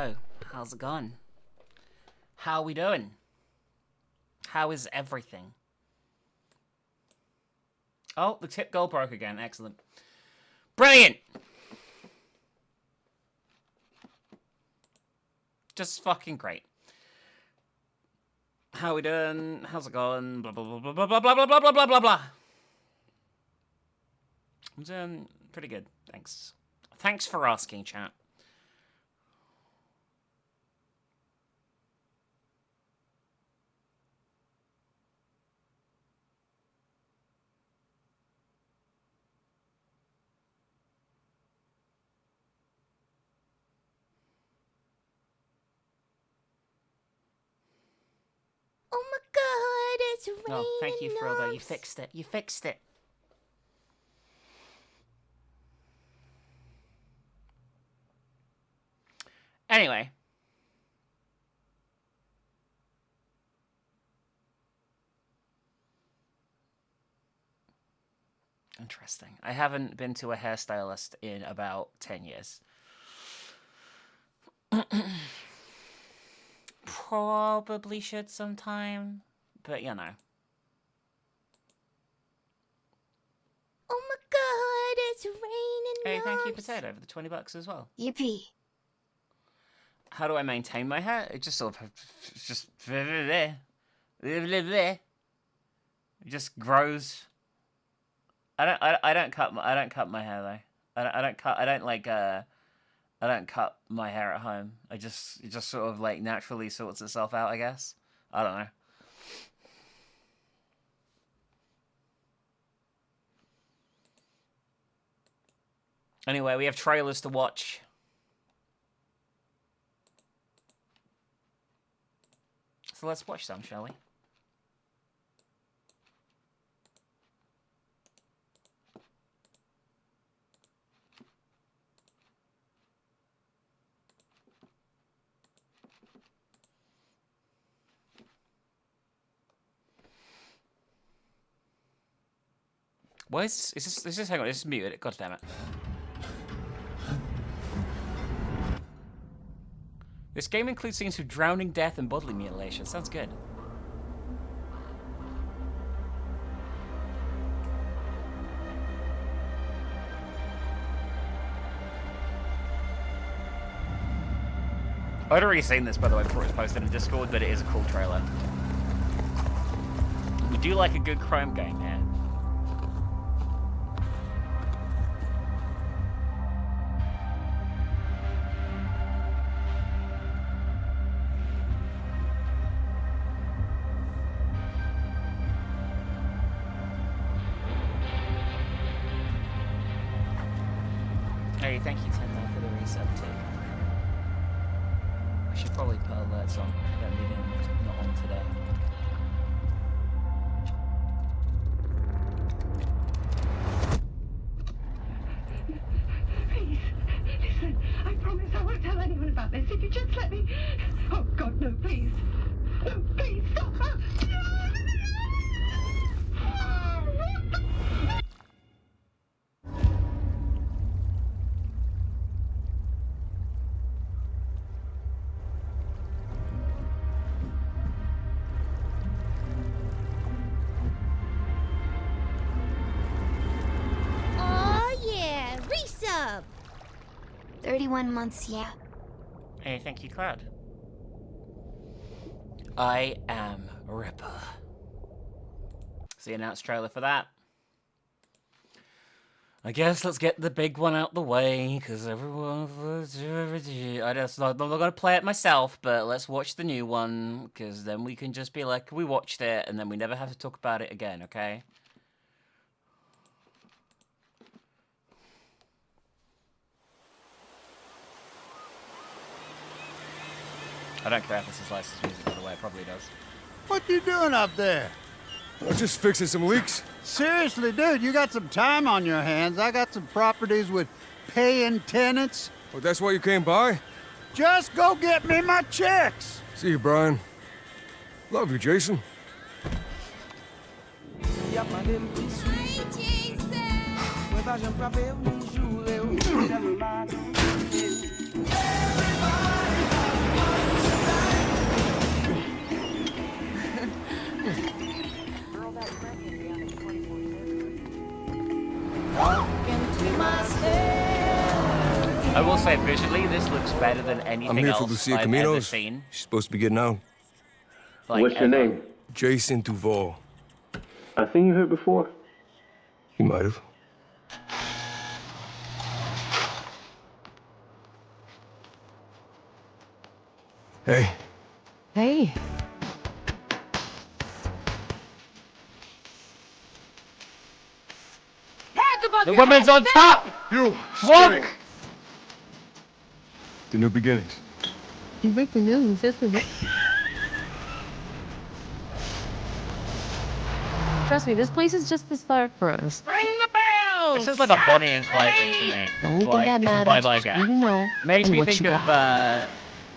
Oh, how's it going? How are we doing? How is everything? Oh, the tip goal broke again. Excellent. Brilliant! Just fucking great. How we doing? How's it going? Blah, blah, blah, blah, blah, blah, blah, blah, blah, blah, blah, blah. I'm doing pretty good, thanks. Thanks for asking, chat. Oh my god, it's raining. Oh, thank you, Frodo. You fixed it. You fixed it. Anyway. Interesting. I haven't been to a hairstylist in about 10 years. Probably should sometime, but you know. Oh my god, it's raining. Hey, thank you, Potato, for the $20 as well. Yippee. How do I maintain my hair? It just sort of just it just grows. I don't cut my hair though. I don't cut my hair at home. It just sort of like naturally sorts itself out, I guess. I don't know. Anyway, we have trailers to watch. So let's watch some, shall we? Why is this hang on, this is muted. God damn it. This game includes scenes of drowning, death, and bodily mutilation. Sounds good. I'd already seen this, by the way, before it was posted in Discord, but it is a cool trailer. We do like a good crime game, yeah. Hey, thank you, Tim, for the resub too. I should probably put alerts on. That meeting not on today. Please, listen. I promise I won't tell anyone about this. If you just let me. Oh God, no, please. No, please stop. Oh yeah, resub. 31 months, yeah. Hey, thank you, Cloud. I am Ripper. It's the announced trailer for that. I guess let's get the big one out the way, because everyone... I'm not going to play it myself, but let's watch the new one, because then we can just be like, we watched it, and then we never have to talk about it again, okay? I don't care if this is licensed music, by the way, it probably does. What you doing up there? I'm just fixing some leaks. Seriously, dude, you got some time on your hands. I got some properties with paying tenants. Oh, that's why you came by? Just go get me my checks. See you, Brian. Love you, Jason. Hi, Jason. I will say visually, this looks better than anything I'm here for else Lucia I've ever Caminos. seen. She's supposed to be getting out. Like, What's your ever. name? Jason Duval. I seen you here before. You might have. Hey. Hey. The woman's on top! You! What? The new beginnings. You break the news, isn't it? Trust me, this place is just the start for us. Ring the bell! This is like a Bonnie and Clyde thing to me. Don't get Like, that mad by at like you know. makes and me what think you of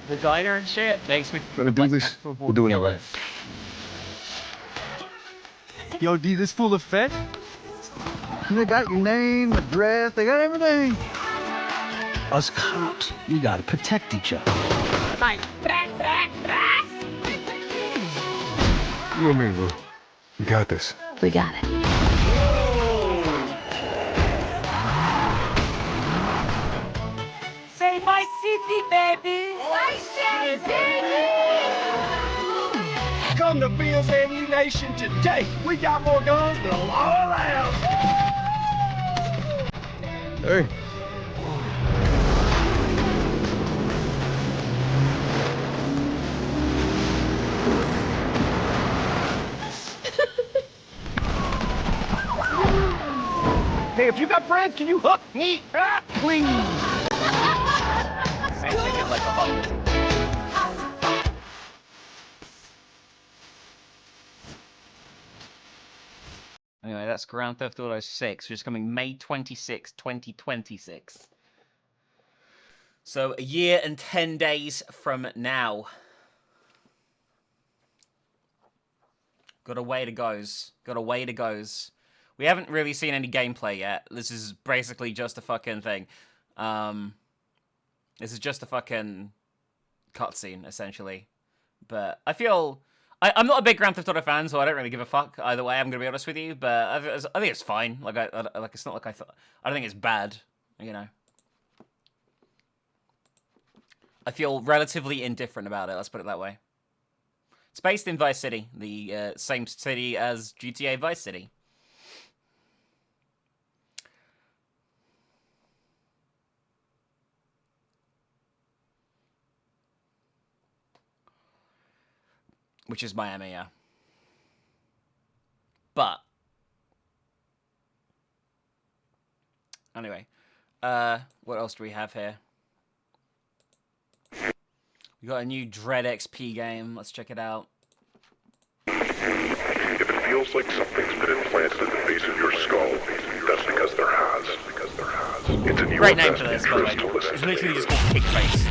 the diner and shit. Makes me Gonna do this? We're doing it right. Yo, D, this fool of fed? They got your name, address, they got everything. Us cops, we gotta protect each other. You and me, Lou. We got this. We got it. Save my city, baby! My city! Come to Bill's Ammunition today. We got more guns than a law allows. Hey. Hey, if you got friends, can you hook me up, please? Actually, get like a hug. Anyway, that's Grand Theft Auto 6, which is coming May 26, 2026. So, a year and 10 days from now. Got a way to goes. Got a way to goes. We haven't really seen any gameplay yet. This is basically just a fucking thing. This is just a fucking cutscene, essentially. But I feel... I'm not a big Grand Theft Auto fan, so I don't really give a fuck either way, I'm gonna be honest with you. But I think it's fine. Like, like it's not like I thought... I don't think it's bad, you know. I feel relatively indifferent about it, let's put it that way. It's based in Vice City, the same city as GTA Vice City. Which is Miami, yeah. But anyway, what else do we have here? We got a new Dread XP game. Let's check it out. If it feels like something's been implanted in the base of your skull, that's because there has. It's in your Great name best for this, by the way. interest to listen It's to literally me. just called Pig Face.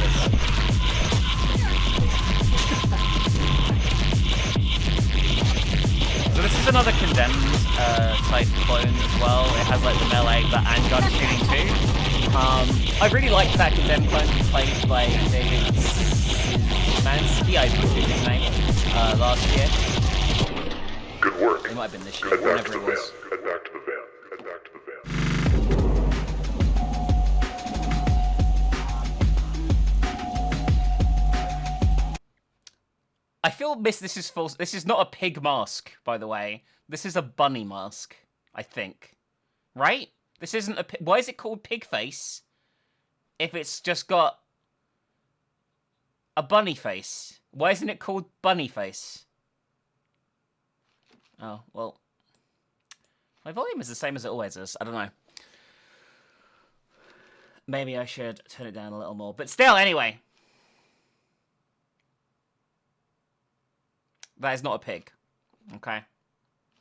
So this is another Condemned type clone as well. It has like the melee but and gun shooting too. I really liked that Condemned clone played by David Mansky, I butchered his name, last year. Good work. It might have been this year, Head back to whenever the it van. was. Head back to the van. Head back to the van. I feel this is false. This is not a pig mask, by the way. This is a bunny mask, I think. Right? This isn't a... Why is it called pig face if it's just got a bunny face? Why isn't it called bunny face? Oh, well. My volume is the same as it always is. I don't know. Maybe I should turn it down a little more. But still, anyway. That is not a pig. Okay?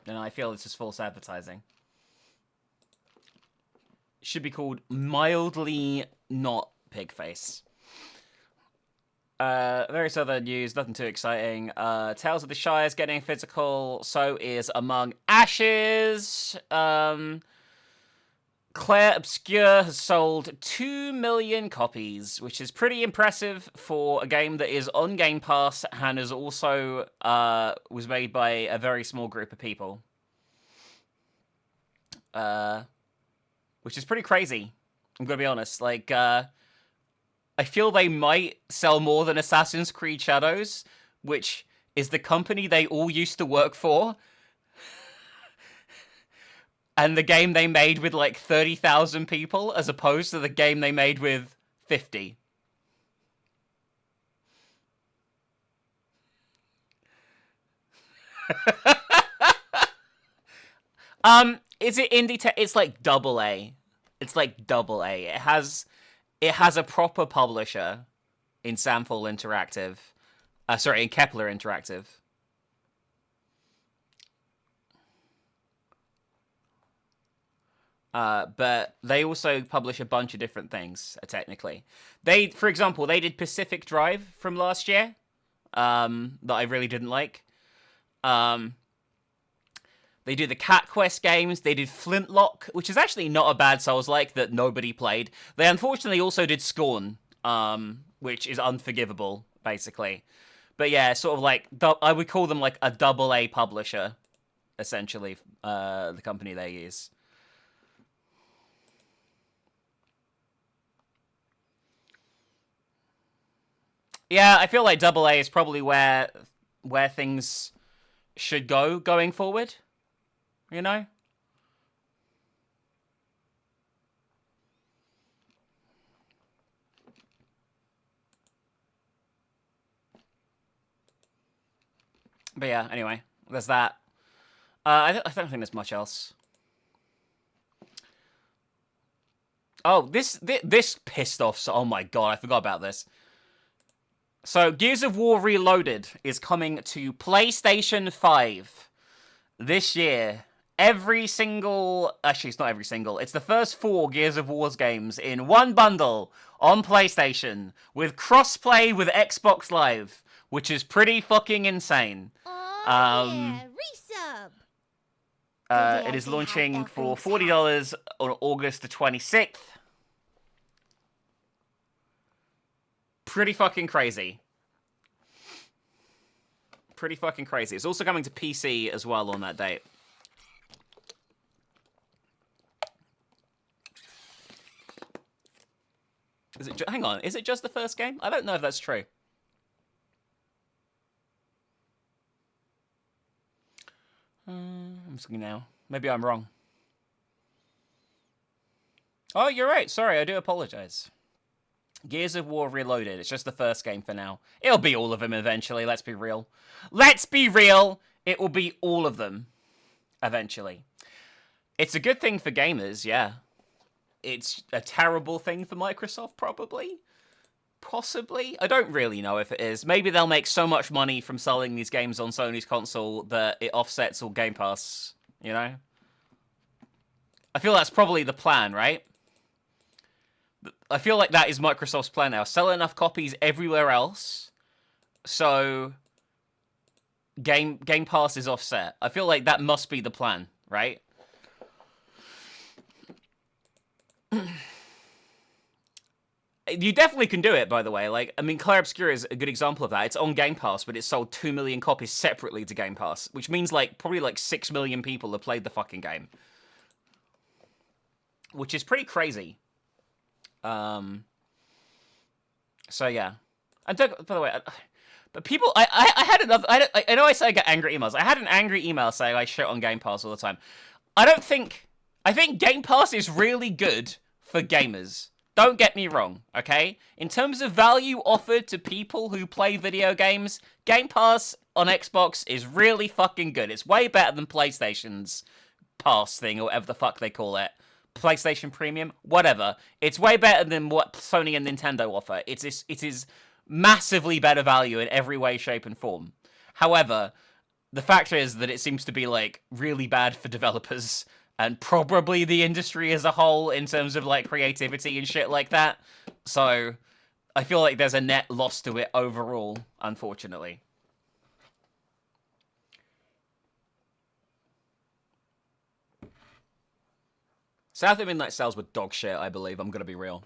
And I feel this is false advertising. It should be called mildly not pig face. Various other news, nothing too exciting. Tales of the Shire is getting physical. So is Among Ashes. Claire Obscure has sold 2 million copies, which is pretty impressive for a game that is on Game Pass and is also was made by a very small group of people. Which is pretty crazy, I'm gonna be honest. Like, I feel they might sell more than Assassin's Creed Shadows, which is the company they all used to work for. And the game they made with like 30,000 people, as opposed to the game they made with 50. Is it indie? It's like double A. It's like double A. It has a proper publisher in Samfall Interactive. Sorry, in Kepler Interactive. But they also publish a bunch of different things, technically. For example, they did Pacific Drive from last year, that I really didn't like. They do the Cat Quest games. They did Flintlock, which is actually not a bad Souls-like that nobody played. They unfortunately also did Scorn, which is unforgivable, basically. But yeah, sort of like, I would call them like a double A publisher, essentially, the company they use. Yeah, I feel like double A is probably where things should go going forward. You know? But yeah, anyway, there's that. I don't think there's much else. Oh, this pissed off. So, oh my god, I forgot about this. So, Gears of War Reloaded is coming to PlayStation 5 this year. Every single... Actually, it's not every single. It's the first 4 Gears of War's games in one bundle on PlayStation with crossplay with Xbox Live, which is pretty fucking insane. Oh, yeah. Resub. It is launching for $40 on August the 26th. Pretty fucking crazy. Pretty fucking crazy. It's also coming to PC as well on that date. Hang on, is it just the first game? I don't know if that's true. I'm just looking now. Maybe I'm wrong. Oh, you're right. Sorry, I do apologize. Gears of War Reloaded. It's just the first game for now. It'll be all of them eventually, let's be real. Let's be real! It will be all of them. Eventually. It's a good thing for gamers, yeah. It's a terrible thing for Microsoft, probably. Possibly. I don't really know if it is. Maybe they'll make so much money from selling these games on Sony's console that it offsets all Game Pass, you know? I feel that's probably the plan, right? I feel like that is Microsoft's plan now. Sell enough copies everywhere else, so Game Pass is offset. I feel like that must be the plan, right? You definitely can do it, by the way. Like, I mean, Clair Obscura is a good example of that. It's on Game Pass, but it sold 2 million copies separately to Game Pass, which means, like, probably, like, 6 million people have played the fucking game. Which is pretty crazy. So, yeah. And, by the way, but people, I had another, I know I say I get angry emails. I had an angry email saying I shit on Game Pass all the time. I think Game Pass is really good for gamers. Don't get me wrong, okay? In terms of value offered to people who play video games, Game Pass on Xbox is really fucking good. It's way better than PlayStation's Pass thing, or whatever the fuck they call it. PlayStation Premium, whatever. It's way better than what Sony and Nintendo offer. It is massively better value in every way, shape, and form. However, the fact is that it seems to be, like, really bad for developers and probably the industry as a whole in terms of, like, creativity and shit like that. So, I feel like there's a net loss to it overall, unfortunately. South of Midnight sales were dog shit, I believe. I'm gonna be real.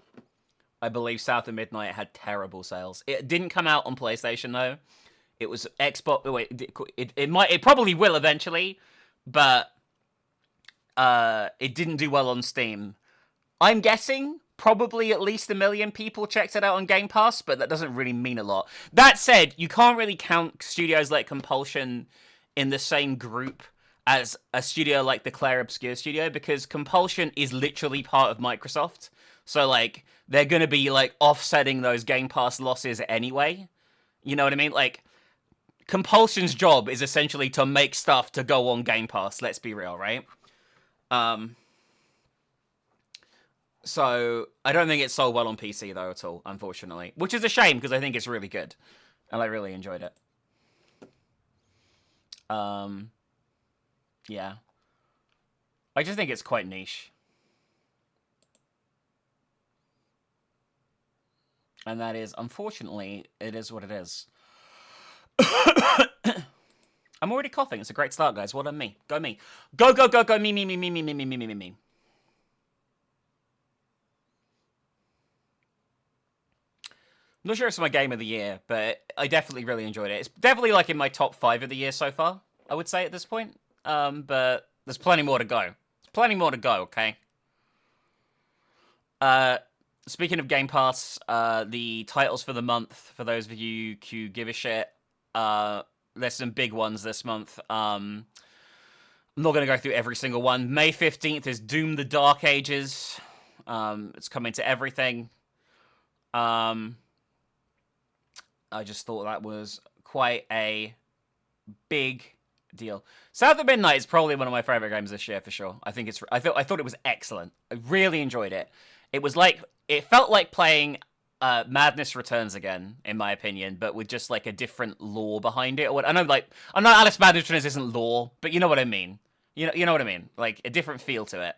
I believe South of Midnight had terrible sales. It didn't come out on PlayStation, though. It was Xbox... Wait, it probably will eventually, but... it didn't do well on Steam. I'm guessing probably at least 1 million people checked it out on Game Pass, but that doesn't really mean a lot. That said, you can't really count studios like Compulsion in the same group as a studio like the Claire Obscur studio, because Compulsion is literally part of Microsoft. So, like, they're going to be, like, offsetting those Game Pass losses anyway. You know what I mean? Like, Compulsion's job is essentially to make stuff to go on Game Pass, let's be real, right? So, I don't think it sold well on PC, though, at all, unfortunately. Which is a shame, because I think it's really good. And I really enjoyed it. Yeah. I just think it's quite niche. And that is, unfortunately, it is what it is. I'm already coughing. It's a great start, guys. Well done, me. Go me. Go, go, go, go. Me, me, me, me, me, me, me, me, me, me, me. I'm not sure if it's my game of the year, but I definitely really enjoyed it. It's definitely, like, in my top 5 of the year so far, I would say, at this point. But there's plenty more to go. There's plenty more to go, okay? Speaking of Game Pass, the titles for the month, for those of you who give a shit, there's some big ones this month. I'm not going to go through every single one. May 15th is Doom the Dark Ages. It's coming to everything. I just thought that was quite a big deal. South of Midnight is probably one of my favorite games this year for sure. I thought it was excellent. I really enjoyed it. It felt like playing Madness Returns again, in my opinion, but with just like a different lore behind it. I know Alice Madness Returns isn't lore, but you know what I mean. You know what I mean. Like a different feel to it.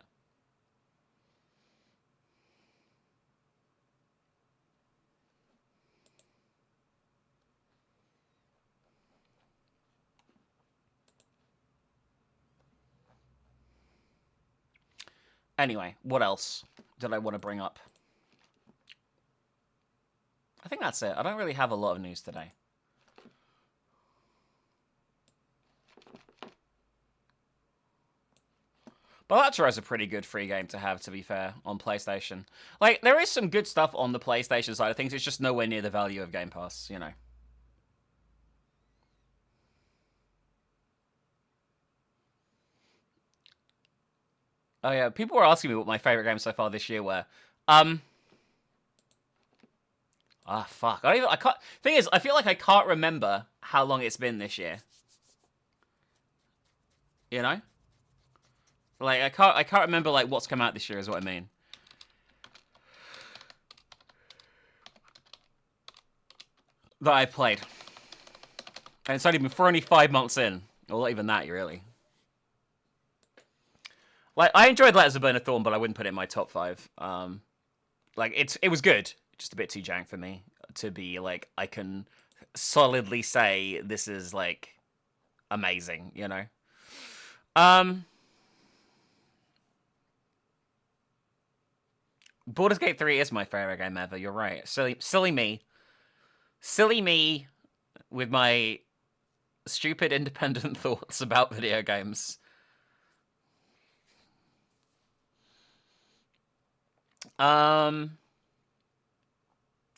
Anyway, what else did I want to bring up? I think that's it. I don't really have a lot of news today. Balatro is a pretty good free game to have, to be fair, on PlayStation. Like, there is some good stuff on the PlayStation side of things. It's just nowhere near the value of Game Pass, you know. Oh yeah, people were asking me what my favorite games so far this year were. Fuck. I can't. Thing is, I feel like I can't remember how long it's been this year. You know? Like I can't remember like what's come out this year is what I mean. That I've played. And it's only been for only 5 months in. Or not even that, really. Like, I enjoyed Letters of Burn Thorn, but I wouldn't put it in my top 5. Like, it was good. Just a bit too jank for me to be, like, I can solidly say this is, like, amazing, you know? Baldur's Gate 3 is my favorite game ever, you're right. Silly me. Silly me with my stupid independent thoughts about video games. I'm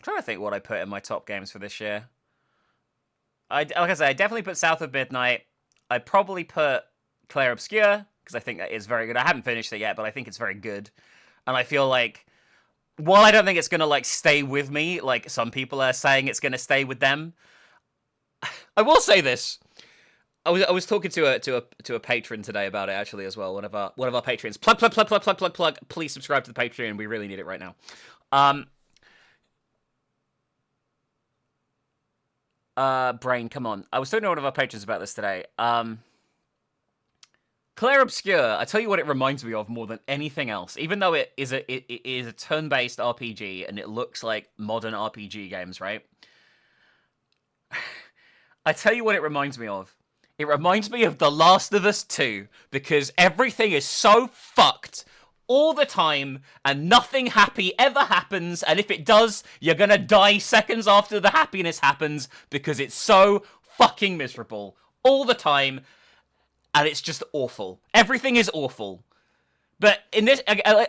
trying to think what I put in my top games for this year. Like I said, I definitely put South of Midnight. I probably put Claire Obscur, because I think that is very good. I haven't finished it yet, but I think it's very good. And I feel like, while I don't think it's going to, like, stay with me, like some people are saying it's going to stay with them, I will say this. I was talking to a patron today about it, actually, as well. One of our patrons. Plug. Please subscribe to the Patreon. We really need it right now. Brain, come on. I was talking to one of our patrons about this today. Claire Obscur, I tell you what it reminds me of more than anything else. Even though it is a turn-based RPG and it looks like modern RPG games, right? I tell you what it reminds me of. It reminds me of The Last of Us 2, because everything is so fucked all the time, and nothing happy ever happens, and if it does, you're gonna die seconds after the happiness happens, because it's so fucking miserable all the time, and it's just awful. Everything is awful. But in this,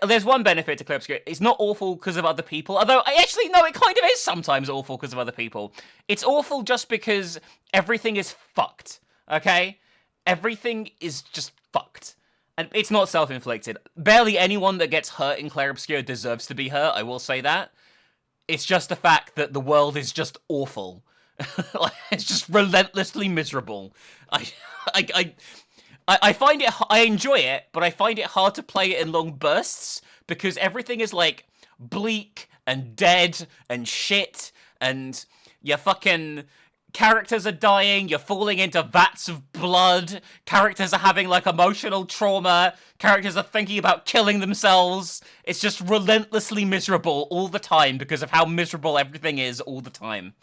there's one benefit to Clear Obscure. It's not awful because of other people. Although, actually, no, it kind of is sometimes awful because of other people. It's awful just because everything is fucked, okay? Everything is just fucked. And it's not self-inflicted. Barely anyone that gets hurt in Clair Obscur deserves to be hurt, I will say that. It's just the fact that the world is just awful. It's just relentlessly miserable. I find it, I enjoy it, but I find it hard to play it in long bursts because everything is like bleak and dead and shit, and your fucking characters are dying, you're falling into vats of blood, characters are having like emotional trauma, characters are thinking about killing themselves. It's just relentlessly miserable all the time because of how miserable everything is all the time.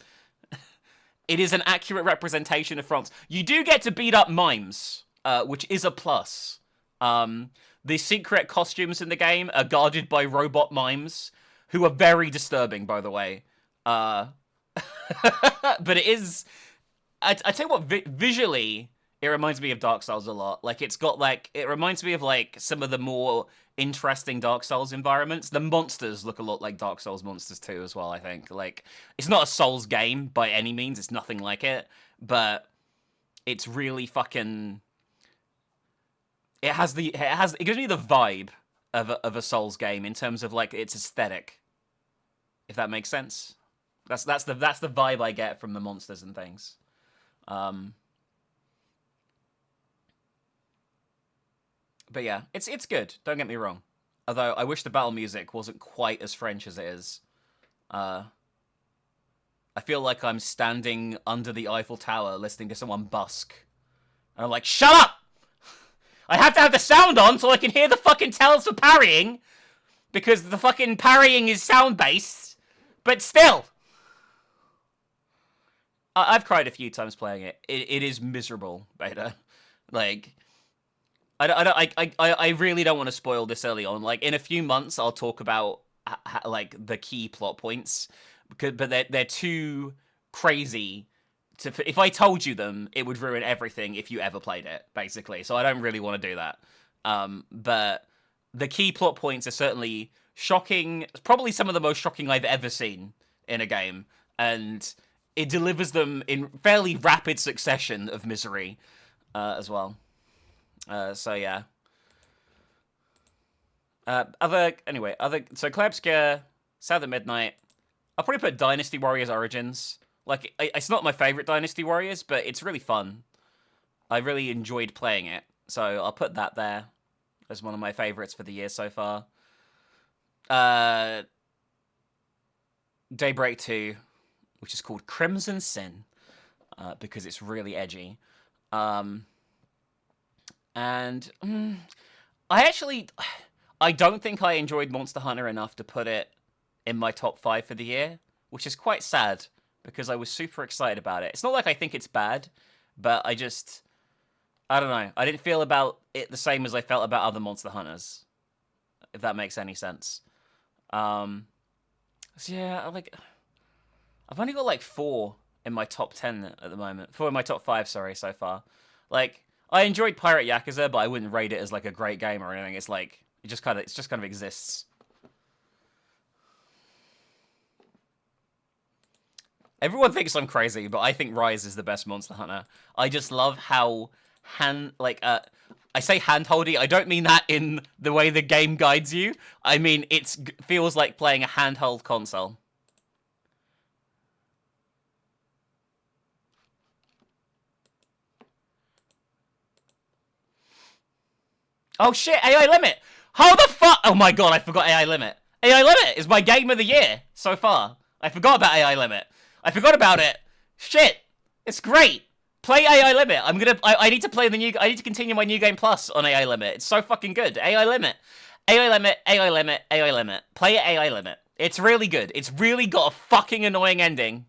It is an accurate representation of France. You do get to beat up mimes, which is a plus. The secret costumes in the game are guarded by robot mimes, who are very disturbing, by the way. But it is... I tell you what, visually, it reminds me of Dark Souls a lot. Like, it's got, like... It reminds me of, like, some of the more interesting Dark Souls environments. The monsters look a lot like Dark Souls monsters, too, as well, I think. Like, it's not a Souls game, by any means. It's nothing like it. But it's really fucking... It gives me the vibe of a Souls game in terms of, like, its aesthetic. If that makes sense. That's the vibe I get from the monsters and things. But yeah, it's good. Don't get me wrong. Although I wish the battle music wasn't quite as French as it is. I feel like I'm standing under the Eiffel Tower listening to someone busk. And I'm like, shut up! I have to have the sound on so I can hear the fucking tells for parrying. Because the fucking parrying is sound-based. But still... I've cried a few times playing it. It is miserable, Beta. Like, I really don't want to spoil this early on. Like, in a few months, I'll talk about like the key plot points, but they're too crazy to. If I told you them, it would ruin everything if you ever played it, basically. So I don't really want to do that. But the key plot points are certainly shocking. Probably some of the most shocking I've ever seen in a game, and it delivers them in fairly rapid succession of misery, as well. So yeah. So Clair Obscur, South at Midnight. I'll probably put Dynasty Warriors Origins. Like, it's not my favorite Dynasty Warriors, but it's really fun. I really enjoyed playing it, so I'll put that there as one of my favorites for the year so far. Daybreak 2, which is called Crimson Sin, because it's really edgy. I don't think I enjoyed Monster Hunter enough to put it in my top 5 for the year, which is quite sad, because I was super excited about it. It's not like I think it's bad, but I don't know. I didn't feel about it the same as I felt about other Monster Hunters, if that makes any sense. So yeah, I've only got like 4 in my top 10 at the moment. 4 in my top 5, sorry, so far. Like, I enjoyed Pirate Yakuza, but I wouldn't rate it as like a great game or anything. It's like, it just kind of exists. Everyone thinks I'm crazy, but I think Rise is the best Monster Hunter. I just love how I say handholdy. I don't mean that in the way the game guides you. I mean, it feels like playing a handheld console. Oh shit, AI Limit! How the fuck? Oh my god, I forgot AI Limit. AI Limit is my game of the year so far. I forgot about AI Limit. I forgot about it. Shit, it's great. Play AI Limit. I need to play I need to continue my New Game Plus on AI Limit. It's so fucking good. AI Limit. AI Limit, AI Limit, AI Limit. Play AI Limit. It's really good. It's really got a fucking annoying ending.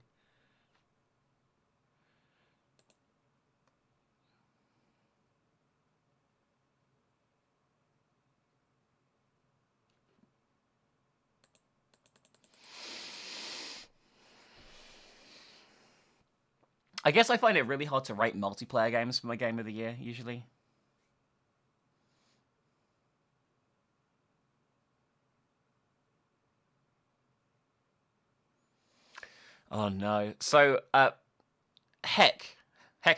I guess I find it really hard to rate multiplayer games for my game of the year, usually. Oh no. So, Heck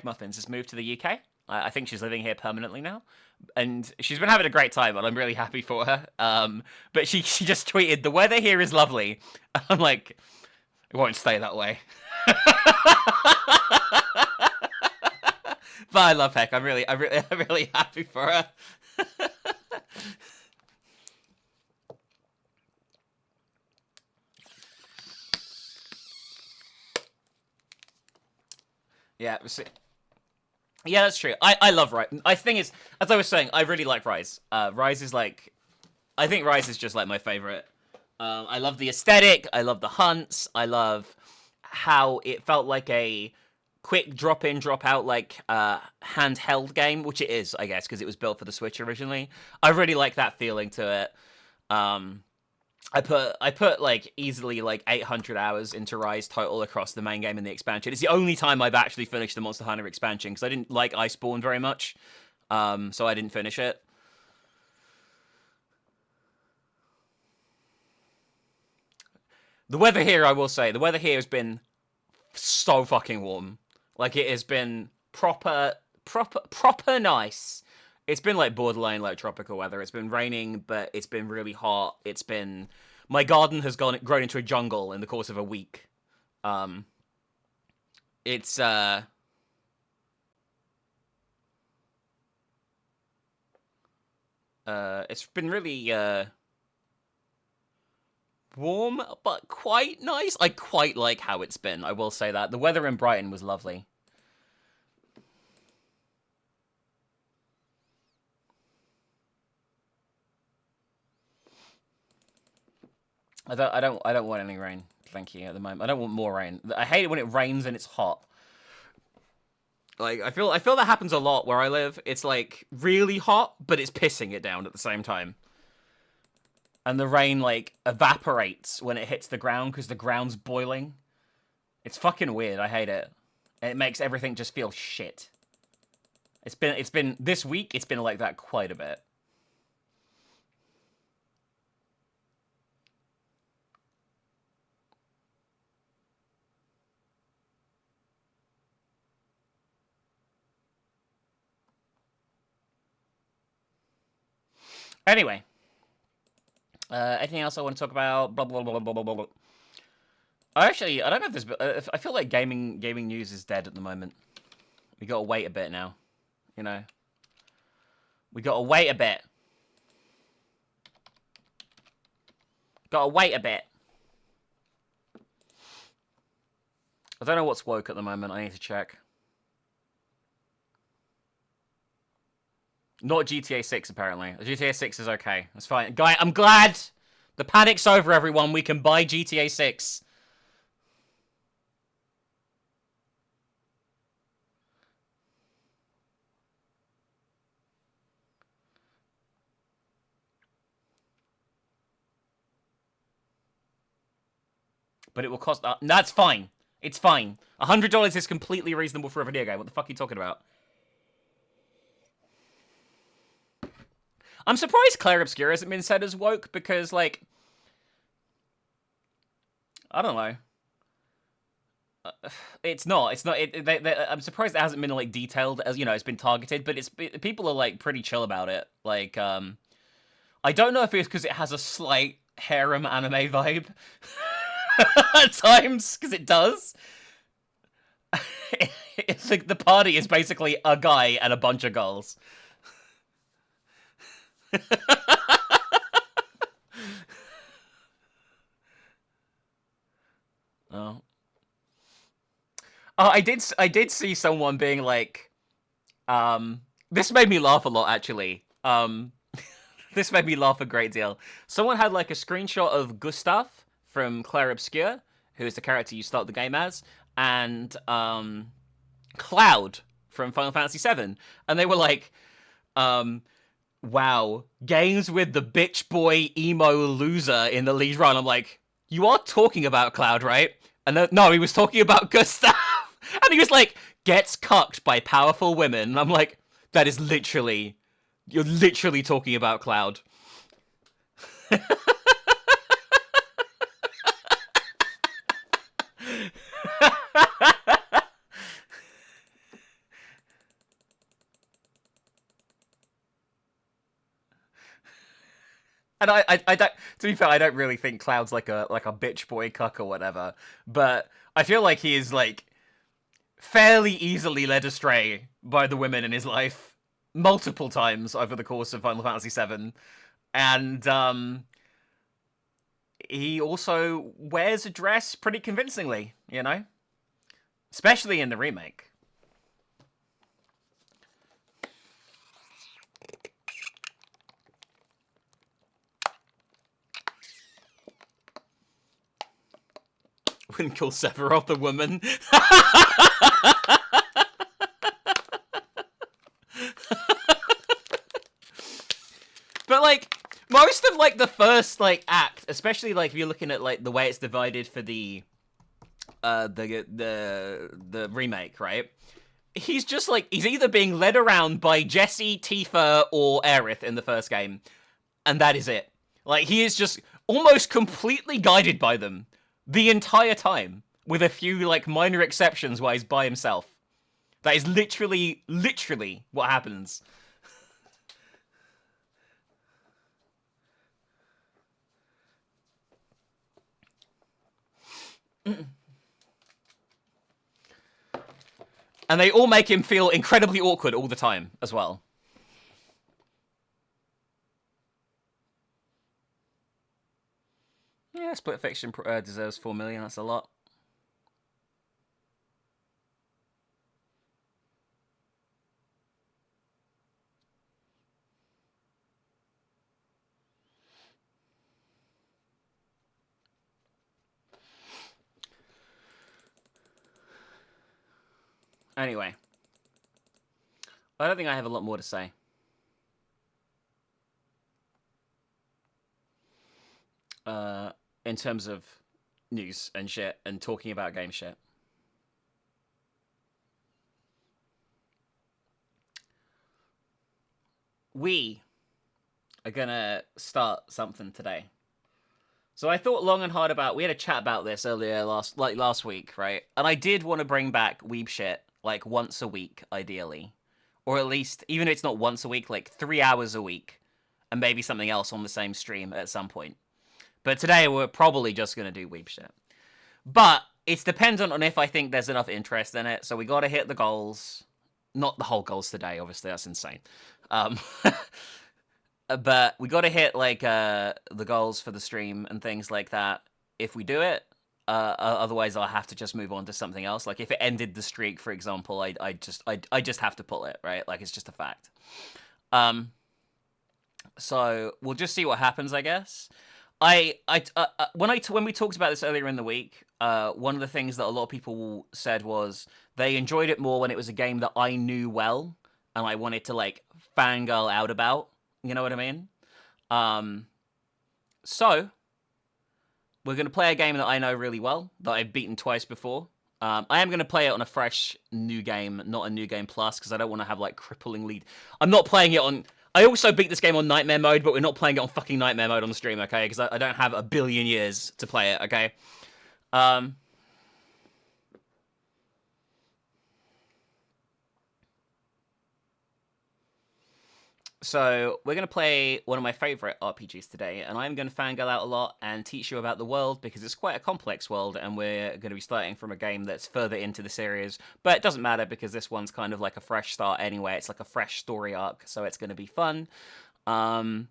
Muffins has moved to the UK. I think she's living here permanently now, and she's been having a great time, and I'm really happy for her. But she just tweeted, "The weather here is lovely." I'm like, it won't stay that way. But I love Heck. I'm really happy for her. Yeah, yeah, that's true. I love Rise. I think it's, as I was saying, I really like Rise. Rise is like, I think Rise is just like my favorite. I love the aesthetic. I love the hunts. I love how it felt like a quick drop in, drop out, like handheld game, which it is, I guess, because it was built for the Switch originally. I really like that feeling to it. I put like easily like 800 hours into Rise total across the main game and the expansion. It's the only time I've actually finished the Monster Hunter expansion because I didn't like Iceborne very much, so I didn't finish it. The weather here, I will say, the weather here has been so fucking warm. Like, it has been proper nice. It's been like borderline like tropical weather. It's been raining, but it's been really hot. It's been, my garden has grown into a jungle in the course of a week. It's been really warm, but quite nice. I quite like how it's been, I will say that. The weather in Brighton was lovely. I don't want any rain, thank you, at the moment. I don't want more rain. I hate it when it rains and it's hot. Like, I feel that happens a lot where I live. It's like really hot, but it's pissing it down at the same time. And the rain, like, evaporates when it hits the ground because the ground's boiling. It's fucking weird. I hate it. And it makes everything just feel shit. It's been this week, it's been like that quite a bit. Anyway. Anything else I want to talk about? Blah, blah, blah, blah, blah, blah. Actually, I don't know if there's... I feel like gaming news is dead at the moment. We gotta wait a bit now. You know? We gotta wait a bit. Gotta wait a bit. I don't know what's woke at the moment. I need to check. Not GTA 6, apparently. GTA 6 is okay. That's fine. Guy, I'm glad the panic's over, everyone. We can buy GTA 6. But it will cost... that's fine. It's fine. $100 is completely reasonable for a video game. What the fuck are you talking about? I'm surprised Claire Obscura hasn't been said as woke, because, like... I don't know. It's not. I'm surprised it hasn't been, like, detailed, as, you know, it's been targeted, but people are, like, pretty chill about it. Like, I don't know if it's because it has a slight harem anime vibe at times, because it does. It's like the party is basically a guy and a bunch of girls. Oh. I did see someone being like, this made me laugh a lot, actually. This made me laugh a great deal. Someone had like a screenshot of Gustav from Claire Obscure, who is the character you start the game as, and Cloud from Final Fantasy VII, and they were like, wow, games with the bitch boy emo loser in the lead run. I'm like, you are talking about Cloud, right? And no, he was talking about Gustav. And he was like, gets cucked by powerful women. And I'm like, that is literally, you're literally talking about Cloud. And I don't. To be fair, I don't really think Cloud's like a bitch boy cuck or whatever. But I feel like he is like fairly easily led astray by the women in his life multiple times over the course of Final Fantasy VII, and he also wears a dress pretty convincingly, you know, especially in the remake. Wouldn't call Sephiroth a woman. But like most of like the first like act, especially like if you're looking at like the way it's divided for the remake, right? He's just like he's either being led around by Jesse, Tifa, or Aerith in the first game, and that is it. Like he is just almost completely guided by them the entire time, with a few like minor exceptions where he's by himself. That is literally what happens. And they all make him feel incredibly awkward all the time as well. Yeah, Split Fiction deserves 4 million. That's a lot. Anyway, I don't think I have a lot more to say. In terms of news and shit and talking about game shit. We are gonna start something today. So I thought long and hard about. We had a chat about this earlier last week, right? And I did want to bring back weeb shit like once a week, ideally, or at least even if it's not once a week, like 3 hours a week, and maybe something else on the same stream at some point. But today we're probably just gonna do weeb shit. But it's dependent on if I think there's enough interest in it. So we got to hit the goals, not the whole goals today. Obviously, that's insane. But we got to hit like the goals for the stream and things like that. If we do it, otherwise I'll have to just move on to something else. Like if it ended the streak, for example, I just have to pull it, right? Like it's just a fact. So we'll just see what happens, I guess. When we talked about this earlier in the week, one of the things that a lot of people said was they enjoyed it more when it was a game that I knew well and I wanted to like fangirl out about. You know what I mean? So we're gonna play a game that I know really well, that I've beaten twice before. I am gonna play it on a fresh new game, not a new game plus, because I don't want to have like crippling lead. I'm not playing it on. I also beat this game on Nightmare mode, but we're not playing it on fucking Nightmare mode on the stream, okay? Because I don't have a billion years to play it, okay? So we're going to play one of my favorite RPGs today, and I'm going to fangirl out a lot and teach you about the world, because it's quite a complex world, and we're going to be starting from a game that's further into the series, but it doesn't matter, because this one's kind of like a fresh start anyway. It's like a fresh story arc, so it's going to be fun. And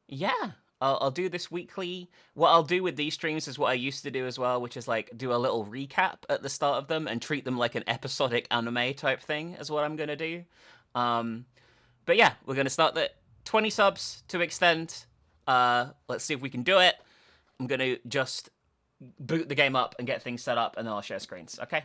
yeah, I'll do this weekly. What I'll do with these streams is what I used to do as well, which is like do a little recap at the start of them and treat them like an episodic anime type thing is what I'm going to do. But yeah, we're going to start the 20 subs to extend. Let's see if we can do it. I'm going to just boot the game up and get things set up, and then I'll share screens, okay?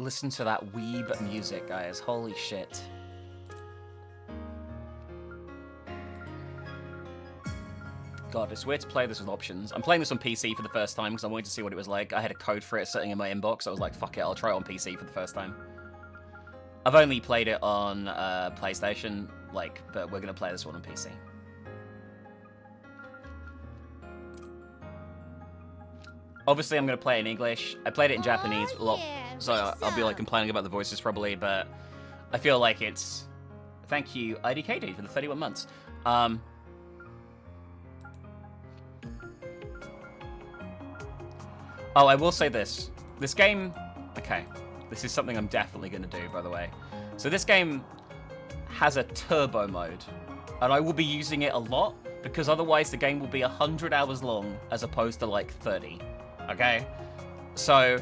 listen to that weeb music, guys. Holy shit. God, it's weird to play this with options. I'm playing this on PC for the first time because I wanted to see what it was like. I had a code for it sitting in my inbox. I was like, fuck it, I'll try it on PC for the first time. I've only played it on PlayStation, but we're going to play this one on PC. Obviously, I'm going to play it in English. I played it in Japanese a lot, so I'll be complaining about the voices probably, but I feel like it's... Thank you, IDKD, for the 31 months. Oh, I will say this. This game... Okay, this is something I'm definitely going to do, by the way. So this game has a turbo mode, and I will be using it a lot, because otherwise the game will be 100 hours long, as opposed to, 30. Okay? So,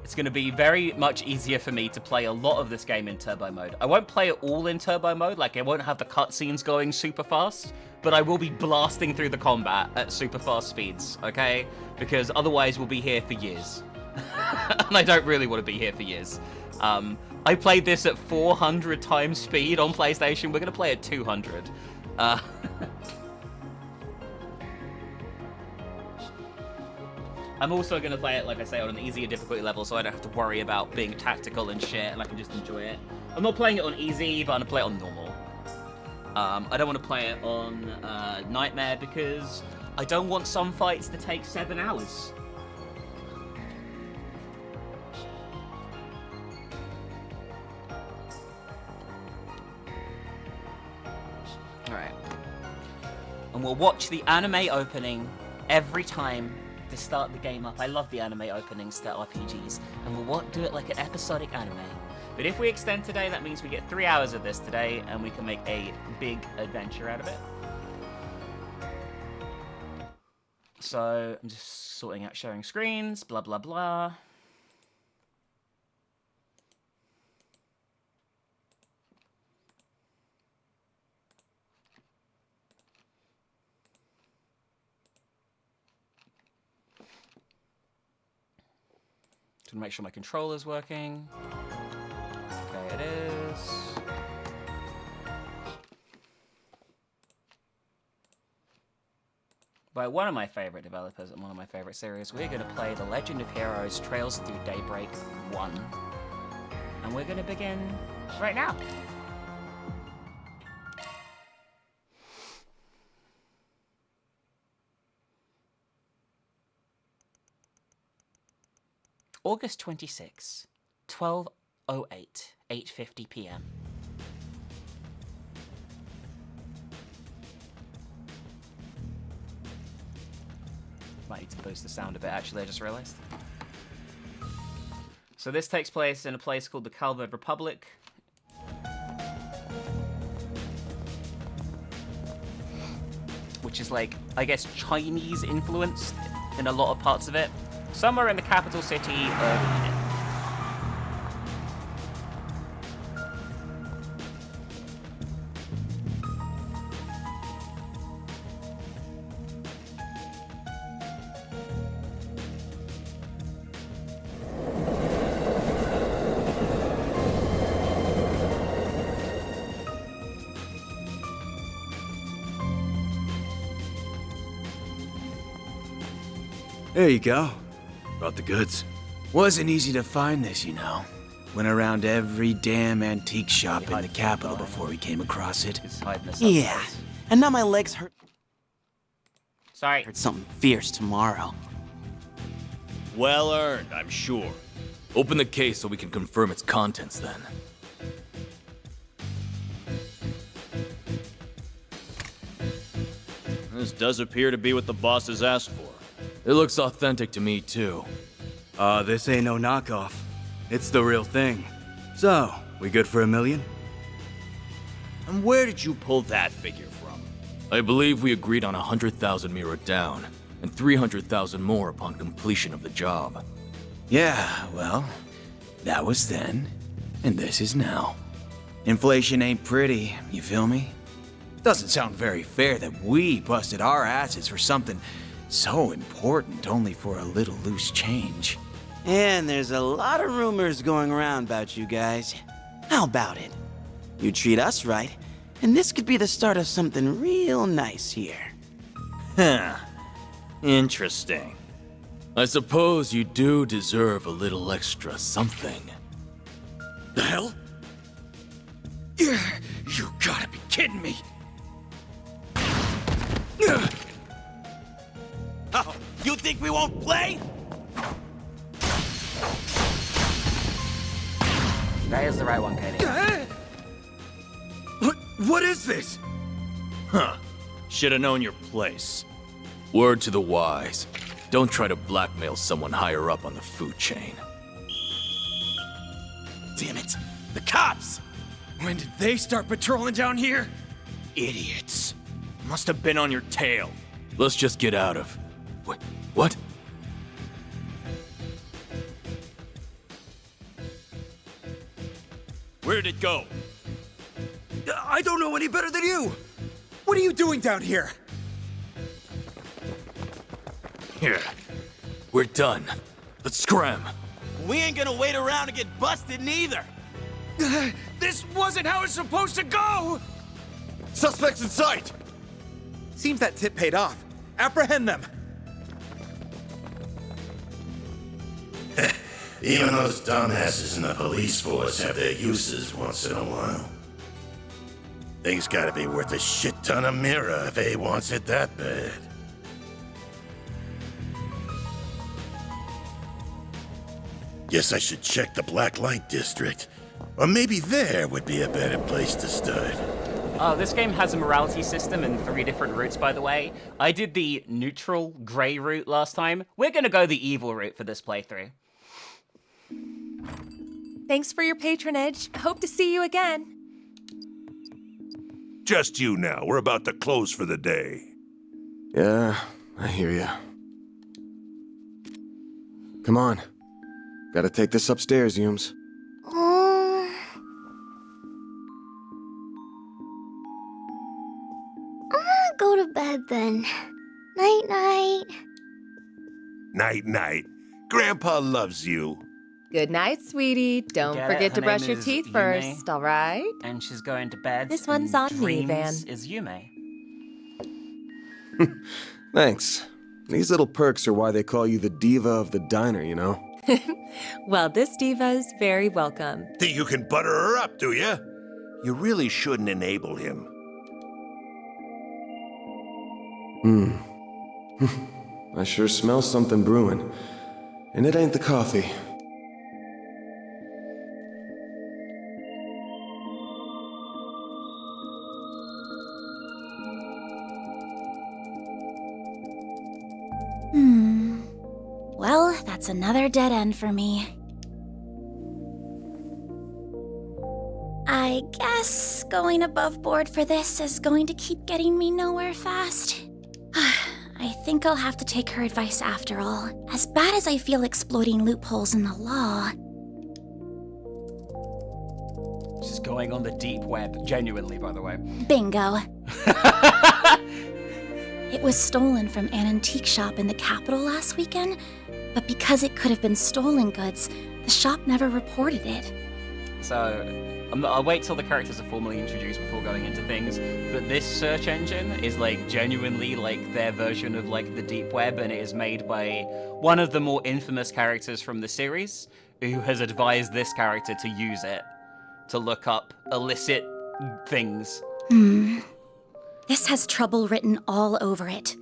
it's going to be very much easier for me to play a lot of this game in turbo mode. I won't play it all in turbo mode, I won't have the cutscenes going super fast, but I will be blasting through the combat at super fast speeds, okay? Because otherwise we'll be here for years. And I don't really want to be here for years. I played this at 400 times speed on PlayStation. We're going to play at 200. I'm also going to play it, like I say, on an easier difficulty level, so I don't have to worry about being tactical and shit, and I can just enjoy it. I'm not playing it on easy, but I'm going to play it on normal. I don't want to play it on Nightmare, because I don't want some fights to take 7 hours. Alright. And we'll watch the anime opening every time to start the game up. I love the anime openings to RPGs, and we'll do it like an episodic anime. But if we extend today, that means we get 3 hours of this today, and we can make a big adventure out of it. So, I'm just sorting out sharing screens, blah blah blah. To make sure my controller's working. Okay, it is. By one of my favorite developers and one of my favorite series, we're going to play The Legend of Heroes Trails Through Daybreak 1. And we're going to begin right now. August 26, 12:08, 8:50 p.m. Might need to boost the sound a bit, actually, I just realized. So this takes place in a place called the Calvard Republic. Which is I guess, Chinese influenced in a lot of parts of it. Somewhere in the capital city of... There you go. Brought the goods. Wasn't easy to find this, you know. Went around every damn antique shop in the capital before we came across it. Yeah, and now my legs hurt. Sorry. Heard something fierce tomorrow. Well earned, I'm sure. Open the case so we can confirm its contents then. This does appear to be what the boss has asked for. It looks authentic to me, too. This ain't no knockoff. It's the real thing. So, we good for $1 million? And where did you pull that figure from? I believe we agreed on 100,000 Mira down, and 300,000 more upon completion of the job. Yeah, well, that was then, and this is now. Inflation ain't pretty, you feel me? Doesn't sound very fair that we busted our asses for something so important only for a little loose change. And there's a lot of rumors going around about you guys. How about it? You treat us right, and this could be the start of something real nice here. Huh. Interesting. I suppose you do deserve a little extra something. The hell? You gotta be kidding me! Oh, you think we won't play? That is the right one, Katie. What is this? Huh. Should've known your place. Word to the wise. Don't try to blackmail someone higher up on the food chain. Damn it! The cops! When did they start patrolling down here? Idiots. Must have been on your tail. Let's just get out of... Wait, what? Where did it go? I don't know any better than you! What are you doing down here? Here. We're done. Let's scram. We ain't gonna wait around to get busted neither! This wasn't how it's supposed to go! Suspects in sight! Seems that tip paid off. Apprehend them! Even those dumbasses in the police force have their uses once in a while. Thing's gotta be worth a shit ton of mirror if A wants it that bad. Guess I should check the Black Light District. Or maybe there would be a better place to start. Oh, this game has a morality system and 3 different routes, by the way. I did the neutral, grey route last time. We're gonna go the evil route for this playthrough. Thanks for your patronage. Hope to see you again. Just you now. We're about to close for the day. Yeah, I hear ya. Come on. Gotta take this upstairs, Humes. I'm gonna go to bed then. Night-night. Night-night. Grandpa loves you. Good night, sweetie. Don't Get it? forget Her to brush name your is teeth Yume. first, all right? And she's going to bed. This one's and on me, Van. dreams is Yume. Thanks. These little perks are why they call you the diva of the diner, you know? Well, this diva's very welcome. Think you can butter her up, do you? You really shouldn't enable him. I sure smell something brewing. And it ain't the coffee. Well, that's another dead end for me. I guess going above board for this is going to keep getting me nowhere fast. I think I'll have to take her advice after all. As bad as I feel exploiting loopholes in the law. She's going on the deep web, genuinely, by the way. Bingo. It was stolen from an antique shop in the capital last weekend, but because it could have been stolen goods, the shop never reported it. So, I'll wait till the characters are formally introduced before going into things, but this search engine is like genuinely like their version of like the deep web, and it is made by one of the more infamous characters from the series, who has advised this character to use it to look up illicit things. This has trouble written all over it.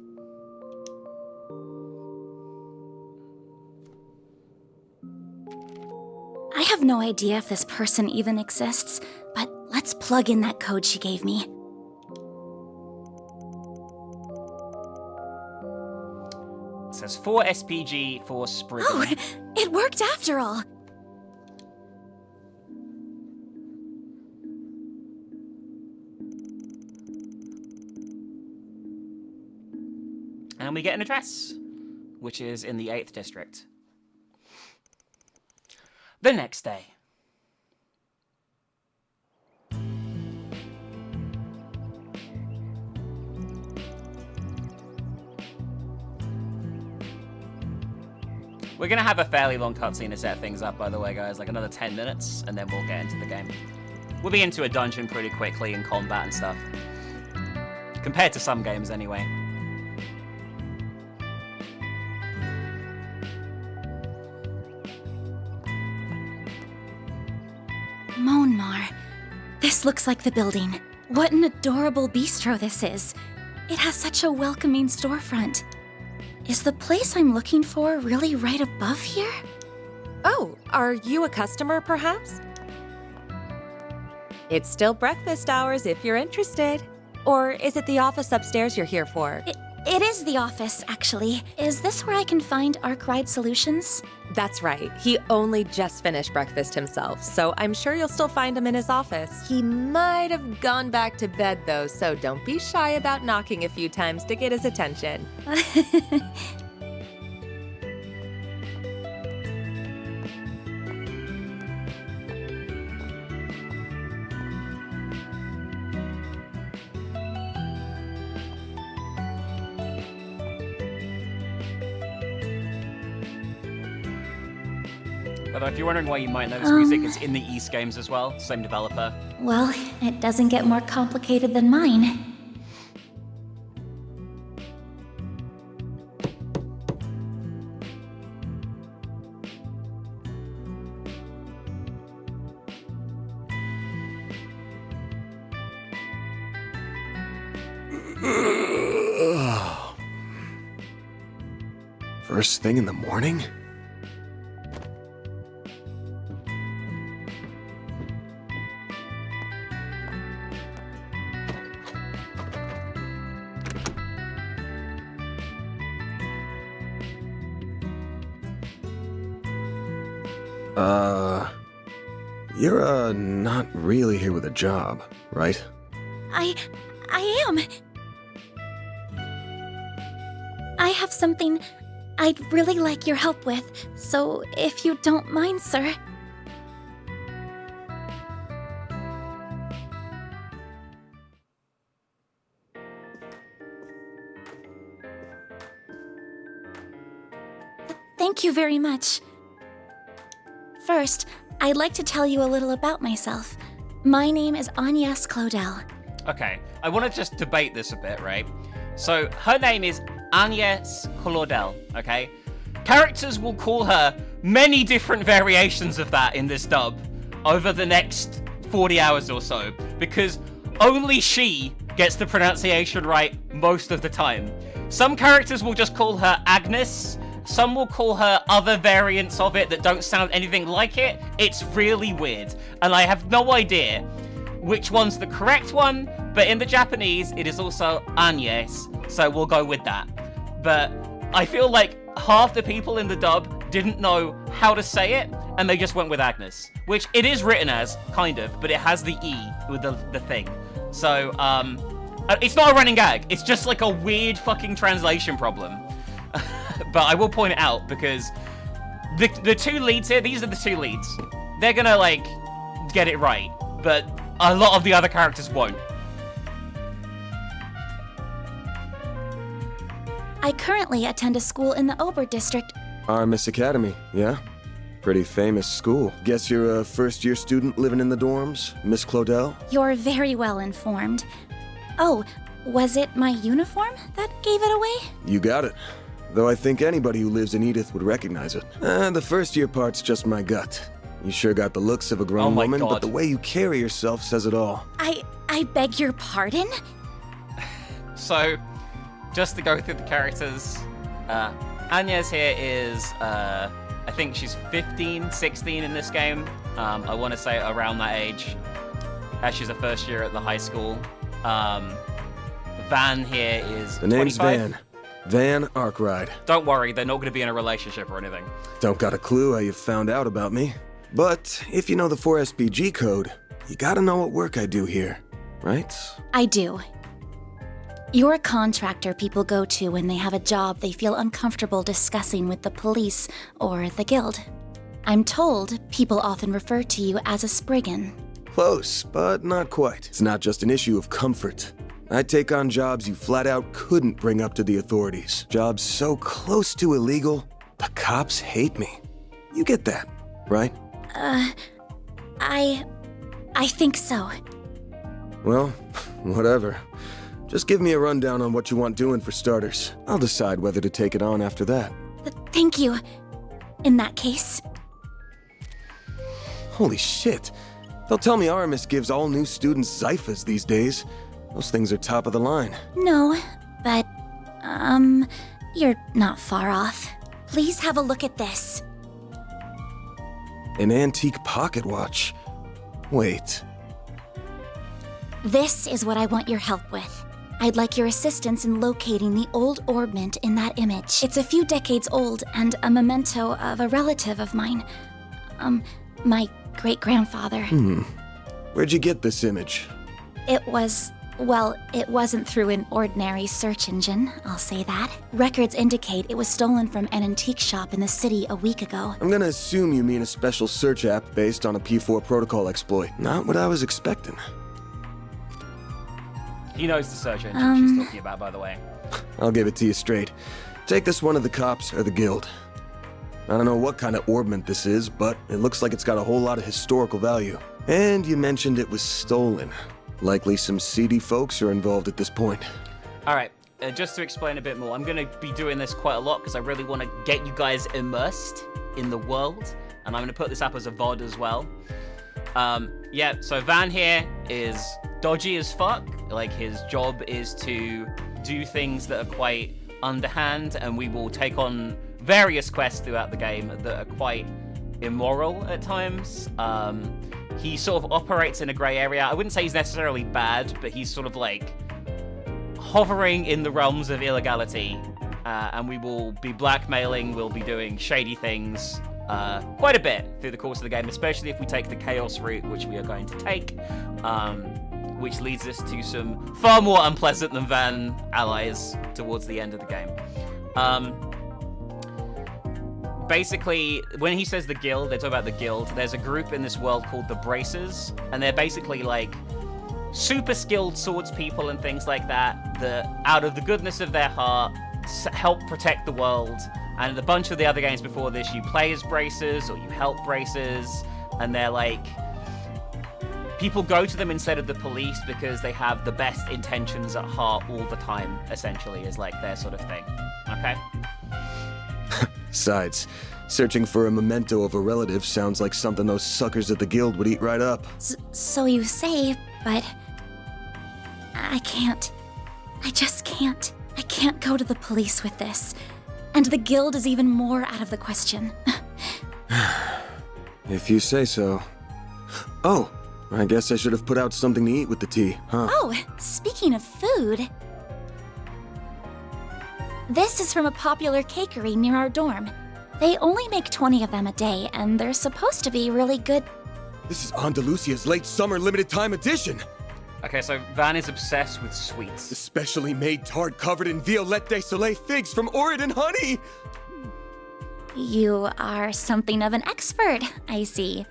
I have no idea if this person even exists, but let's plug in that code she gave me. It says 4 SPG for Spriggan. Oh, it worked after all. And we get an address, which is in the 8th district. The next day. We're gonna have a fairly long cutscene to set things up, by the way, guys, like another 10 minutes, and then we'll get into the game. We'll be into a dungeon pretty quickly in combat and stuff. Compared to some games, anyway. Monmar. This looks like the building. What an adorable bistro this is. It has such a welcoming storefront. Is the place I'm looking for really right above here? Oh, are you a customer, perhaps? It's still breakfast hours if you're interested. Or is it the office upstairs you're here for? It is the office, actually. Is this where I can find Arkwright Solutions? That's right. He only just finished breakfast himself, so I'm sure you'll still find him in his office. He might have gone back to bed, though, so don't be shy about knocking a few times to get his attention. Although if you're wondering why you might know this music, it's in the East games as well, same developer. Well, it doesn't get more complicated than mine. First thing in the morning? You're, not really here with a job, right? I am. I have something I'd really like your help with, so if you don't mind, sir. Thank you very much. First, I'd like to tell you a little about myself. My name is Agnes Claudel. Okay, I want to just debate this a bit, right? So, her name is Agnes Claudel, okay? Characters will call her many different variations of that in this dub over the next 40 hours or so, because only she gets the pronunciation right most of the time. Some characters will just call her Agnes, some will call her other variants of it that don't sound anything like it. It's really weird, and I have no idea which one's the correct one, but in the Japanese, it is also Agnes, so we'll go with that. But I feel like half the people in the dub didn't know how to say it, and they just went with Agnes, which it is written as, kind of, but it has the E with the thing. So, it's not a running gag, it's just like a weird fucking translation problem. But I will point it out because the two leads here, these are the two leads. They're gonna, like, get it right, but a lot of the other characters won't. I currently attend a school in the Ober district. Armis Academy, yeah? Pretty famous school. Guess you're a first-year student living in the dorms, Miss Claudel? You're very well informed. Oh, was it my uniform that gave it away? You got it. Though I think anybody who lives in Edith would recognize it. The first-year part's just my gut. You sure got the looks of a grown woman, but the way you carry yourself says it all. I beg your pardon? So, just to go through the characters, Agnes here is, I think she's 15, 16 in this game. I want to say around that age, as she's a first year at the high school. Van here is The name's 25. Van. Van Arkwright. Don't worry, they're not going to be in a relationship or anything. Don't got a clue how you found out about me. But if you know the 4SPG code, you gotta know what work I do here, right? I do. You're a contractor people go to when they have a job they feel uncomfortable discussing with the police or the guild. I'm told people often refer to you as a Spriggan. Close, but not quite. It's not just an issue of comfort. I take on jobs you flat out couldn't bring up to the authorities. Jobs so close to illegal, The cops hate me. You get that, right? I think so. Well, whatever. Just give me a rundown on what you want doing for starters. I'll decide whether to take it on after that. Thank you. In that case. Holy shit. They'll tell me Aramis gives all new students Zyphas these days. Those things are top of the line. No, but, you're not far off. Please have a look at this. An antique pocket watch. Wait. This is what I want your help with. I'd like your assistance in locating the old orbment in that image. It's a few decades old and a memento of a relative of mine. My great-grandfather. Where'd you get this image? It wasn't through an ordinary search engine, I'll say that. Records indicate it was stolen from an antique shop in the city a week ago. I'm gonna assume you mean a special search app based on a P4 protocol exploit. Not what I was expecting. He knows the search engine she's talking about, by the way. I'll give it to you straight. Take this one to the cops or the guild. I don't know what kind of orbment this is, but it looks like it's got a whole lot of historical value. And you mentioned it was stolen. Likely some seedy folks are involved at this point. Alright, just to explain a bit more, I'm going to be doing this quite a lot because I really want to get you guys immersed in the world. And I'm going to put this up as a VOD as well. Yeah, so Van here is dodgy as fuck. Like, his job is to do things that are quite underhand, and we will take on various quests throughout the game that are quite immoral at times. He sort of operates in a grey area. I wouldn't say he's necessarily bad, but he's sort of like hovering in the realms of illegality. And we will be blackmailing, we'll be doing shady things quite a bit through the course of the game, especially if we take the Chaos route, which we are going to take, which leads us to some far more unpleasant than Van allies towards the end of the game. Basically, when he says the guild, they talk about the guild. There's a group in this world called the Bracers, and they're basically like super skilled swords people and things like that, that out of the goodness of their heart help protect the world. And a bunch of the other games before this, you play as Bracers or you help Bracers, and they're like, people go to them instead of the police because they have the best intentions at heart all the time, essentially, is like their sort of thing. Okay? Besides, searching for a memento of a relative sounds like something those suckers at the guild would eat right up. So you say, but I can't. I just can't. I can't go to the police with this. And the guild is even more out of the question. If you say so. Oh, I guess I should have put out something to eat with the tea, huh? Oh, speaking of food. This is from a popular cakery near our dorm. They only make 20 of them a day, and they're supposed to be really good. This is Andalusia's late summer limited time edition. Okay, so Van is obsessed with sweets. The specially made tart covered in Violette de Soleil figs from Oregon honey. You are something of an expert, I see.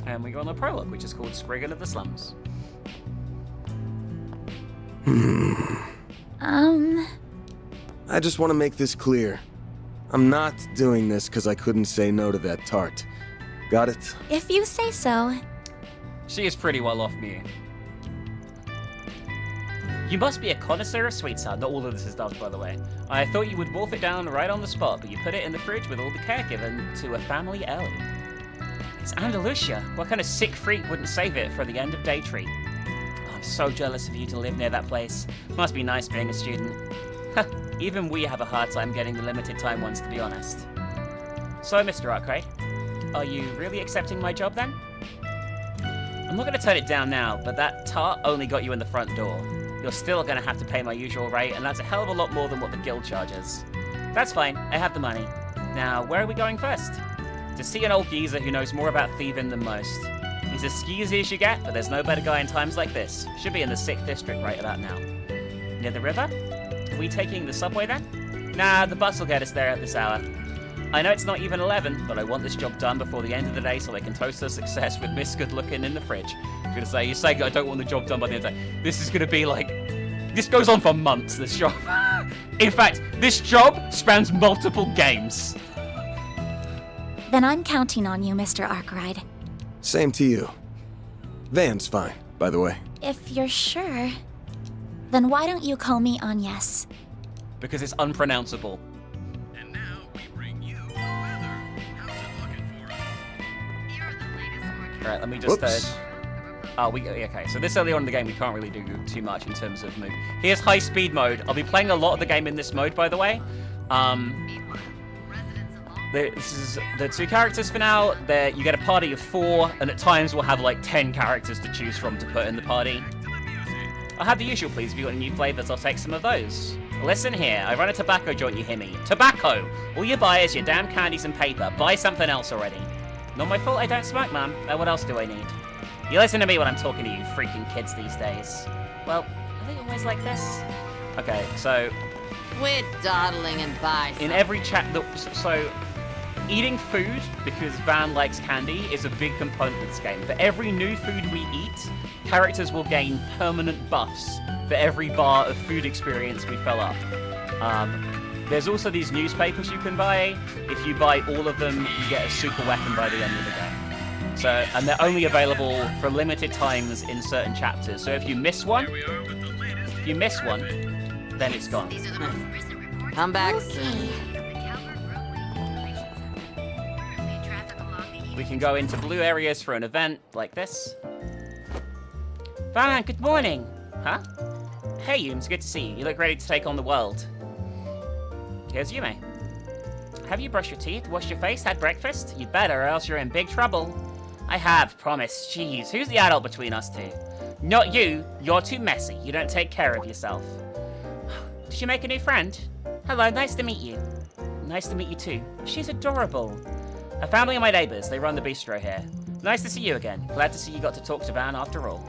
And we go on the prologue, which is called Spriggan of the Slums. I just want to make this clear. I'm not doing this because I couldn't say no to that tart. Got it? If you say so. She is pretty well off me. You must be a connoisseur of sweets, huh? Not all of this is dubbed, by the way. I thought you would wolf it down right on the spot, but you put it in the fridge with all the care given to a family heirloom. It's Andalusia. What kind of sick freak wouldn't save it for the end of day treat? I'm so jealous of you to live near that place. Must be nice being a student. Even we have a hard time getting the limited time ones, to be honest. So, Mr. Arkwright, are you really accepting my job then? I'm not going to turn it down now, but that tart only got you in the front door. You're still going to have to pay my usual rate, and that's a hell of a lot more than what the guild charges. That's fine, I have the money. Now, where are we going first? To see an old geezer who knows more about thieving than most. He's as skeezy as you get, but there's no better guy in times like this. Should be in the 6th district right about now. Near the river? Are we taking the subway then? Nah, the bus will get us there at this hour. I know it's not even 11, but I want this job done before the end of the day so I can toast our success with Miss Good Looking in the fridge. I'm gonna say, you say I don't want the job done by the end of the day. This is gonna be like, this goes on for months, this job. In fact, this job spans multiple games. Then I'm counting on you, Mr. Arkwright. Same to you. Van's fine, by the way. If you're sure, then why don't you call me Agnes? Because it's unpronounceable. And now we bring you the weather. How's it looking for us? Here are the latest forecasts. Alright, let me just... Whoops. Okay, so this early on in the game, we can't really do too much in terms of move. Here's high speed mode. I'll be playing a lot of the game in this mode, by the way. This is the 2 characters for now. You get a party of 4, and at times we'll have like 10 characters to choose from to put in the party. I'll have the usual, please. If you've got any new flavors, I'll take some of those. Listen here, I run a tobacco joint, you hear me? Tobacco! All you buy is your damn candies and paper. Buy something else already. Not my fault I don't smoke, man. What else do I need? You listen to me when I'm talking to you freaking kids these days. Well, are they always like this? Okay, so... Quit dawdling and buy something. In every chat... So, eating food, because Van likes candy, is a big component of this game. For every new food we eat, characters will gain permanent buffs for every bar of food experience we fill up. There's also these newspapers you can buy. If you buy all of them, you get a super weapon by the end of the game. So, and they're only available for limited times in certain chapters. So if you miss one, then it's gone. Come back soon. We can go into blue areas for an event like this. Van, good morning. Huh? Hey, Yums, good to see you. You look ready to take on the world. Here's Yume. Have you brushed your teeth, washed your face, had breakfast? You better, or else you're in big trouble. I have, promise. Jeez, who's the adult between us two? Not you. You're too messy. You don't take care of yourself. Did you make a new friend? Hello, nice to meet you. Nice to meet you too. She's adorable. A family of my neighbors. They run the bistro here. Nice to see you again. Glad to see you got to talk to Van after all.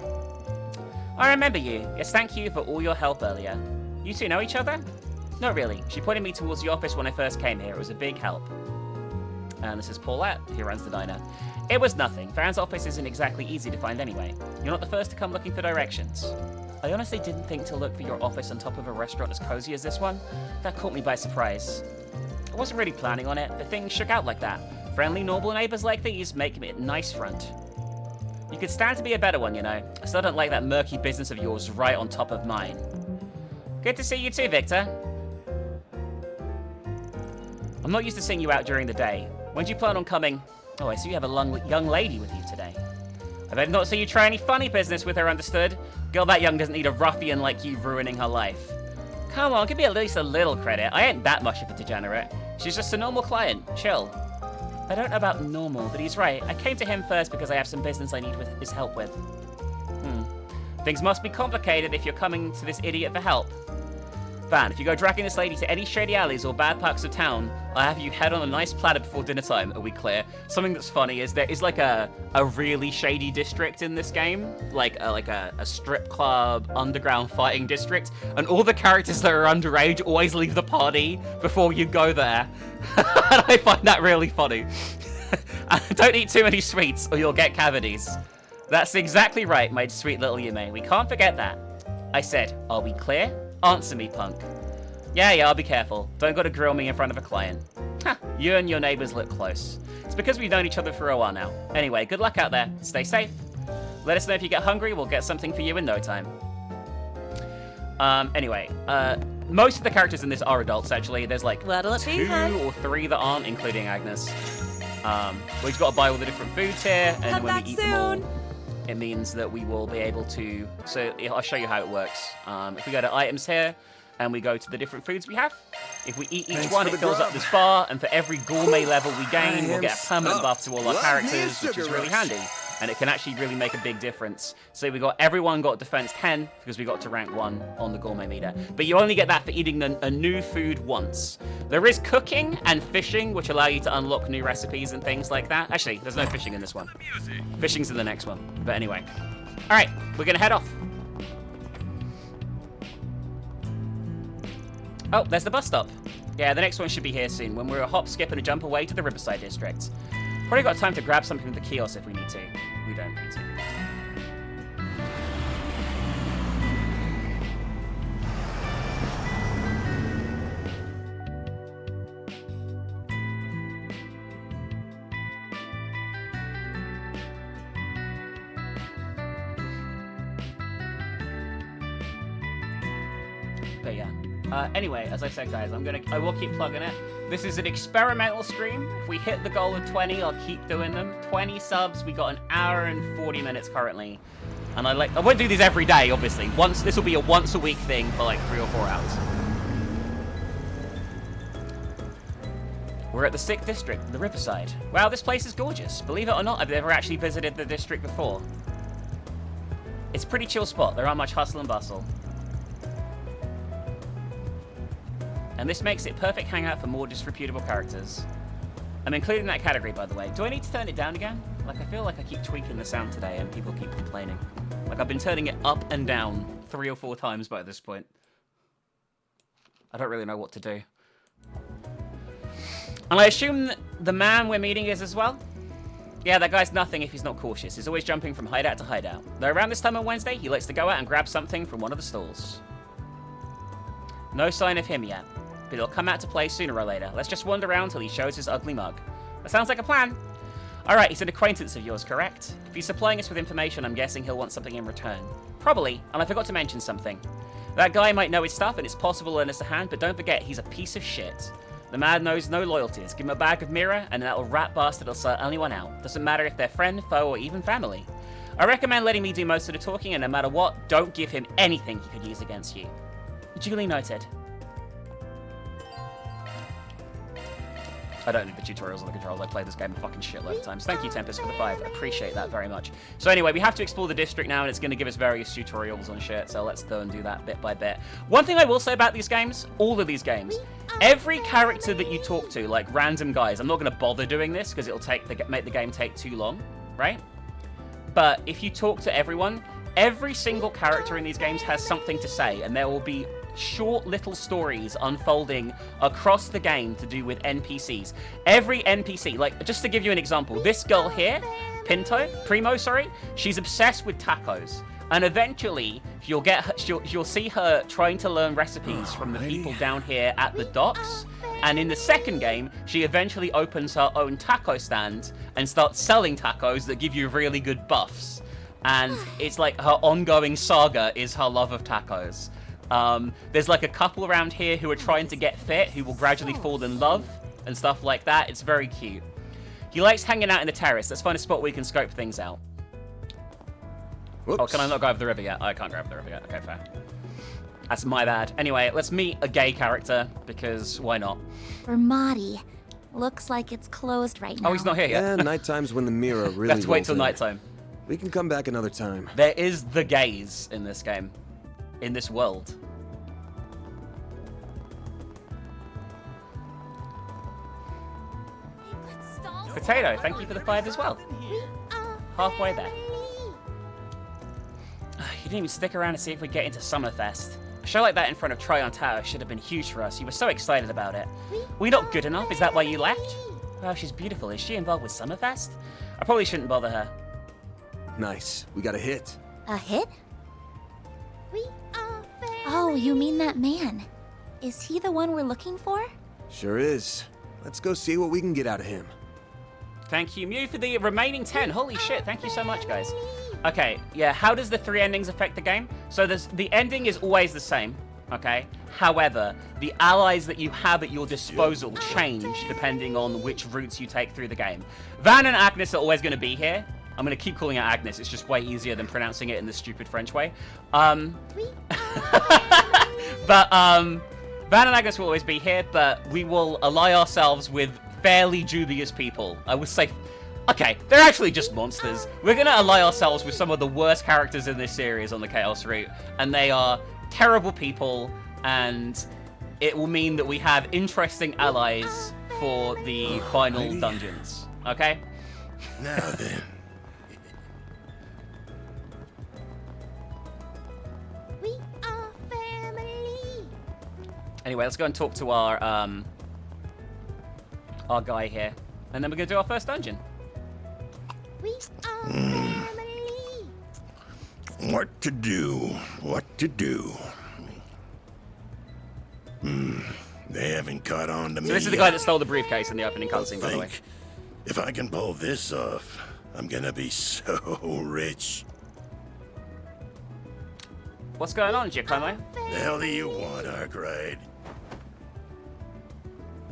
I remember you. Yes, thank you for all your help earlier. You two know each other? Not really. She pointed me towards the office when I first came here. It was a big help. And this is Paulette, who runs the diner. It was nothing. Van's office isn't exactly easy to find anyway. You're not the first to come looking for directions. I honestly didn't think to look for your office on top of a restaurant as cozy as this one. That caught me by surprise. I wasn't really planning on it, but things shook out like that. Friendly, normal neighbors like these make me a nice front. You could stand to be a better one, you know. I still don't like that murky business of yours right on top of mine. Good to see you too, Victor. I'm not used to seeing you out during the day. When do you plan on coming? Oh, I see you have a young lady with you today. I better not see you try any funny business with her, understood? Girl that young doesn't need a ruffian like you ruining her life. Come on, give me at least a little credit. I ain't that much of a degenerate. She's just a normal client. Chill. I don't know about normal, but he's right. I came to him first because I have some business I need his help with. Things must be complicated if you're coming to this idiot for help. Van, if you go dragging this lady to any shady alleys or bad parts of town, I'll have you head on a nice platter before dinner time. Are we clear? Something that's funny is there is like a really shady district in this game, like a strip club, underground fighting district, and all the characters that are underage always leave the party before you go there. And I find that really funny. Don't eat too many sweets or you'll get cavities. That's exactly right, my sweet little Yume. We can't forget that. I said, are we clear? Answer me, punk. Yeah, I'll be careful. Don't go to grill me in front of a client. Ha, you and your neighbors look close. It's because we've known each other for a while now. Anyway, good luck out there. Stay safe. Let us know if you get hungry. We'll get something for you in no time. Anyway, most of the characters in this are adults, actually. There's like 2 or 3 that aren't, including Agnes. We've got to buy all the different foods here, and when we eat them all, it means that we will be able to... So I'll show you how it works. If we go to items here, and we go to the different foods we have, if we eat each one, it fills up this bar, and for every gourmet level we gain, we'll get a permanent buff to all our characters, which is really handy. And it can actually really make a big difference. So everyone got defense 10, because we got to rank 1 on the gourmet meter. But you only get that for eating a new food once. There is cooking and fishing, which allow you to unlock new recipes and things like that. Actually, there's no fishing in this one. Fishing's in the next one. But anyway. All right, we're gonna head off. Oh, there's the bus stop. Yeah, the next one should be here soon, when we're a hop, skip, and a jump away to the Riverside District. Probably got time to grab something from the kiosk if we need to. We don't need to. Okay, yeah. Anyway, as I said, guys, I will keep plugging it. This is an experimental stream. If we hit the goal of 20, I'll keep doing them. 20 subs. We got an hour and 40 minutes currently, and I won't do these every day, obviously. This will be a once a week thing for like 3 or 4 hours. We're at the 6th district, the Riverside. Wow, this place is gorgeous. Believe it or not, I've never actually visited the district before. It's a pretty chill spot. There aren't much hustle and bustle. And this makes it perfect hangout for more disreputable characters. I'm including that category, by the way. Do I need to turn it down again? Like, I feel like I keep tweaking the sound today and people keep complaining. Like, I've been turning it up and down 3 or 4 times by this point. I don't really know what to do. And I assume the man we're meeting is as well? Yeah, that guy's nothing if he's not cautious. He's always jumping from hideout to hideout. Though around this time on Wednesday, he likes to go out and grab something from one of the stalls. No sign of him yet, but he'll come out to play sooner or later. Let's just wander around till he shows his ugly mug. That sounds like a plan. Alright, he's an acquaintance of yours, correct? If he's supplying us with information, I'm guessing he'll want something in return. Probably, and I forgot to mention something. That guy might know his stuff, and it's possible to lend us a hand, but don't forget, he's a piece of shit. The man knows no loyalties. Give him a bag of mirror, and that little rat bastard will sell anyone out. Doesn't matter if they're friend, foe, or even family. I recommend letting me do most of the talking, and no matter what, don't give him anything he could use against you. Duly noted. I don't need the tutorials on the controls. I played this game a fucking shitload of times. Thank you, Tempest, for the 5. Appreciate that very much. So anyway, we have to explore the district now, and it's going to give us various tutorials on shit, so let's go and do that bit by bit. One thing I will say about these games, all of these games, every character that you talk to, like random guys, I'm not going to bother doing this because it'll make the game take too long, right? But if you talk to everyone, every single character in these games has something to say, and there will be short little stories unfolding across the game to do with NPCs. Every NPC, like, just to give you an example, this girl here, Primo, she's obsessed with tacos. And eventually, you'll see her trying to learn recipes from the people down here at the docks. And in the second game, she eventually opens her own taco stand and starts selling tacos that give you really good buffs. And it's like her ongoing saga is her love of tacos. There's like a couple around here who are trying to get fit, who will gradually fall in love and stuff like that. It's very cute. He likes hanging out in the terrace. Let's find a spot where we can scope things out. Whoops. Oh, can I not go over the river yet? I can't go over the river yet. Okay, fair. That's my bad. Anyway, let's meet a gay character, because why not? For Marty. Looks like it's closed right now. Oh, he's not here yet. Yeah, nighttime's when the mirror really Let's wait till rolls in. nighttime. We can come back another time. There is the gays in this game. In this world. Potato, thank you for the 5 as well. Halfway there. You didn't even stick around to see if we get into Summerfest. A show like that in front of Tryon Tower should have been huge for us. You were so excited about it. Were we not good enough? Is that why you left? Wow, she's beautiful. Is she involved with Summerfest? I probably shouldn't bother her. Nice. We got a hit. A hit? Oh, you mean that man. Is he the one we're looking for? Sure is. Let's go see what we can get out of him. Thank you, Mew, for the remaining 10. Holy shit, thank you so much, guys. Okay, yeah, how does the 3 endings affect the game? So the ending is always the same, okay? However, the allies that you have at your disposal change depending on which routes you take through the game. Van and Agnes are always going to be here. I'm going to keep calling her Agnes. It's just way easier than pronouncing it in the stupid French way. Van and Agnes will always be here, but we will ally ourselves with fairly dubious people. I would say, okay, they're actually just monsters. We're going to ally ourselves with some of the worst characters in this series on the Chaos route, and they are terrible people, and it will mean that we have interesting allies for the final dungeons. Okay? Now then. Anyway, let's go and talk to our guy here, and then we're gonna do our first dungeon. What to do? What to do? They haven't caught on to me. So this is the guy that stole the briefcase in the opening cutscene, by the way. If I can pull this off, I'm gonna be so rich. What's going on, Giacomo? The hell do you want, Arkwright?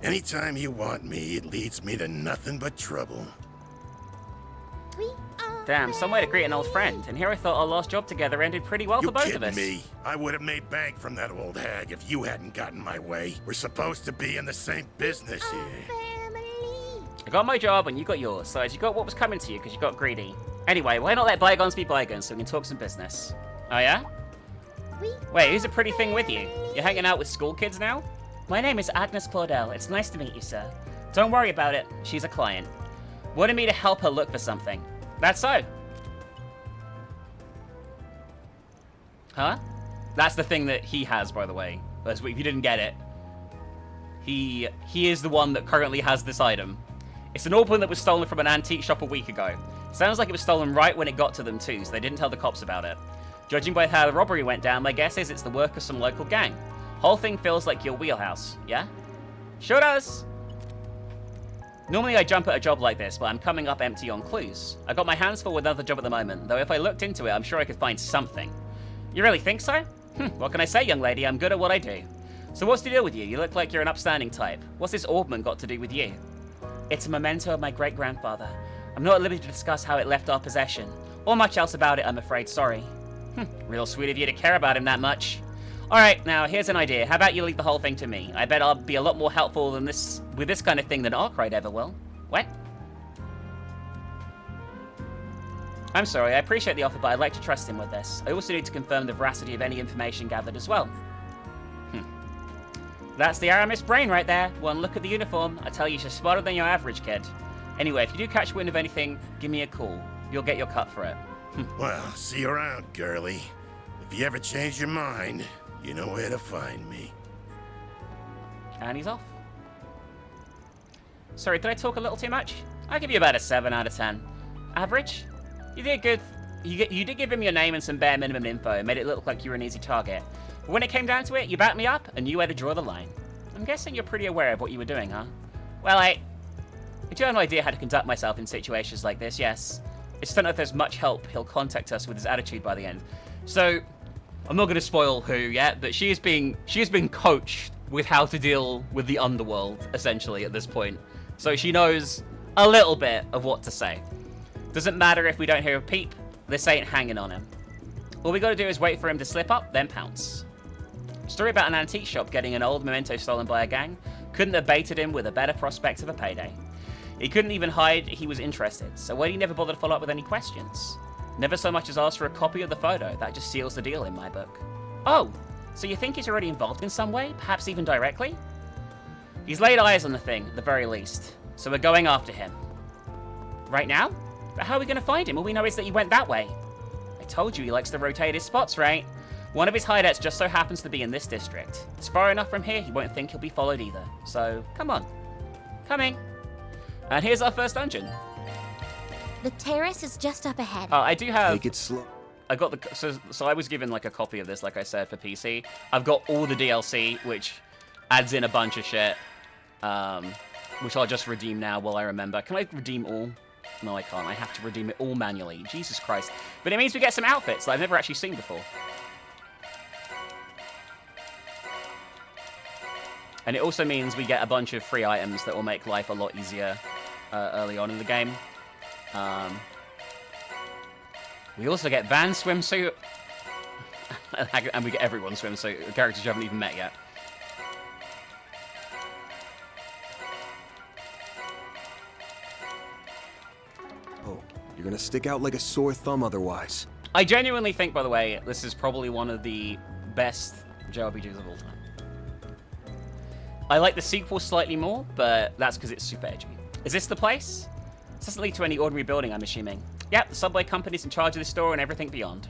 Anytime you want me, it leads me to nothing but trouble. Damn, some way to greet an old friend. And here I thought our last job together ended pretty well for both of us. Me? I would have made bank from that old hag if you hadn't gotten my way. We're supposed to be in the same business here. I got my job and you got yours, so as you got what was coming to you because you got greedy. Anyway, why not let bygones be bygones so we can talk some business? Oh yeah? Wait, who's a pretty thing with you? You're hanging out with school kids now? My name is Agnes Claudel. It's nice to meet you, sir. Don't worry about it. She's a client. Wanted me to help her look for something. That's so. Huh? That's the thing that he has, by the way. If you didn't get it. He is the one that currently has this item. It's an orphan that was stolen from an antique shop a week ago. Sounds like it was stolen right when it got to them too, so they didn't tell the cops about it. Judging by how the robbery went down, my guess is it's the work of some local gang. Whole thing feels like your wheelhouse, yeah? Sure does. Normally I jump at a job like this, but I'm coming up empty on clues. I got my hands full with another job at the moment, though if I looked into it, I'm sure I could find something. You really think so? What can I say, young lady? I'm good at what I do. So what's the deal with you? You look like you're an upstanding type. What's this ornament got to do with you? It's a memento of my great-grandfather. I'm not at liberty to discuss how it left our possession, or much else about it, I'm afraid, sorry. Real sweet of you to care about him that much. Alright, now here's an idea. How about you leave the whole thing to me? I bet I'll be a lot more helpful than this with this kind of thing than Arkwright ever will. What? I'm sorry, I appreciate the offer, but I'd like to trust him with this. I also need to confirm the veracity of any information gathered as well. That's the Aramis brain right there. One look at the uniform. I tell you, she's smarter than your average kid. Anyway, if you do catch wind of anything, give me a call. You'll get your cut for it. Well, see you around, girlie. If you ever change your mind, you know where to find me. And he's off. Sorry, did I talk a little too much? I'll give you about a 7 out of 10. Average? You did good. You did give him your name and some bare minimum info, made it look like you were an easy target. But when it came down to it, you backed me up and knew where to draw the line. I'm guessing you're pretty aware of what you were doing, huh? Well, I do have no idea how to conduct myself in situations like this, yes. I just don't know if there's much help. He'll contact us with his attitude by the end. So, I'm not going to spoil who yet, but she is being coached with how to deal with the underworld, essentially, at this point. So she knows a little bit of what to say. Doesn't matter if we don't hear a peep, this ain't hanging on him. All we gotta do is wait for him to slip up, then pounce. Story about an antique shop getting an old memento stolen by a gang couldn't have baited him with a better prospect of a payday. He couldn't even hide he was interested, so why did he never bother to follow up with any questions? Never so much as ask for a copy of the photo. That just seals the deal in my book. Oh, so you think he's already involved in some way? Perhaps even directly? He's laid eyes on the thing, at the very least. So we're going after him. Right now? But how are we going to find him? All we know is that he went that way. I told you he likes to rotate his spots, right? One of his hideouts just so happens to be in this district. It's far enough from here, he won't think he'll be followed either. So, come on. Coming. And here's our first dungeon. The terrace is just up ahead. I do have... Take it slow. I got the... So I was given, like, a copy of this, like I said, for PC. I've got all the DLC, which adds in a bunch of shit. Which I'll just redeem now while I remember. Can I redeem all? No, I can't. I have to redeem it all manually. Jesus Christ. But it means we get some outfits that I've never actually seen before. And it also means we get a bunch of free items that will make life a lot easier early on in the game. We also get Van's swimsuit. And we get everyone's swimsuit. The characters you haven't even met yet. Oh, you're gonna stick out like a sore thumb otherwise. I genuinely think, by the way, this is probably one of the best JRPGs of all time. I like the sequel slightly more, but that's because it's super edgy. Is this the place? This doesn't lead to any ordinary building, I'm assuming. Yep, the subway company's in charge of this store and everything beyond.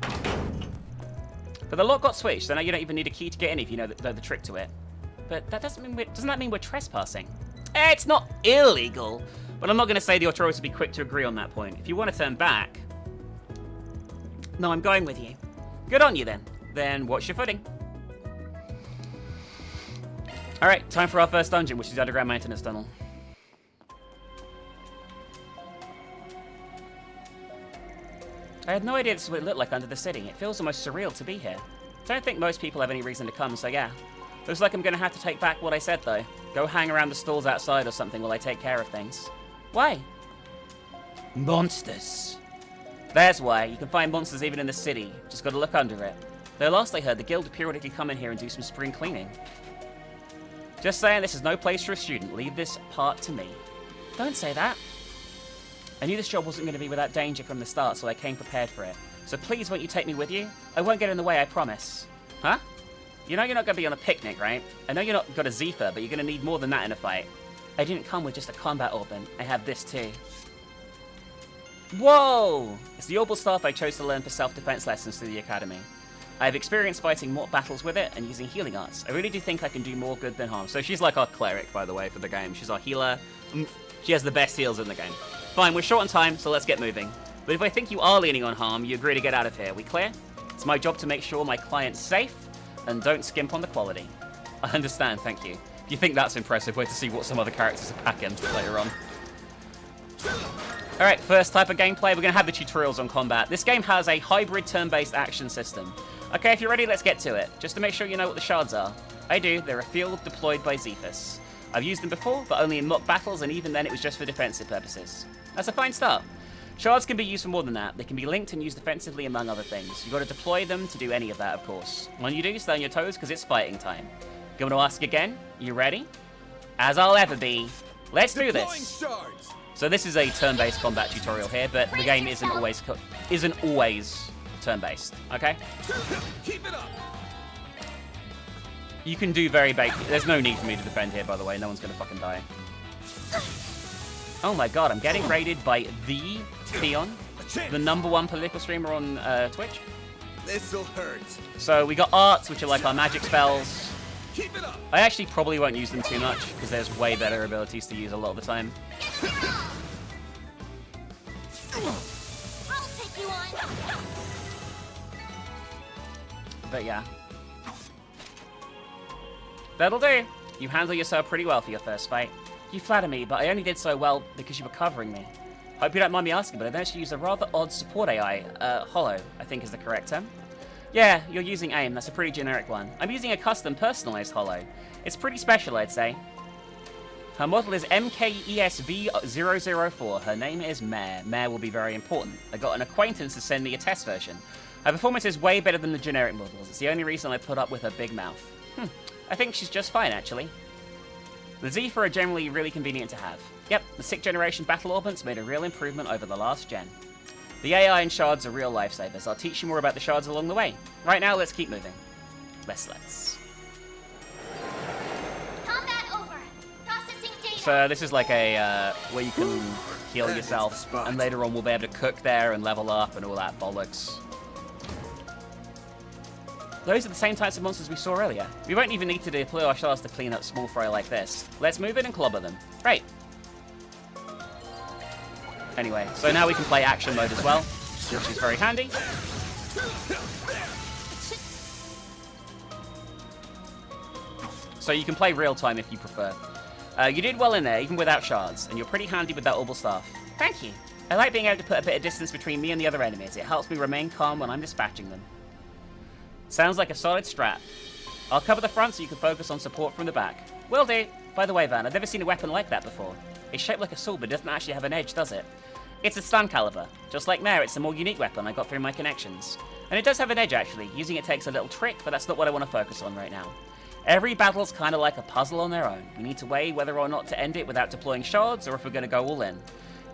But the lock got switched, so now you don't even need a key to get in if you know the trick to it. But that doesn't that mean we're trespassing? It's not illegal, but I'm not going to say the authorities will be quick to agree on that point. If you want to turn back... No, I'm going with you. Good on you, then. Then watch your footing. Alright, time for our first dungeon, which is the underground maintenance tunnel. I had no idea this is what it looked like under the city. It feels almost surreal to be here. Don't think most people have any reason to come, so yeah. Looks like I'm gonna have to take back what I said, though. Go hang around the stalls outside or something while I take care of things. Why? Monsters. There's why. You can find monsters even in the city. Just gotta look under it. Though last I heard, the guild periodically come in here and do some spring cleaning. Just saying, this is no place for a student. Leave this part to me. Don't say that. I knew this job wasn't going to be without danger from the start, so I came prepared for it. So please, won't you take me with you? I won't get in the way, I promise. Huh? You know you're not going to be on a picnic, right? I know you're not got a Zephyr, but you're going to need more than that in a fight. I didn't come with just a combat orban. I have this too. Whoa! It's the Orbal Staff I chose to learn for self-defense lessons through the academy. I have experience fighting more battles with it and using healing arts. I really do think I can do more good than harm. So she's like our cleric, by the way, for the game. She's our healer. She has the best heals in the game. Fine, we're short on time, so let's get moving. But if I think you are leaning on harm, you agree to get out of here. We clear? It's my job to make sure my client's safe and don't skimp on the quality. I understand, thank you. If you think that's impressive, wait to see what some other characters are packing later on. Alright, first type of gameplay, we're going to have the tutorials on combat. This game has a hybrid turn-based action system. Okay, if you're ready, let's get to it. Just to make sure you know what the shards are. I do, they're a field deployed by Zephyrus. I've used them before, but only in mock battles, and even then it was just for defensive purposes. That's a fine start. Shards can be used for more than that. They can be linked and used defensively, among other things. You've got to deploy them to do any of that, of course. When you do, stay on your toes, because it's fighting time. Going to ask again? You ready? As I'll ever be. Let's do this. So this is a turn-based combat tutorial here, but the game isn't always turn-based, okay? Keep it up. You can do very basic. There's no need for me to defend here, by the way. No one's gonna fucking die. Oh my god, I'm getting raided by the Theon, the #1 political streamer on Twitch. This'll hurt. So we got arts, which are like our magic spells. Keep it up. I actually probably won't use them too much, because there's way better abilities to use a lot of the time. I'll take you on. But yeah. That'll do. You handle yourself pretty well for your first fight. You flatter me, but I only did so well because you were covering me. Hope you don't mind me asking, but I noticed you use a rather odd support AI. Hollow, I think is the correct term. Yeah, you're using AIM. That's a pretty generic one. I'm using a custom personalized Hollow. It's pretty special, I'd say. Her model is MKESV004. Her name is Mare. Mare will be very important. I got an acquaintance to send me a test version. Her performance is way better than the generic models. It's the only reason I put up with her big mouth. I think she's just fine, actually. The Zephyr are generally really convenient to have. Yep, the 6th generation battle orbits made a real improvement over the last gen. The AI and shards are real lifesavers. I'll teach you more about the shards along the way. Right now, let's keep moving. Let's. Combat over. Processing data. So this is like a, where you can heal yourself, and later on we'll be able to cook there and level up and all that bollocks. Those are the same types of monsters we saw earlier. We won't even need to deploy our shards to clean up small fry like this. Let's move in and clobber them. Great. Anyway, so now we can play action mode as well, which is very handy. So you can play real time if you prefer. You did well in there, even without shards, and you're pretty handy with that Orbal Staff. Thank you. I like being able to put a bit of distance between me and the other enemies. It helps me remain calm when I'm dispatching them. Sounds like a solid strat. I'll cover the front so you can focus on support from the back. Will do. By the way, Van, I've never seen a weapon like that before. It's shaped like a sword, but it doesn't actually have an edge, does it? It's a stun caliber. Just like Mare, it's a more unique weapon I got through my connections. And it does have an edge, actually. Using it takes a little trick, but that's not what I want to focus on right now. Every battle's kind of like a puzzle on their own. We need to weigh whether or not to end it without deploying shards, or if we're going to go all in.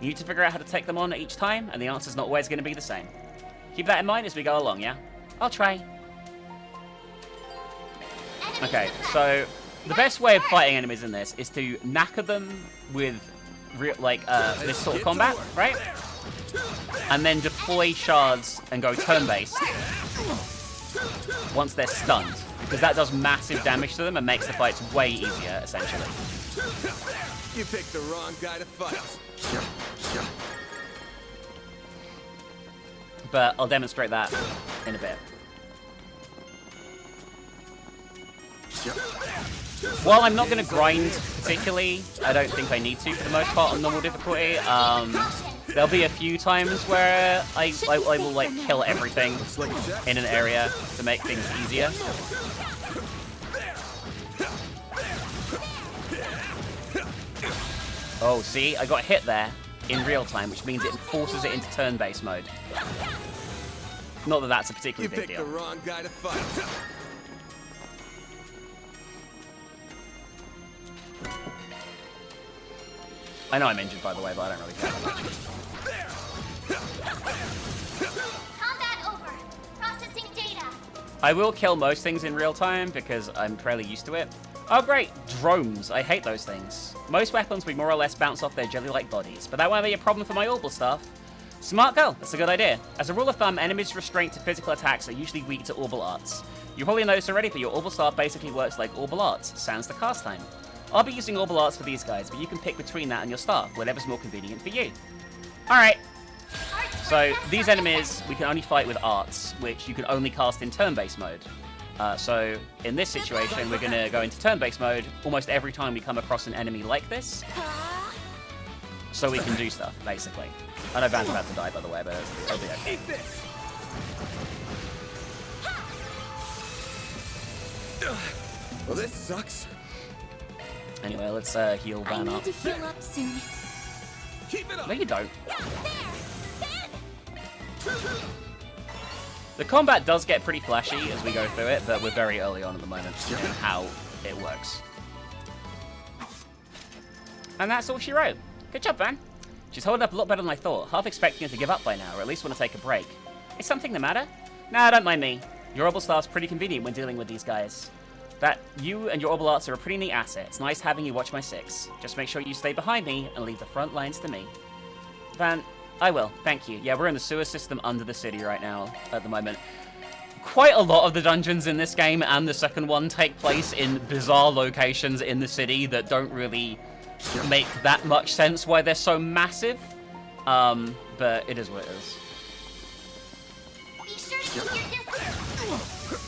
You need to figure out how to take them on each time, and the answer's not always going to be the same. Keep that in mind as we go along, yeah? I'll try. Okay, so the best way of fighting enemies in this is to knacker them with this sort of combat, right? And then deploy shards and go turn-based once they're stunned, because that does massive damage to them and makes the fights way easier, essentially. You picked the wrong guy to fight. But I'll demonstrate that in a bit. While I'm not going to grind particularly, I don't think I need to for the most part on normal difficulty. There'll be a few times where I will like kill everything in an area to make things easier. Oh, see, I got hit there in real time, which means it forces it into turn-based mode. Not that that's a particularly big deal. You picked the wrong guy to fight. I know I'm injured, by the way, but I don't really care that much. Combat over. Processing data. I will kill most things in real time because I'm fairly used to it. Oh great, drones. I hate those things. Most weapons we more or less bounce off their jelly-like bodies, but that won't be a problem for my orbital staff. Smart girl, that's a good idea. As a rule of thumb, enemies restrained to physical attacks are usually weak to orbital arts. You probably noticed already, but your orbital staff basically works like orbital arts, sans the cast time. I'll be using orbital arts for these guys, but you can pick between that and your staff, whatever's more convenient for you. Alright. So, these enemies, we can only fight with arts, which you can only cast in turn-based mode. So, in this situation, we're going to go into turn-based mode almost every time we come across an enemy like this. So we can do stuff, basically. I know Van's about to die, by the way, but it'll be okay. Well, this sucks. Anyway, let's heal Van up. I need to heal up soon. Keep it up. No, you don't. The combat does get pretty flashy as we go through it, but we're very early on at the moment in how it works. And that's all she wrote. Good job, Van. She's holding up a lot better than I thought, half expecting her to give up by now, or at least want to take a break. Is something the matter? Nah, don't mind me. Your orbital staff's pretty convenient when dealing with these guys. That you and your orbital arts are a pretty neat asset. It's nice having you watch my six. Just make sure you stay behind me and leave the front lines to me. Van, I will. Thank you. Yeah, we're in the sewer system under the city right now at the moment. Quite a lot of the dungeons in this game and the second one take place in bizarre locations in the city that don't really make that much sense why they're so massive. But it is what it is. Be sure to keep your distance.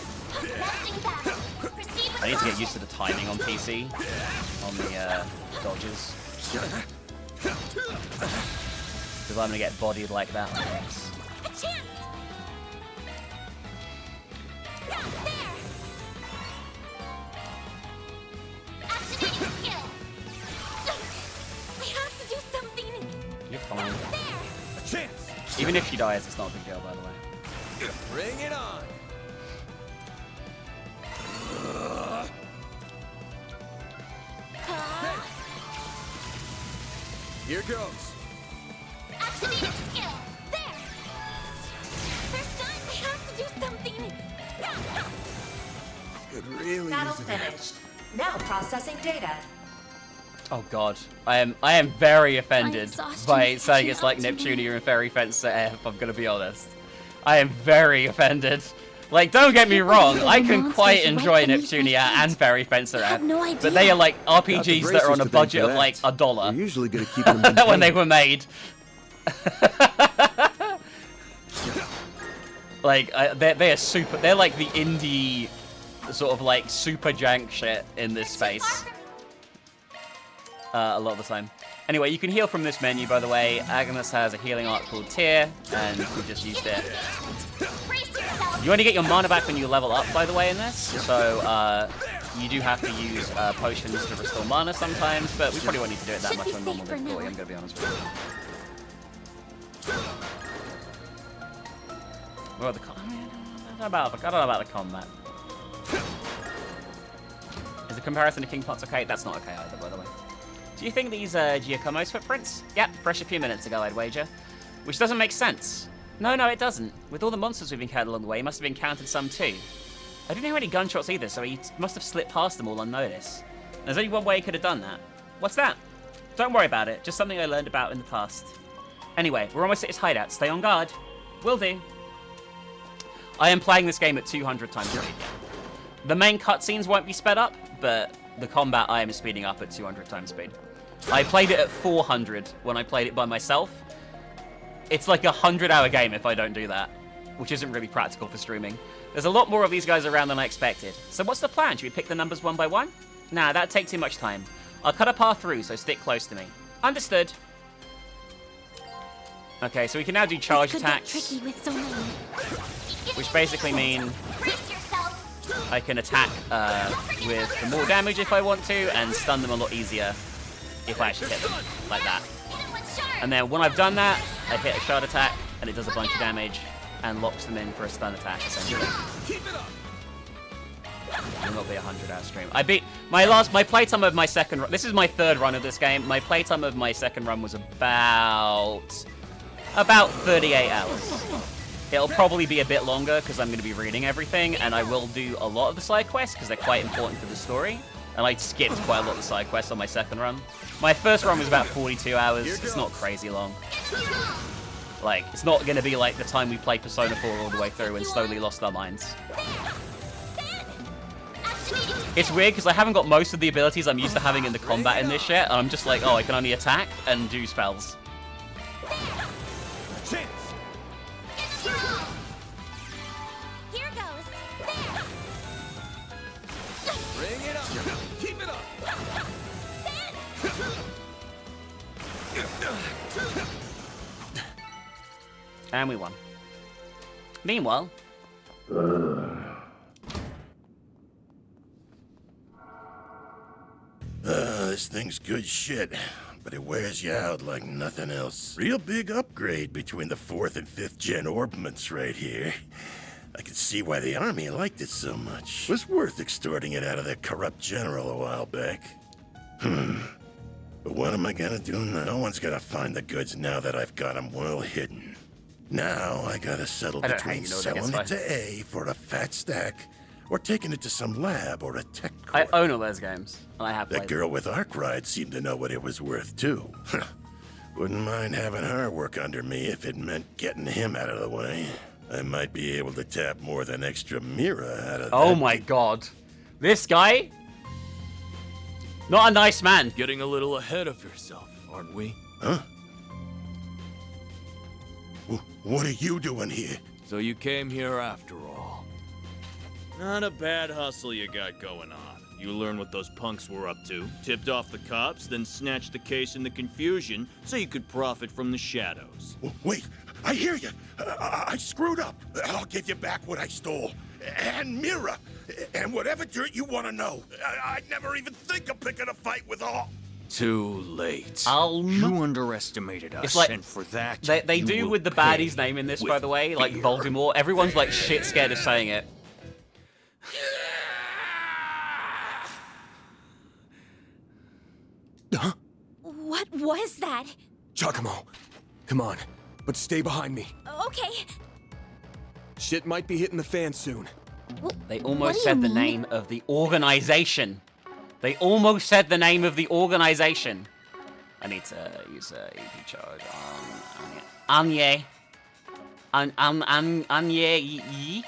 Bouncing back. Proceed with I need to get used to the timing on PC, on the dodges. Because I'm going to get bodied like that on this. a chance. There. Activating skill. I have to do something. You're fine. There. A chance. Even if she dies, it's not a big deal, by the way. Bring it on. Here goes. Activating skill. There. First time I have to do something. Could really Battle use it. finished. Now processing data. Oh god, I am very offended exhaustion by is saying catching it's like up to me. Neptunia and Fairy Fencer F, I'm gonna be honest. I am very offended. Like, don't get me wrong, I can quite enjoy Neptunia and Fairy Fencer F, no idea. but they are like RPGs that are on a bracers to thank budget for of like that. $1 We're usually good at keeping them when they contained. were made. Like, they are super, they're like the indie sort of like super jank shit in this space. A lot of the time. Anyway, you can heal from this menu, by the way. Agnes has a healing art called Tear, and we just used it. You only get your mana back when you level up, by the way, in this. So, you do have to use potions to restore mana sometimes, but we probably won't need to do it that much on normal difficulty, I'm gonna be honest with you. Well, I don't know about the combat. Is the comparison to King Pot's okay? That's not okay either, by the way. Do you think these are Giacomo's footprints? Yep, fresh a few minutes ago, I'd wager. Which doesn't make sense. No, it doesn't. With all the monsters we've encountered along the way, he must have encountered some too. I didn't hear any gunshots either, so he must have slipped past them all unnoticed. There's only one way he could have done that. What's that? Don't worry about it, just something I learned about in the past. Anyway, we're almost at his hideout. Stay on guard. Will do. I am playing this game at 200 times speed. The main cutscenes won't be sped up, but the combat I am speeding up at 200 times speed. I played it at 400 when I played it by myself. It's like a 100-hour game if I don't do that, which isn't really practical for streaming. There's a lot more of these guys around than I expected. So what's the plan? Should we pick the numbers one by one? Nah, that'd take too much time. I'll cut a path through, so stick close to me. Understood. Okay, so we can now do charge This could get attacks, tricky with so many. which basically mean I can attack with the more damage if I want to, and stun them a lot easier if I actually hit them, like that. And then when I've done that, I hit a shard attack, and it does a bunch of damage, and locks them in for a stun attack, essentially. And it'll be 100 hour stream. I beat my playtime of my second run. This is my third run of this game. My playtime of my second run was about 38 hours. It'll probably be a bit longer because I'm going to be reading everything, and I will do a lot of the side quests because they're quite important for the story. And I skipped quite a lot of the side quests on my second run. My first run was about 42 hours. It's not crazy long. Like, it's not going to be like the time we played Persona 4 all the way through and slowly lost our minds. It's weird because I haven't got most of the abilities I'm used to having in the combat in this shit, and I'm just like, oh, I can only attack and do spells. Here goes. Bring it up. Keep it up. And we won. Meanwhile... This thing's good shit, but it wears you out like nothing else. Real big upgrade between the 4th and 5th gen orbments right here. I can see why the army liked it so much. Was worth extorting it out of that corrupt general a while back. But what am I gonna do now? No one's gonna find the goods now that I've got them well hidden. Now I gotta settle between selling it to A for a fat stack, or taking it to some lab or a tech court. I own all those games, and I have played That girl with Arc Ride seemed to know what it was worth, too. Wouldn't mind having her work under me if it meant getting him out of the way. I might be able to tap more than extra Mira out of that. Oh my god. This guy? Not a nice man. Getting a little ahead of yourself, aren't we? Huh? What are you doing here? So you came here after all. Not a bad hustle you got going on. You learned what those punks were up to, tipped off the cops, then snatched the case in the confusion so you could profit from the shadows. Wait, I hear you. I screwed up. I'll give you back what I stole. And Mira. And whatever dirt you want to know. I'd never even think of picking a fight with all. Too late. You underestimated us, It's like, and for that, they you do will with the pay baddie's name in this, with by the way, like fear. Voldemort. Everyone's like shit scared of saying it. Huh? What was that? Giacomo, come on, but stay behind me. Okay. Shit might be hitting the fan soon. They almost said the name of the organization. They almost said the name of the organization. I need to use a EP charge on Anye. Anye.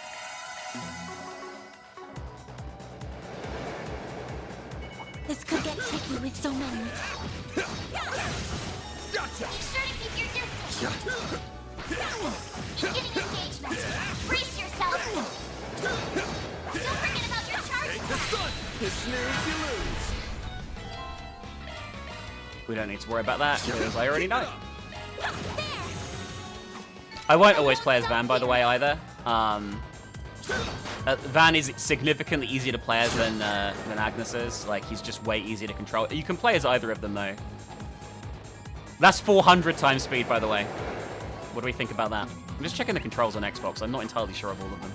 This could get tricky with so many. Gotcha. Be sure to keep your distance. Beginning engagement. Brace yourself. Don't forget about your charge. Take the sun. You snooze, you lose. We don't need to worry about that because I already know. I won't always play as Van, by the way, either. Van is significantly easier to play as than Agnes is. Like, he's just way easier to control. You can play as either of them, though. That's 400 times speed, by the way. What do we think about that? I'm just checking the controls on Xbox. I'm not entirely sure of all of them.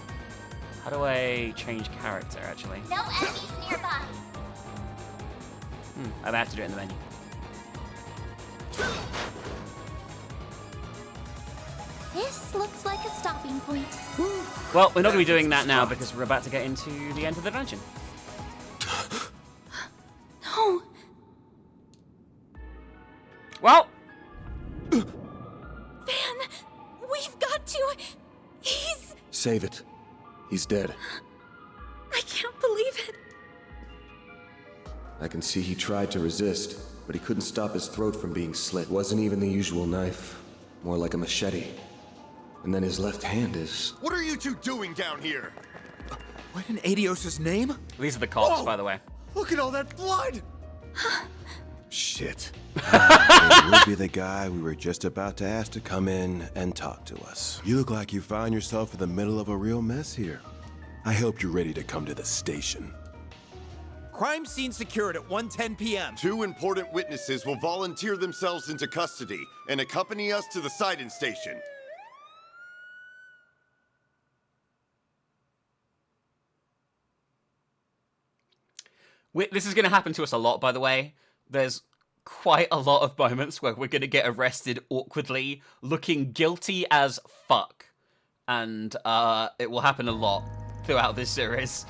How do I change character, actually? No enemies nearby. I have to do it in the menu. This looks like a stopping point. Well, we're not going to be doing that now because we're about to get into the end of the dungeon. No. Well. Van, we've got to. He's. Save it. He's dead. I can't believe it. I can see he tried to resist, but he couldn't stop his throat from being slit. Wasn't even the usual knife, more like a machete. And then his left hand is... What are you two doing down here? What in Adios' name? These are the cops, by the way. Look at all that blood! Shit. It will be the guy we were just about to ask to come in and talk to us. You look like you found yourself in the middle of a real mess here. I hope you're ready to come to the station. Crime scene secured at 1:10 p.m. 2 important witnesses will volunteer themselves into custody and accompany us to the sighting station. This is going to happen to us a lot, by the way. There's quite a lot of moments where we're going to get arrested awkwardly, looking guilty as fuck. And it will happen a lot throughout this series.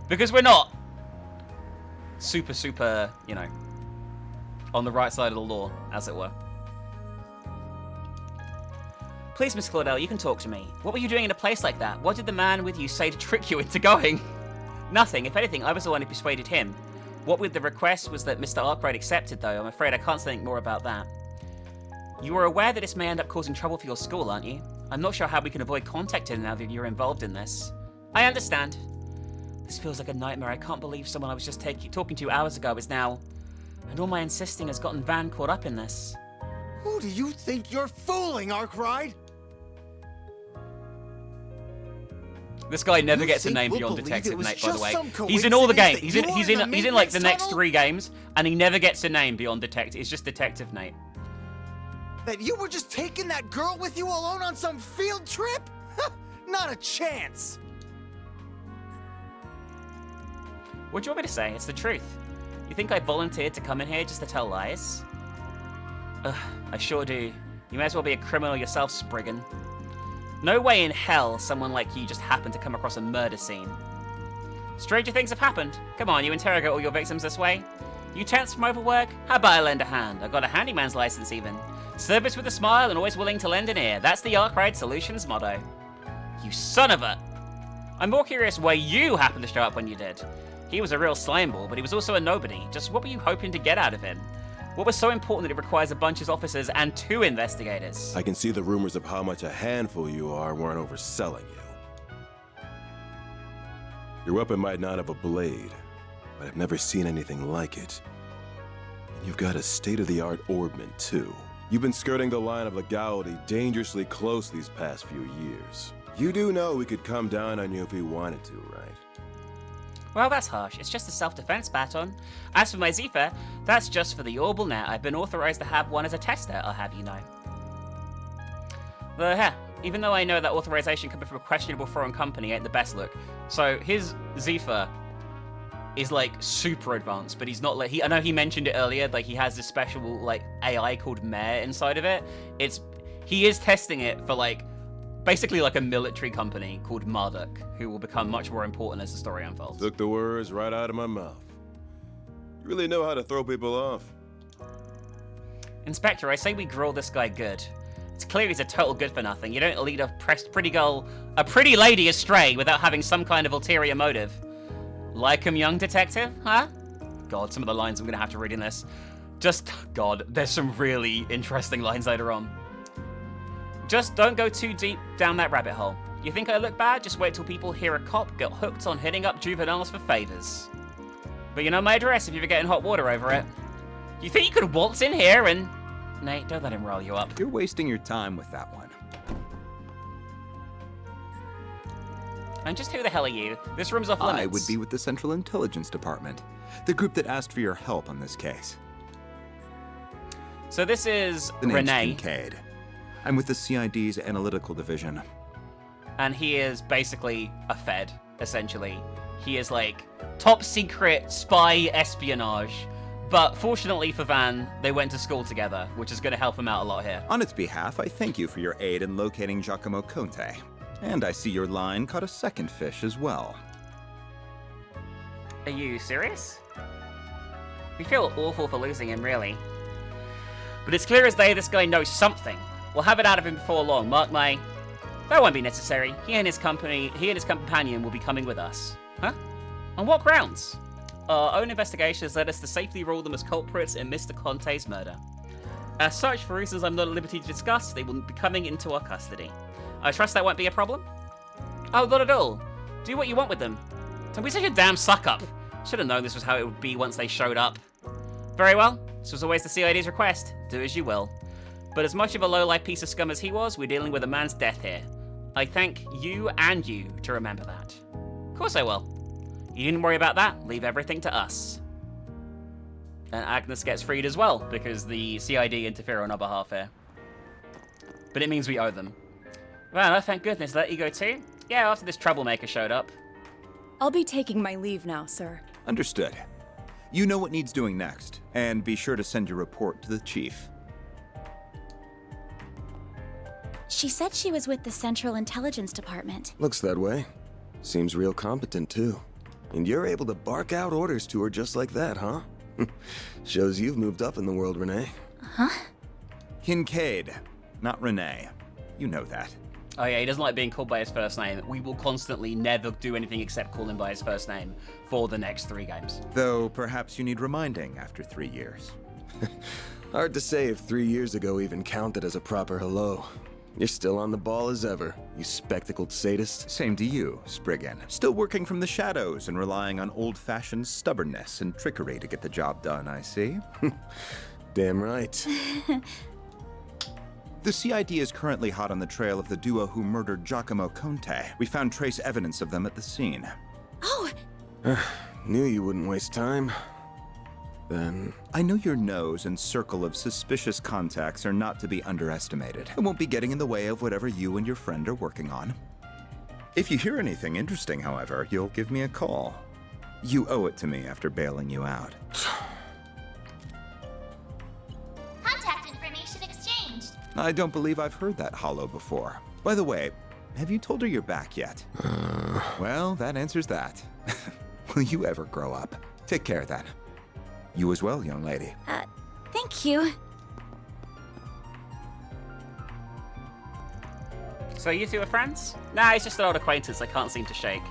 Because we're not super, you know, on the right side of the law, as it were. Please, Miss Claudel, you can talk to me. What were you doing in a place like that? What did the man with you say to trick you into going? Nothing. If anything, I was the one who persuaded him. What with the request was that Mr. Arkwright accepted, though. I'm afraid I can't think more about that. You are aware that this may end up causing trouble for your school, aren't you? I'm not sure how we can avoid contacting him now that you're involved in this. I understand. This feels like a nightmare. I can't believe someone I was just talking to hours ago is now... And all my insisting has gotten Van caught up in this. Who do you think you're fooling, Arkwright? This guy never gets a name beyond Detective Nate, by the way. He's in all the games. He's in like the next 3 games, and he never gets a name beyond Detective. It's just Detective Nate. That you were just taking that girl with you alone on some field trip? Not a chance. What do you want me to say? It's the truth. You think I volunteered to come in here just to tell lies? Ugh, I sure do. You may as well be a criminal yourself, Spriggan. No way in hell someone like you just happened to come across a murder scene. Stranger things have happened. Come on, you interrogate all your victims this way. You tense from overwork? How about I lend a hand? I've got a handyman's license even. Service with a smile and always willing to lend an ear. That's the Arkwright Solutions motto. You son of a... I'm more curious why you happened to show up when you did. He was a real slimeball, but he was also a nobody. Just what were you hoping to get out of him? What was so important that it requires a bunch of officers and 2 investigators? I can see the rumors of how much a handful you are weren't overselling you. Your weapon might not have a blade, but I've never seen anything like it. And you've got a state-of-the-art orbment, too. You've been skirting the line of legality dangerously close these past few years. You do know we could come down on you if we wanted to, right? Well, that's harsh. It's just a self-defense baton. As for my Zephyr, that's just for the Orbital Net. I've been authorized to have one as a tester, I'll have you know. Even though I know that authorization coming from a questionable foreign company ain't the best look. So his Zephyr is like super advanced, but he's not like I know he mentioned it earlier, like he has this special like AI called Mare inside of it. He is testing it for like basically like a military company called Marduk, who will become much more important as the story unfolds. Took the words right out of my mouth. You really know how to throw people off. Inspector, I say we grill this guy good. It's clear he's a total good-for-nothing. You don't lead a pretty lady astray without having some kind of ulterior motive. Like him, young detective, huh? God, some of the lines I'm gonna have to read in this. God, there's some really interesting lines later on. Just don't go too deep down that rabbit hole. You think I look bad? Just wait till people hear a cop get hooked on hitting up juveniles for favors. But you know my address if you're getting hot water over it. You think you could waltz in here and... Nate, don't let him roll you up. You're wasting your time with that one. And just who the hell are you? This room's off limits. I would be with the Central Intelligence Department, the group that asked for your help on this case. So this is The name's Renee. Kincaid. I'm with the CID's Analytical Division. And he is basically a Fed, essentially. He is like top secret spy espionage. But fortunately for Van, they went to school together, which is going to help him out a lot here. On its behalf, I thank you for your aid in locating Giacomo Conte. And I see your line caught a second fish as well. Are you serious? We feel awful for losing him, really. But it's clear as day this guy knows something. We'll have it out of him before long, mark my... That won't be necessary. He and his companion will be coming with us. Huh? On what grounds? Our own investigations led us to safely rule them as culprits in Mr. Conte's murder. As such, for reasons I'm not at liberty to discuss, they will be coming into our custody. I trust that won't be a problem? Oh, not at all. Do what you want with them. Don't be such a damn suck-up. Should have known this was how it would be once they showed up. Very well. This was always the CID's request. Do as you will. But as much of a low-life piece of scum as he was, we're dealing with a man's death here. I thank you and you to remember that. Of course I will. You didn't worry about that. Leave everything to us. And Agnes gets freed as well, because the CID interfere on our behalf here. But it means we owe them. Well, thank goodness. Let you go too? Yeah, after this troublemaker showed up. I'll be taking my leave now, sir. Understood. You know what needs doing next, and be sure to send your report to the chief. She said she was with the Central Intelligence Department. Looks that way. Seems real competent, too. And you're able to bark out orders to her just like that, huh? Shows you've moved up in the world, Renee. Huh? Kincaid, not Renee. You know that. Oh yeah, he doesn't like being called by his first name. We will constantly never do anything except call him by his first name for the next 3 games. Though perhaps you need reminding after 3 years. Hard to say if 3 years ago even counted as a proper hello. You're still on the ball as ever, you spectacled sadist. Same to you, Spriggan. Still working from the shadows and relying on old-fashioned stubbornness and trickery to get the job done, I see. Damn right. The CID is currently hot on the trail of the duo who murdered Giacomo Conte. We found trace evidence of them at the scene. Oh! Knew you wouldn't waste time. Then... I know your nose and circle of suspicious contacts are not to be underestimated. I won't be getting in the way of whatever you and your friend are working on. If you hear anything interesting, however, you'll give me a call. You owe it to me after bailing you out. Contact information exchanged. I don't believe I've heard that hollow before. By the way, have you told her you're back yet? Well, that answers that. Will you ever grow up? Take care then. You as well, young lady. Thank you. So you two are friends? Nah, he's just an old acquaintance I can't seem to shake.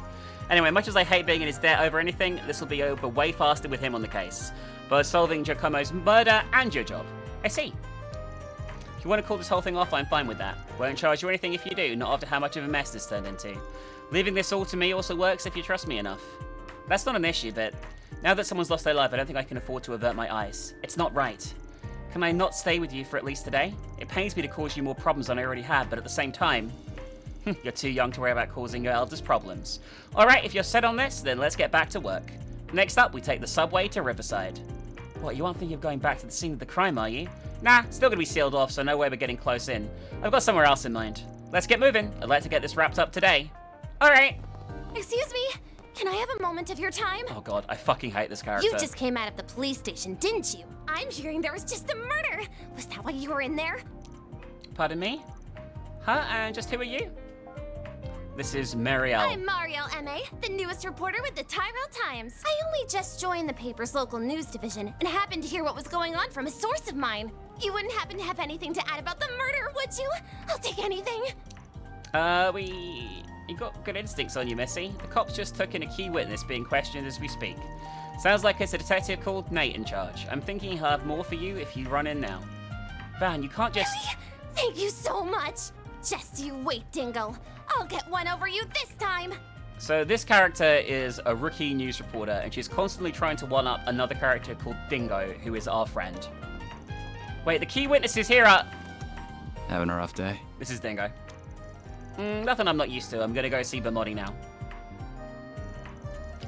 Anyway, much as I hate being in his debt over anything, this will be over way faster with him on the case. Both solving Giacomo's murder and your job. I see. If you want to call this whole thing off, I'm fine with that. Won't charge you anything if you do, not after how much of a mess this turned into. Leaving this all to me also works if you trust me enough. That's not an issue, but now that someone's lost their life, I don't think I can afford to avert my eyes. It's not right. Can I not stay with you for at least today? It pains me to cause you more problems than I already have, but at the same time, you're too young to worry about causing your elders problems. Alright, if you're set on this, then let's get back to work. Next up, we take the subway to Riverside. What, you aren't thinking of going back to the scene of the crime, are you? Nah, still gonna be sealed off, so no way we're getting close in. I've got somewhere else in mind. Let's get moving. I'd like to get this wrapped up today. Alright. Excuse me? Can I have a moment of your time? Oh god, I fucking hate this character. You just came out of the police station, didn't you? I'm hearing there was just a murder. Was that why you were in there? Pardon me? Huh? And just who are you? This is Marielle. I'm Marielle M.A., the newest reporter with the Tyrell Times. I only just joined the paper's local news division and happened to hear what was going on from a source of mine. You wouldn't happen to have anything to add about the murder, would you? I'll take anything. You got good instincts on you, Missy. The cops just took in a key witness being questioned as we speak. Sounds like it's a detective called Nate in charge. I'm thinking he'll have more for you if you run in now. Van, you can't just... Really? Thank you so much. Just you wait, Dingle. I'll get one over you this time. So this character is a rookie news reporter, and she's constantly trying to one-up another character called Dingo, who is our friend. Wait, the key witnesses here are... Having a rough day? This is Dingo. Nothing I'm not used to. I'm gonna go see Bamodi now.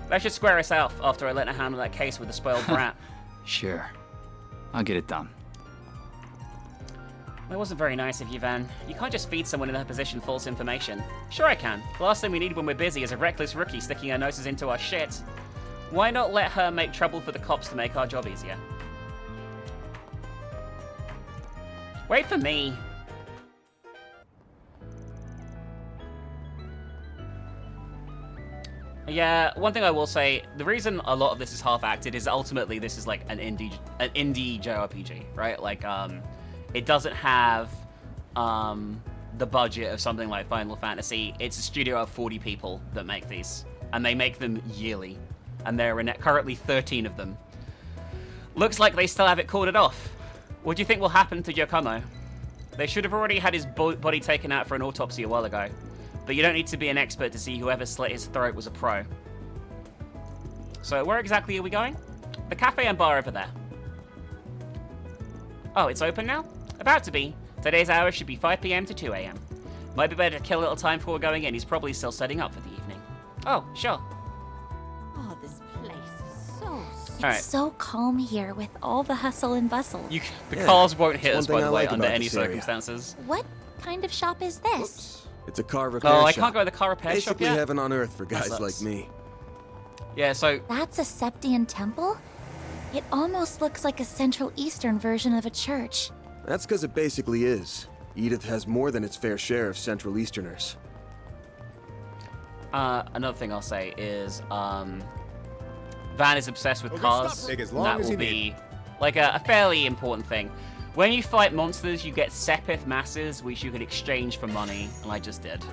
Let's just square us out after I let her handle that case with the spoiled brat. Sure. I'll get it done. That wasn't very nice of you, Van. You can't just feed someone in that position false information. Sure I can. The last thing we need when we're busy is a reckless rookie sticking her noses into our shit. Why not let her make trouble for the cops to make our job easier? Wait for me. Yeah, one thing I will say, the reason a lot of this is half-acted is ultimately this is like an indie JRPG, right? Like, it doesn't have the budget of something like Final Fantasy. It's a studio of 40 people that make these, and they make them yearly, and there are currently 13 of them. Looks like they still have it corded off. What do you think will happen to Giacomo? They should have already had his body taken out for an autopsy a while ago. But you don't need to be an expert to see whoever slit his throat was a pro. So where exactly are we going? The cafe and bar over there. Oh, it's open now? About to be. Today's hours should be 5 p.m. to 2 a.m. Might be better to kill a little time before going in. He's probably still setting up for the evening. Oh, sure. Oh, this place is so It's Alright. so calm here with all the hustle and bustle. The cars won't hit that's us, one by thing the I way, like under about any this area. circumstances. What kind of shop is this? It's a car repair Oh, shop. I can't go to the car repair shop Basically yet? heaven on earth for That guys like sucks. me. Yeah, so That's a Septian temple? It almost looks like a Central Eastern version of a church. That's because it basically is. Edith has more than its fair share of Central Easterners. another thing I'll say is Van is obsessed with Okay, cars. stop, Rick, as and long that as will you be like a fairly important thing. When you fight monsters, you get Sepith masses, which you can exchange for money, and I just did.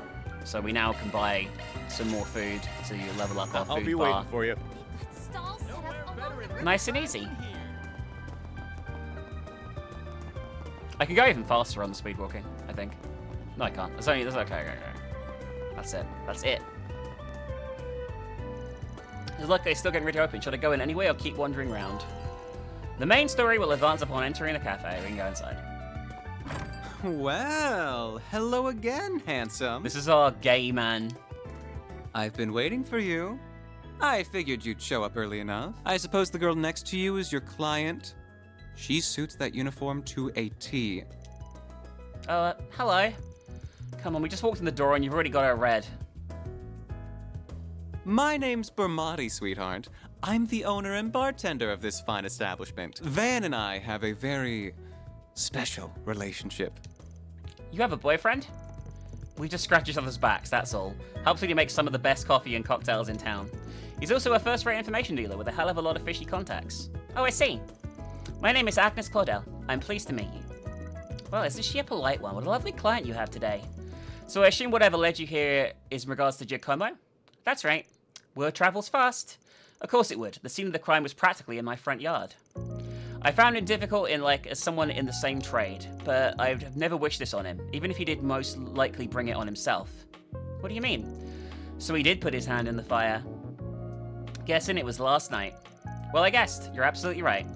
So we now can buy some more food to level up our food I'll be bar. waiting for you. Stall set up along the river. Nice and easy. I can go even faster on the speed walking, I think. No, I can't. There's okay. That's it. That's it. Look, they're still getting ready to open. Should I go in anyway or keep wandering around? The main story will advance upon entering the cafe. We can go inside. Well, hello again, handsome. This is our gay man. I've been waiting for you. I figured you'd show up early enough. I suppose the girl next to you is your client? She suits that uniform to a T. Hello. Come on, we just walked in the door and you've already got her red. My name's Bermati, sweetheart. I'm the owner and bartender of this fine establishment. Van and I have a very special relationship. You have a boyfriend? We just scratch each other's backs, that's all. Helps when you make some of the best coffee and cocktails in town. He's also a first-rate information dealer with a hell of a lot of fishy contacts. Oh, I see. My name is Agnes Claudel. I'm pleased to meet you. Well, isn't she a polite one? What a lovely client you have today. So I assume whatever led you here is in regards to Giacomo? That's right. Word travels fast. Of course it would. The scene of the crime was practically in my front yard. I found it difficult as someone in the same trade, but I've never wished this on him, even if he did most likely bring it on himself. What do you mean? So he did put his hand in the fire. Guessing it was last night. Well, I guessed. You're absolutely right.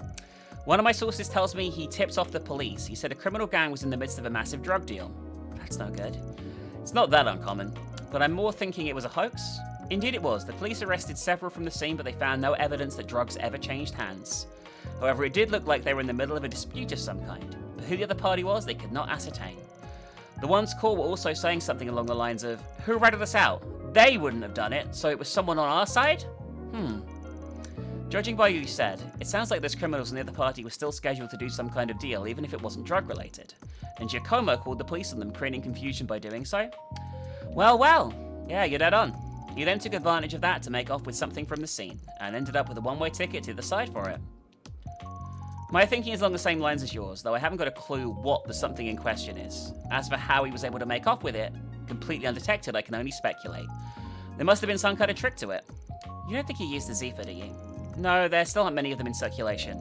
One of my sources tells me he tipped off the police. He said a criminal gang was in the midst of a massive drug deal. That's no good. It's not that uncommon, but I'm more thinking it was a hoax. Indeed it was. The police arrested several from the scene, but they found no evidence that drugs ever changed hands. However, it did look like they were in the middle of a dispute of some kind, but who the other party was, they could not ascertain. The ones called were also saying something along the lines of, who ratted us out? They wouldn't have done it, so it was someone on our side? Judging by what you said, it sounds like those criminals and the other party were still scheduled to do some kind of deal, even if it wasn't drug-related. And Giacomo called the police on them, creating confusion by doing so? Well. Yeah, you're dead on. He then took advantage of that to make off with something from the scene, and ended up with a one-way ticket to the side for it. My thinking is along the same lines as yours, though I haven't got a clue what the something in question is. As for how he was able to make off with it, completely undetected, I can only speculate. There must have been some kind of trick to it. You don't think he used the Zephyr, do you? No, there still aren't many of them in circulation.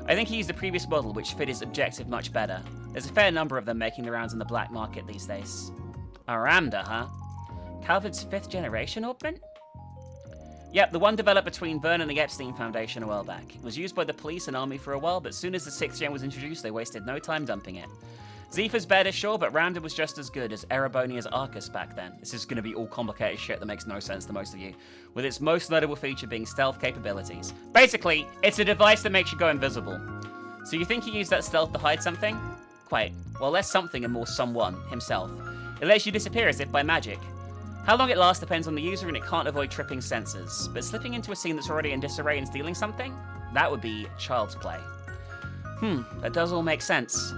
I think he used the previous model, which fit his objective much better. There's a fair number of them making the rounds on the black market these days. A Ramda, huh? Calvert's 5th generation augment? Yep, the one developed between Vern and the Epstein Foundation a while back. It was used by the police and army for a while, but as soon as the 6th gen was introduced, they wasted no time dumping it. Zephyr's better, sure, but Ramda was just as good as Erebonia's Arcus back then. This is going to be all complicated shit that makes no sense to most of you, with its most notable feature being stealth capabilities. Basically, it's a device that makes you go invisible. So you think he used that stealth to hide something? Quite. Well, less something and more someone, himself. It lets you disappear as if by magic. How long it lasts depends on the user and it can't avoid tripping sensors, but slipping into a scene that's already in disarray and stealing something? That would be child's play. That does all make sense.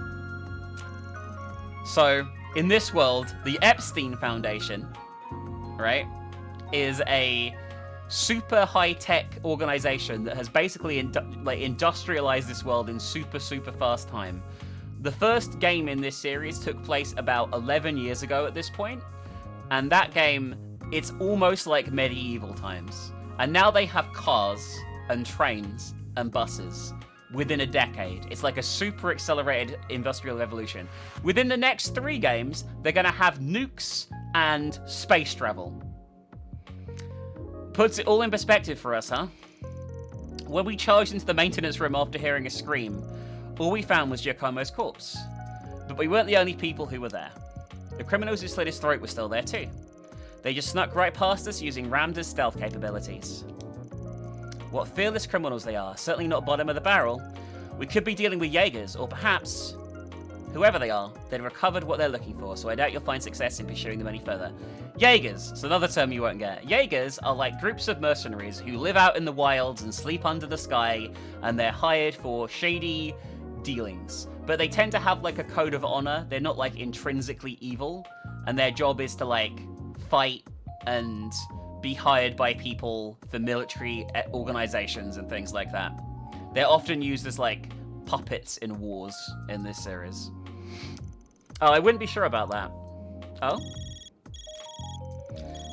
So, in this world, the Epstein Foundation, right, is a super high-tech organization that has basically industrialized this world in super fast time. The first game in this series took place about 11 years ago at this point, and that game, it's almost like medieval times. And now they have cars and trains and buses within a decade. It's like a super accelerated industrial revolution. Within the next 3 games, they're gonna have nukes and space travel. Puts it all in perspective for us, huh? When we charged into the maintenance room after hearing a scream, all we found was Giacomo's corpse. But we weren't the only people who were there. The criminals who slit his throat were still there too. They just snuck right past us using Ramda's stealth capabilities. What fearless criminals they are, certainly not bottom of the barrel. We could be dealing with Jaegers, or perhaps, whoever they are, they've recovered what they're looking for, so I doubt you'll find success in pursuing them any further. Jaegers, it's another term you won't get. Jaegers are like groups of mercenaries who live out in the wilds and sleep under the sky, and they're hired for shady dealings. But they tend to have like a code of honor. They're not like intrinsically evil, and their job is to like fight and be hired by people for military organizations and things like that. They're often used as like puppets in wars in this series. Oh, I wouldn't be sure about that. Oh?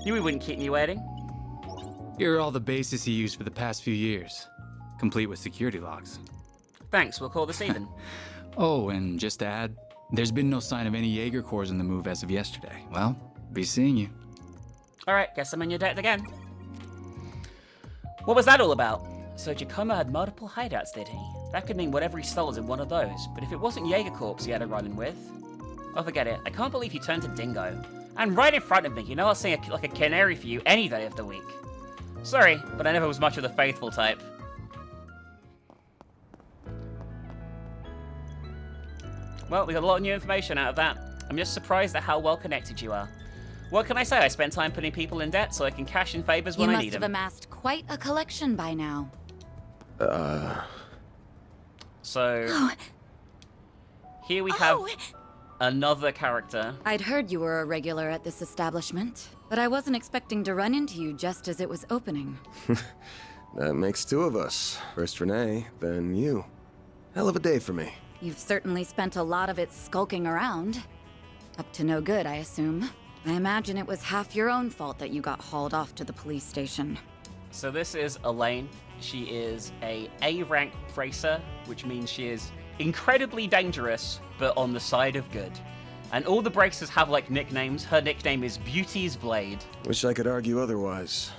Knew he wouldn't keep me waiting. Here are all the bases he used for the past few years, complete with security logs. Thanks, we'll call this even. Oh, and just to add, there's been no sign of any Jaeger Corps in the move as of yesterday. Well, be seeing you. Alright, guess I'm in your debt again. What was that all about? So Giacomo had multiple hideouts, did he? That could mean whatever he stole was in one of those, but if it wasn't Jaeger Corps he had a run-in with... Oh, forget it. I can't believe he turned to Dingo. And right in front of me, you know I'll sing like a canary for you any day of the week. Sorry, but I never was much of the faithful type. Well, we got a lot of new information out of that. I'm just surprised at how well connected you are. What can I say? I spend time putting people in debt so I can cash in favors when I need them. You must have amassed quite a collection by now. So... Here we have another character. I'd heard you were a regular at this establishment, but I wasn't expecting to run into you just as it was opening. That makes two of us. First Renee, then you. Hell of a day for me. You've certainly spent a lot of it skulking around. Up to no good, I assume. I imagine it was half your own fault that you got hauled off to the police station. So this is Elaine. She is a A-rank bracer, which means she is incredibly dangerous, but on the side of good. And all the bracers have like nicknames. Her nickname is Beauty's Blade. Wish I could argue otherwise.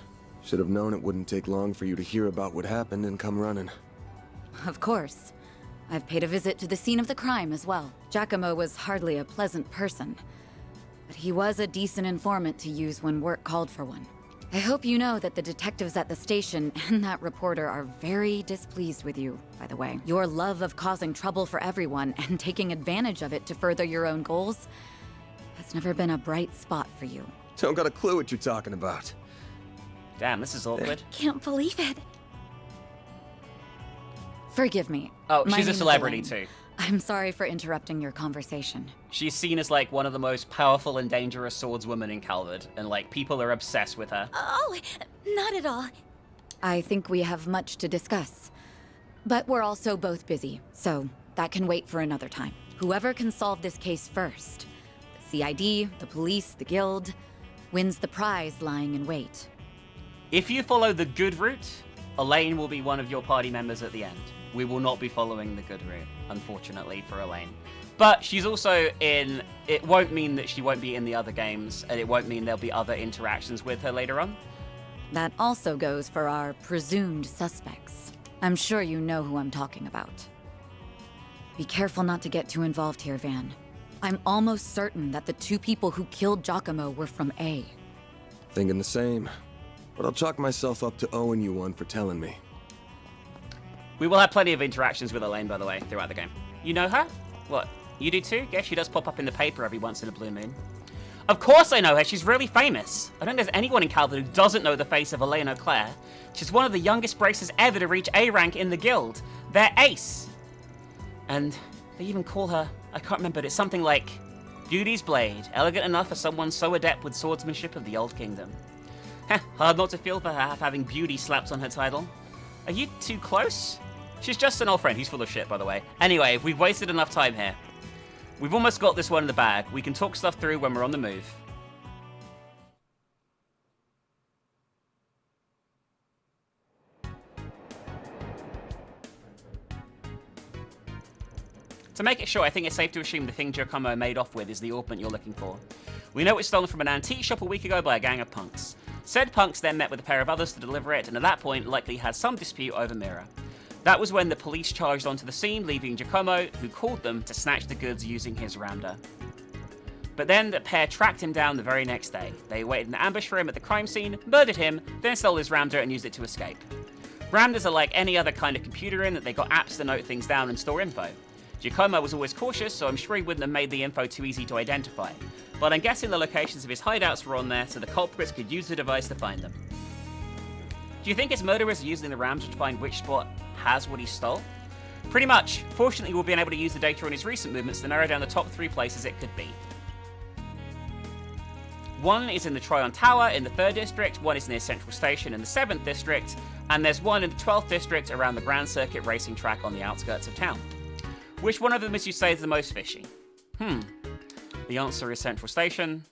Should have known it wouldn't take long for you to hear about what happened and come running. Of course. I've paid a visit to the scene of the crime as well. Giacomo was hardly a pleasant person, but he was a decent informant to use when work called for one. I hope you know that the detectives at the station and that reporter are very displeased with you, by the way. Your love of causing trouble for everyone and taking advantage of it to further your own goals has never been a bright spot for you. Don't got a clue what you're talking about. Damn, this is awkward. Can't believe it. Forgive me. Oh, My she's a name is celebrity Elaine. too. I'm sorry for interrupting your conversation. She's seen as like one of the most powerful and dangerous swordswomen in Calvard, and like people are obsessed with her. Oh, not at all. I think we have much to discuss. But we're also both busy, so that can wait for another time. Whoever can solve this case first, the CID, the police, the guild, wins the prize lying in wait. If you follow the good route, Elaine will be one of your party members at the end. We will not be following the good route, unfortunately, for Elaine. But she's also in... It won't mean that she won't be in the other games, and it won't mean there'll be other interactions with her later on. That also goes for our presumed suspects. I'm sure you know who I'm talking about. Be careful not to get too involved here, Van. I'm almost certain that the two people who killed Giacomo were from A. Thinking the same. But I'll chalk myself up to owing you one for telling me. We will have plenty of interactions with Elaine, by the way, throughout the game. You know her? What, you do too? Guess she does pop up in the paper every once in a blue moon. Of course I know her, she's really famous. I don't think there's anyone in Calvert who doesn't know the face of Elaine O'Clair. She's one of the youngest bracers ever to reach A rank in the guild. They're ace. And they even call her, I can't remember, but it's something like Beauty's Blade, elegant enough for someone so adept with swordsmanship of the Old Kingdom. Heh, hard not to feel for her having beauty slapped on her title. Are you too close? She's just an old friend. He's full of shit, by the way. Anyway, we've wasted enough time here. We've almost got this one in the bag. We can talk stuff through when we're on the move. To make it short, I think it's safe to assume the thing Giacomo made off with is the ornament you're looking for. We know it was stolen from an antique shop a week ago by a gang of punks. Said punks then met with a pair of others to deliver it, and at that point likely had some dispute over Mira. That was when the police charged onto the scene, leaving Giacomo, who called them, to snatch the goods using his Ramda. But then the pair tracked him down the very next day. They waited an ambush for him at the crime scene, murdered him, then stole his Ramda and used it to escape. Ramdas are like any other kind of computer in that they got apps to note things down and store info. Giacomo was always cautious, so I'm sure he wouldn't have made the info too easy to identify. But I'm guessing the locations of his hideouts were on there so the culprits could use the device to find them. Do you think his murderers are using the Ramda to find which spot has what he stole? Pretty much. Fortunately, we'll be able to use the data on his recent movements to narrow down the top 3 places it could be. One is in the Tryon Tower in the 3rd District, one is near Central Station in the 7th District, and there's one in the 12th District around the Grand Circuit racing track on the outskirts of town. Which one of them, as you say, is the most fishy? The answer is Central Station.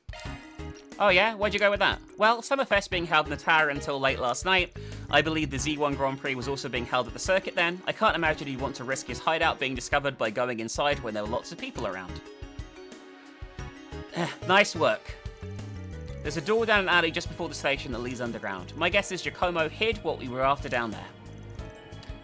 Oh yeah? Why'd you go with that? Well, Summerfest being held in the tower until late last night. I believe the Z1 Grand Prix was also being held at the circuit then. I can't imagine he'd want to risk his hideout being discovered by going inside when there were lots of people around. Nice work. There's a door down an alley just before the station that leads underground. My guess is Giacomo hid what we were after down there.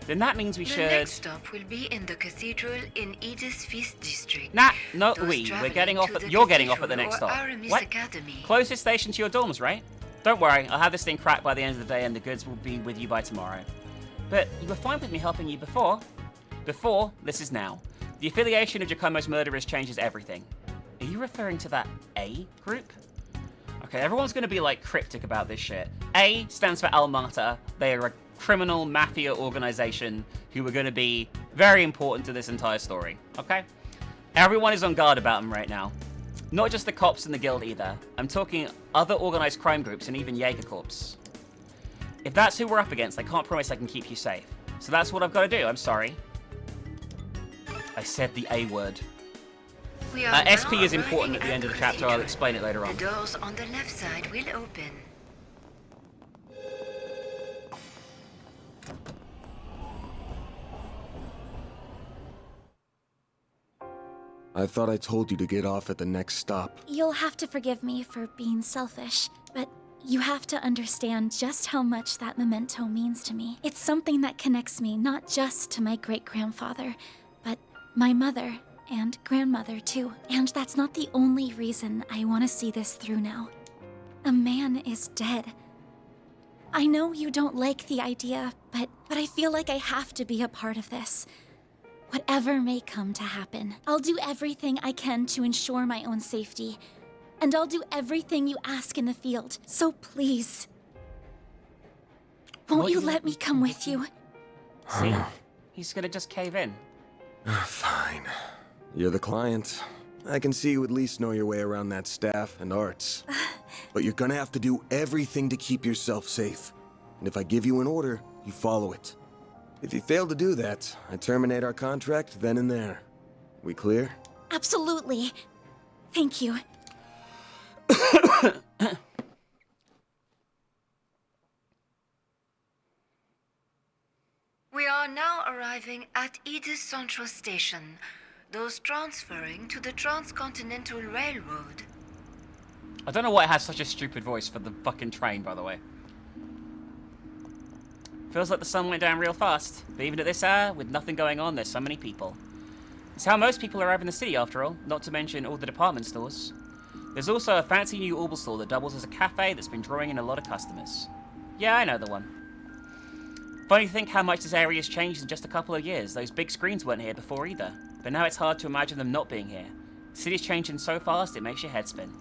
Then that means we should... The next stop will be in the cathedral in Edith's 5th district. Nah, no, we're getting off at... You're getting off at the next stop. What? Academy. Closest station to your dorms, right? Don't worry, I'll have this thing cracked by the end of the day and the goods will be with you by tomorrow. But you were fine with me helping you before. Before, this is now. The affiliation of Giacomo's murderers changes everything. Are you referring to that A group? Okay, everyone's going to be like cryptic about this shit. A stands for Almata. They are a criminal mafia organization who are going to be very important to this entire story, okay? Everyone is on guard about them right now. Not just the cops and the guild either. I'm talking other organized crime groups and even Jaeger Corps. If that's who we're up against, I can't promise I can keep you safe. So that's what I've got to do, I'm sorry. I said the A word. SP is important at the end of the chapter, I'll explain it later on. The doors on the left side will open. I thought I told you to get off at the next stop. You'll have to forgive me for being selfish, but you have to understand just how much that memento means to me. It's something that connects me not just to my great-grandfather, but my mother and grandmother too. And that's not the only reason I want to see this through now. A man is dead. I know you don't like the idea, but I feel like I have to be a part of this. Whatever may come to happen, I'll do everything I can to ensure my own safety. And I'll do everything you ask in the field, so please. Won't you let me come with you? See? He's gonna just cave in. Fine. You're the client. I can see you at least know your way around that staff and arts. But you're gonna have to do everything to keep yourself safe. And if I give you an order, you follow it. If you fail to do that, I terminate our contract then and there. We clear? Absolutely. Thank you. We are now arriving at Edith Central Station. Those transferring to the Transcontinental Railroad. I don't know why it has such a stupid voice for the fucking train, by the way. Feels like the sun went down real fast. But even at this hour, with nothing going on, there's so many people. It's how most people arrive in the city, after all, not to mention all the department stores. There's also a fancy new Orbital store that doubles as a cafe that's been drawing in a lot of customers. Yeah, I know the one. Funny to think how much this area's changed in just a couple of years. Those big screens weren't here before either. But now it's hard to imagine them not being here. The city's changing so fast, it makes your head spin.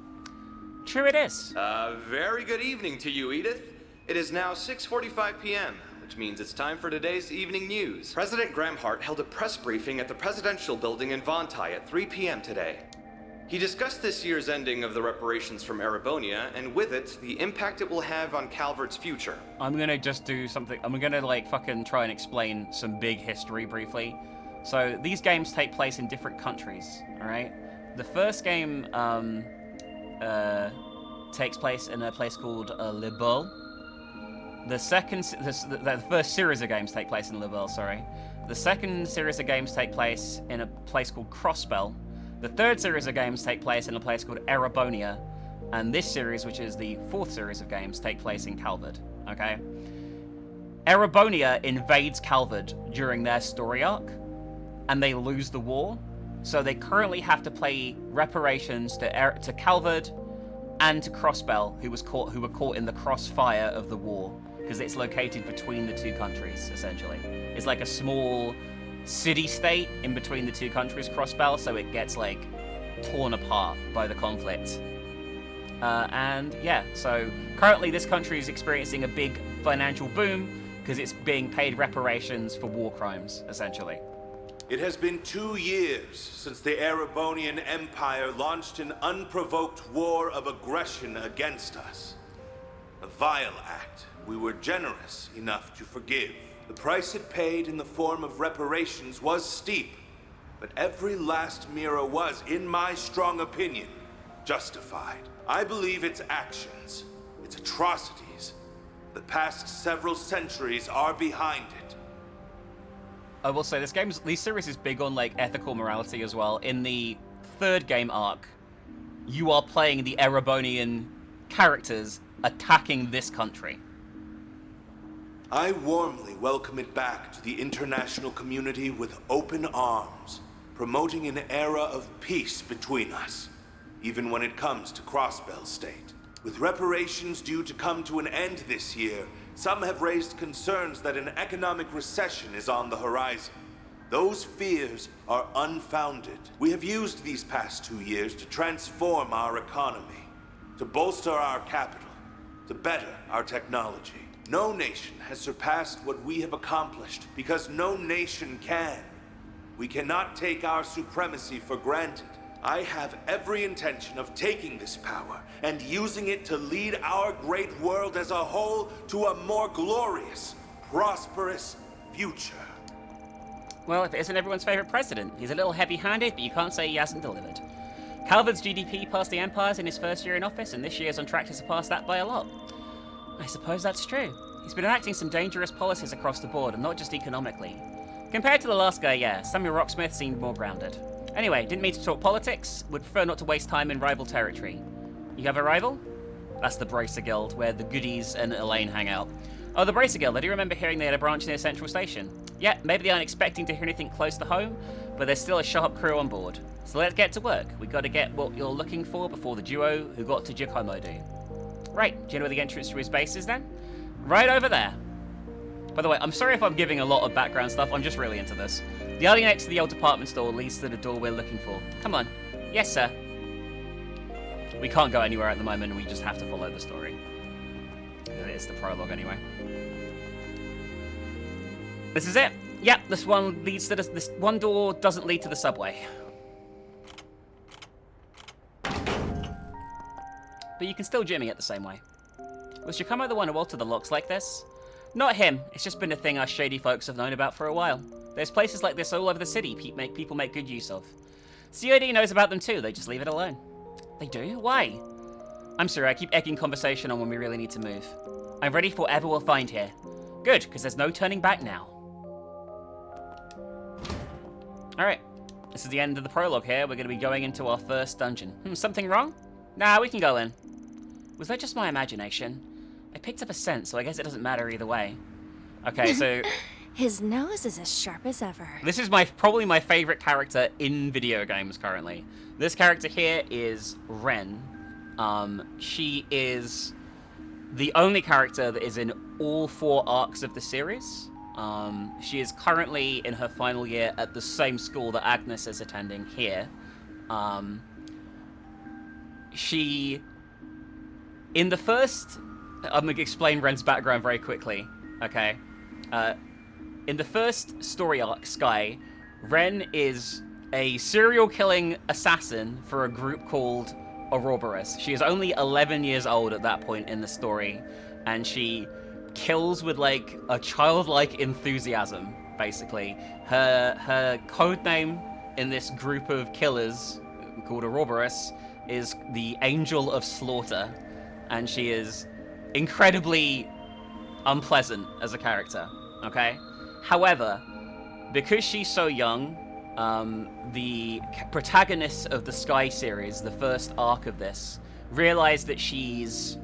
True it is. Very good evening to you, Edith. It is now 6:45 p.m., which means it's time for today's evening news. President Gramhart held a press briefing at the Presidential Building in Vontai at 3 p.m. today. He discussed this year's ending of the reparations from Erebonia, and with it, the impact it will have on Calvert's future. I'm gonna just do something. I'm gonna like fucking try and explain some big history briefly. So these games take place in different countries, alright? The first game takes place in a place called Le Bourg. The first series of games take place in Le Bourg, sorry. The second series of games take place in a place called Crossbell. The third series of games take place in a place called Erebonia. And this series, which is the fourth series of games, take place in Calvert, okay? Erebonia invades Calvard during their story arc, and they lose the war. So they currently have to pay reparations to Calvard and to Crossbell, who were caught in the crossfire of the war, because it's located between the two countries. Essentially, it's like a small city-state in between the two countries, Crossbell. So it gets like torn apart by the conflict. And yeah, so currently this country is experiencing a big financial boom because it's being paid reparations for war crimes, essentially. It has been 2 years since the Erebonian Empire launched an unprovoked war of aggression against us. A vile act we were generous enough to forgive. The price it paid in the form of reparations was steep, but every last Mira was, in my strong opinion, justified. I believe its actions, its atrocities, the past several centuries are behind it. I will say this series is big on like ethical morality as well. In the third game arc, you are playing the Erebonian characters attacking this country. I warmly welcome it back to the international community with open arms, promoting an era of peace between us, even when it comes to Crossbell State. With reparations due to come to an end this year, some have raised concerns that an economic recession is on the horizon. Those fears are unfounded. We have used these past 2 years to transform our economy, to bolster our capital, to better our technology. No nation has surpassed what we have accomplished because no nation can. We cannot take our supremacy for granted. I have every intention of taking this power and using it to lead our great world as a whole to a more glorious, prosperous future. Well, if it isn't everyone's favorite president, he's a little heavy-handed, but you can't say he hasn't delivered. Calvard's GDP passed the Empire's in his first year in office, and this year's on track to surpass that by a lot. I suppose that's true. He's been enacting some dangerous policies across the board, and not just economically. Compared to the last guy, yeah, Samuel Rocksmith seemed more grounded. Anyway, didn't mean to talk politics. Would prefer not to waste time in rival territory. You have a rival? That's the Bracer Guild, where the goodies and Elaine hang out. Oh, the Bracer Guild. I do remember hearing they had a branch near Central Station. Yeah, maybe they aren't expecting to hear anything close to home, but there's still a sharp crew on board. So let's get to work. We gotta get what you're looking for before the duo who got to Giacomo do. Right, do you know where the entrance to his base is then? Right over there. By the way, I'm sorry if I'm giving a lot of background stuff, I'm just really into this. The alley next to the old department store leads to the door we're looking for. Come on. Yes, sir. We can't go anywhere at the moment, we just have to follow the story. It's the prologue anyway. This is it. Yep, this one leads to this one door doesn't lead to the subway. But you can still jimmy it the same way. Was Giacomo the one who altered the locks like this? Not him. It's just been a thing us shady folks have known about for a while. There's places like this all over the city people make good use of. COD knows about them too, they just leave it alone. They do? Why? I'm sorry, I keep egging conversation on when we really need to move. I'm ready for whatever we'll find here. Good, because there's no turning back now. Alright, this is the end of the prologue here. We're going to be going into our first dungeon. Something wrong? Nah, we can go in. Was that just my imagination? I picked up a scent, so I guess it doesn't matter either way. Okay, so... His nose is as sharp as ever. This is probably my favorite character in video games currently. This character here is Ren. She is the only character that is in all 4 arcs of the series. She is currently in her final year at the same school that Agnes is attending here. In the first... I'm going to explain Ren's background very quickly, okay? In the first story arc, Sky, Ren is a serial-killing assassin for a group called Ouroboros. She is only 11 years old at that point in the story, and she kills with, like, a childlike enthusiasm, basically. Her codename in this group of killers, called Ouroboros, is the Angel of Slaughter, and she is incredibly unpleasant as a character, okay? However, because she's so young, the protagonist of the Sky series, the first arc of this, realized that she's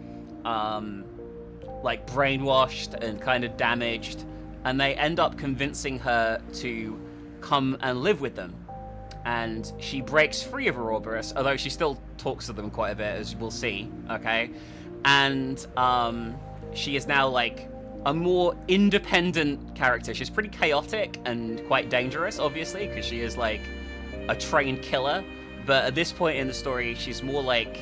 like brainwashed and kind of damaged, and they end up convincing her to come and live with them. And she breaks free of Ouroboros, although she still talks to them quite a bit, as we'll see, okay? And she is now like a more independent character. She's pretty chaotic and quite dangerous, obviously, because she is like a trained killer. But at this point in the story, she's more like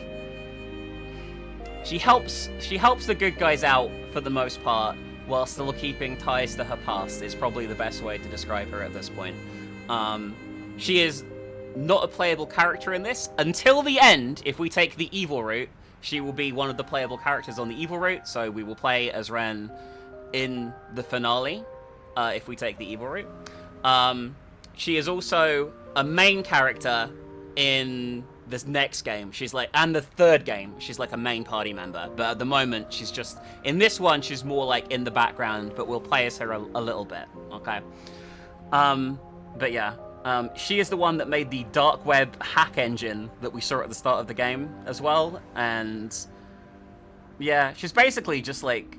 she helps the good guys out for the most part, while still keeping ties to her past. Is probably the best way to describe her at this point. She is not a playable character in this until the end. If we take the evil route, she will be one of the playable characters on the evil route. So we will play as Ren in the finale, if we take the evil route. She is also a main character in this next game. She's like, and the third game, she's like a main party member. But at the moment, she's just, in this one, she's more like in the background, but we'll play as her a little bit, okay? But yeah, she is the one that made the dark web hack engine that we saw at the start of the game as well. And yeah, she's basically just like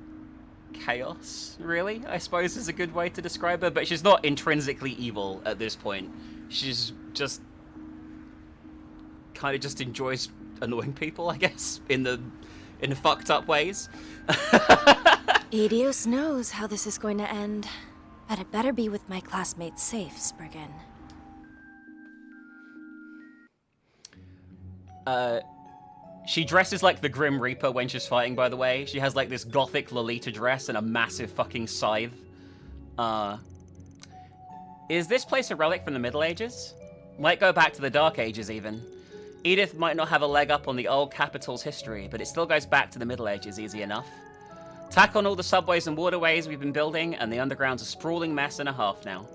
chaos, really, I suppose is a good way to describe her. But she's not intrinsically evil at this point. She's just kind of just enjoys annoying people, I guess, in fucked up ways. Edios knows how this is going to end, but it better be with my classmates safe, Spriggan. She dresses like the Grim Reaper when she's fighting, by the way. She has like this gothic Lolita dress and a massive fucking scythe. Is this place a relic from the Middle Ages? Might go back to the Dark Ages, even. Edith might not have a leg up on the old capital's history, but it still goes back to the Middle Ages easy enough. Tack on all the subways and waterways we've been building, and the underground's a sprawling mess and a half now.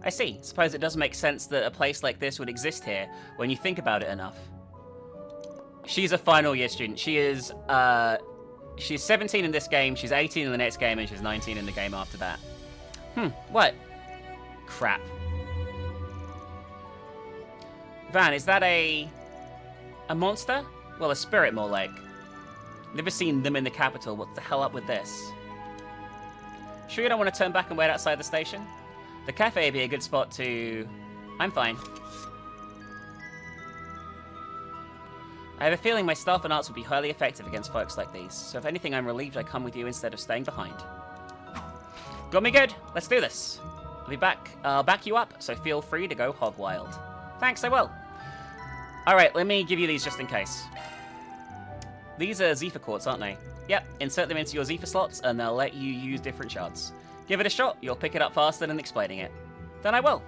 I see. Suppose it does make sense that a place like this would exist here, when you think about it enough. She's a final year student. She's 17 in this game, she's 18 in the next game, and she's 19 in the game after that. What? Crap. Van, is that a monster? Well, a spirit more like. Never seen them in the capital. What the hell up with this? Sure you don't want to turn back and wait outside the station? The cafe would be a good spot to... I'm fine. I have a feeling my staff and arts would be highly effective against folks like these, so if anything, I'm relieved I come with you instead of staying behind. Got me good. Let's do this. I'll back you up, so feel free to go hog wild. Thanks, I will. Alright, let me give you these just in case. These are Zephyr quartz, aren't they? Yep, insert them into your Zephyr slots, and they'll let you use different shards. Give it a shot, you'll pick it up faster than explaining it. Then I will.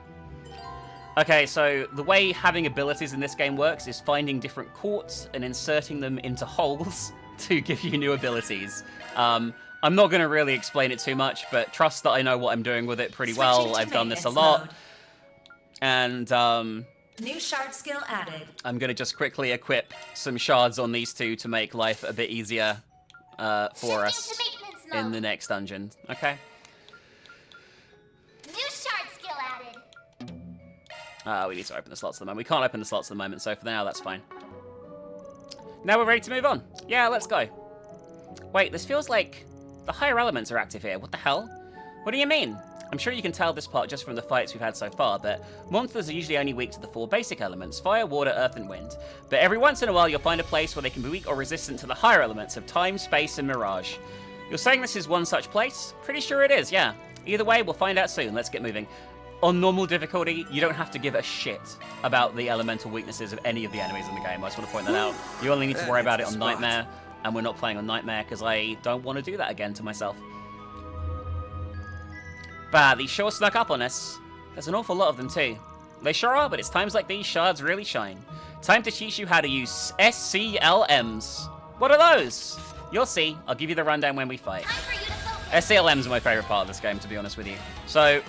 Okay, so the way having abilities in this game works is finding different quartz and inserting them into holes to give you new abilities. I'm not going to really explain it too much, but trust that I know what I'm doing with it pretty well. I've done this a lot. And, new shard skill added. I'm going to just quickly equip some shards on these two to make life a bit easier for us in the next dungeon. Okay? New shard skill added. We need to open the slots at the moment. We can't open the slots at the moment, so for now, that's fine. Now we're ready to move on. Yeah, let's go. Wait, this feels like the higher elements are active here. What the hell? What do you mean? I'm sure you can tell this part just from the fights we've had so far, but monsters are usually only weak to the 4 basic elements, fire, water, earth, and wind. But every once in a while, you'll find a place where they can be weak or resistant to the higher elements of time, space, and mirage. You're saying this is one such place? Pretty sure it is, yeah. Either way, we'll find out soon. Let's get moving. On normal difficulty, you don't have to give a shit about the elemental weaknesses of any of the enemies in the game. I just want to point that out. You only need to worry about it on Nightmare, and we're not playing on Nightmare because I don't want to do that again to myself. Bah, these sure snuck up on us. There's an awful lot of them too. They sure are, but it's times like these shards really shine. Time to teach you how to use SCLMs. What are those? You'll see. I'll give you the rundown when we fight. SCLMs are my favorite part of this game, to be honest with you. So,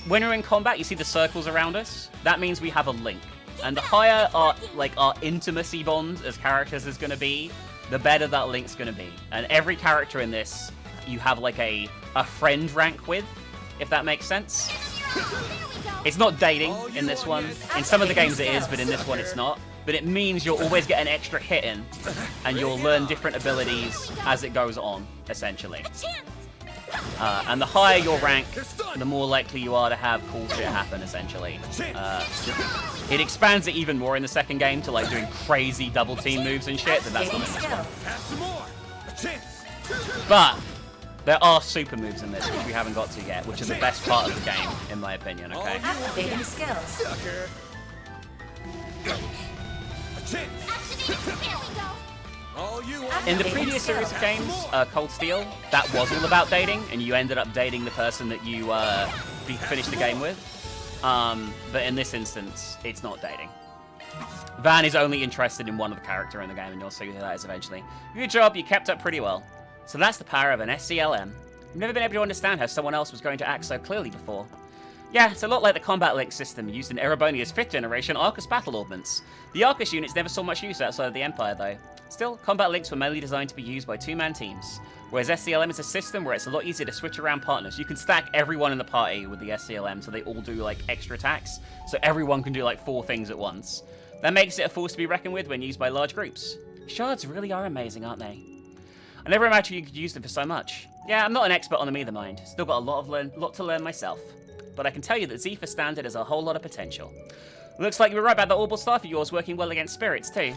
when we're in combat, you see the circles around us? That means we have a link. And the higher our intimacy bond as characters is going to be, the better that link's going to be. And every character in this, you have like a friend rank with, if that makes sense. It's not dating in this one. In some of the games it is, but in this one it's not. but it means you'll always get an extra hit in, and you'll learn different abilities as it goes on, essentially. And the higher your rank, the more likely you are to have cool shit happen, essentially. It expands it even more in the second game to like doing crazy double team moves and shit, but that's not in this one. But there are super moves in this, which we haven't got to yet, which is the best part of the game, in my opinion, okay? Activating skills. In the previous series of games, Cold Steel, that was all about dating, and you ended up dating the person that you finished the game with. But in this instance, it's not dating. Van is only interested in one of the character in the game, and you'll see who that is eventually. Good job, you kept up pretty well. So that's the power of an SCLM. I've never been able to understand how someone else was going to act so clearly before. Yeah, it's a lot like the combat link system used in Erebonia's 5th generation Arcus battle augments. The Arcus units never saw much use outside of the Empire, though. Still, combat links were mainly designed to be used by two-man teams, whereas SCLM is a system where it's a lot easier to switch around partners. You can stack everyone in the party with the SCLM so they all do like extra attacks, so everyone can do like 4 things at once. That makes it a force to be reckoned with when used by large groups. Shards really are amazing, aren't they? I never imagined you could use them for so much. Yeah, I'm not an expert on them either, mind. Still got a lot to learn myself. But I can tell you that Z for Standard has a whole lot of potential. Looks like you were right about the orbital staff of yours working well against spirits, too.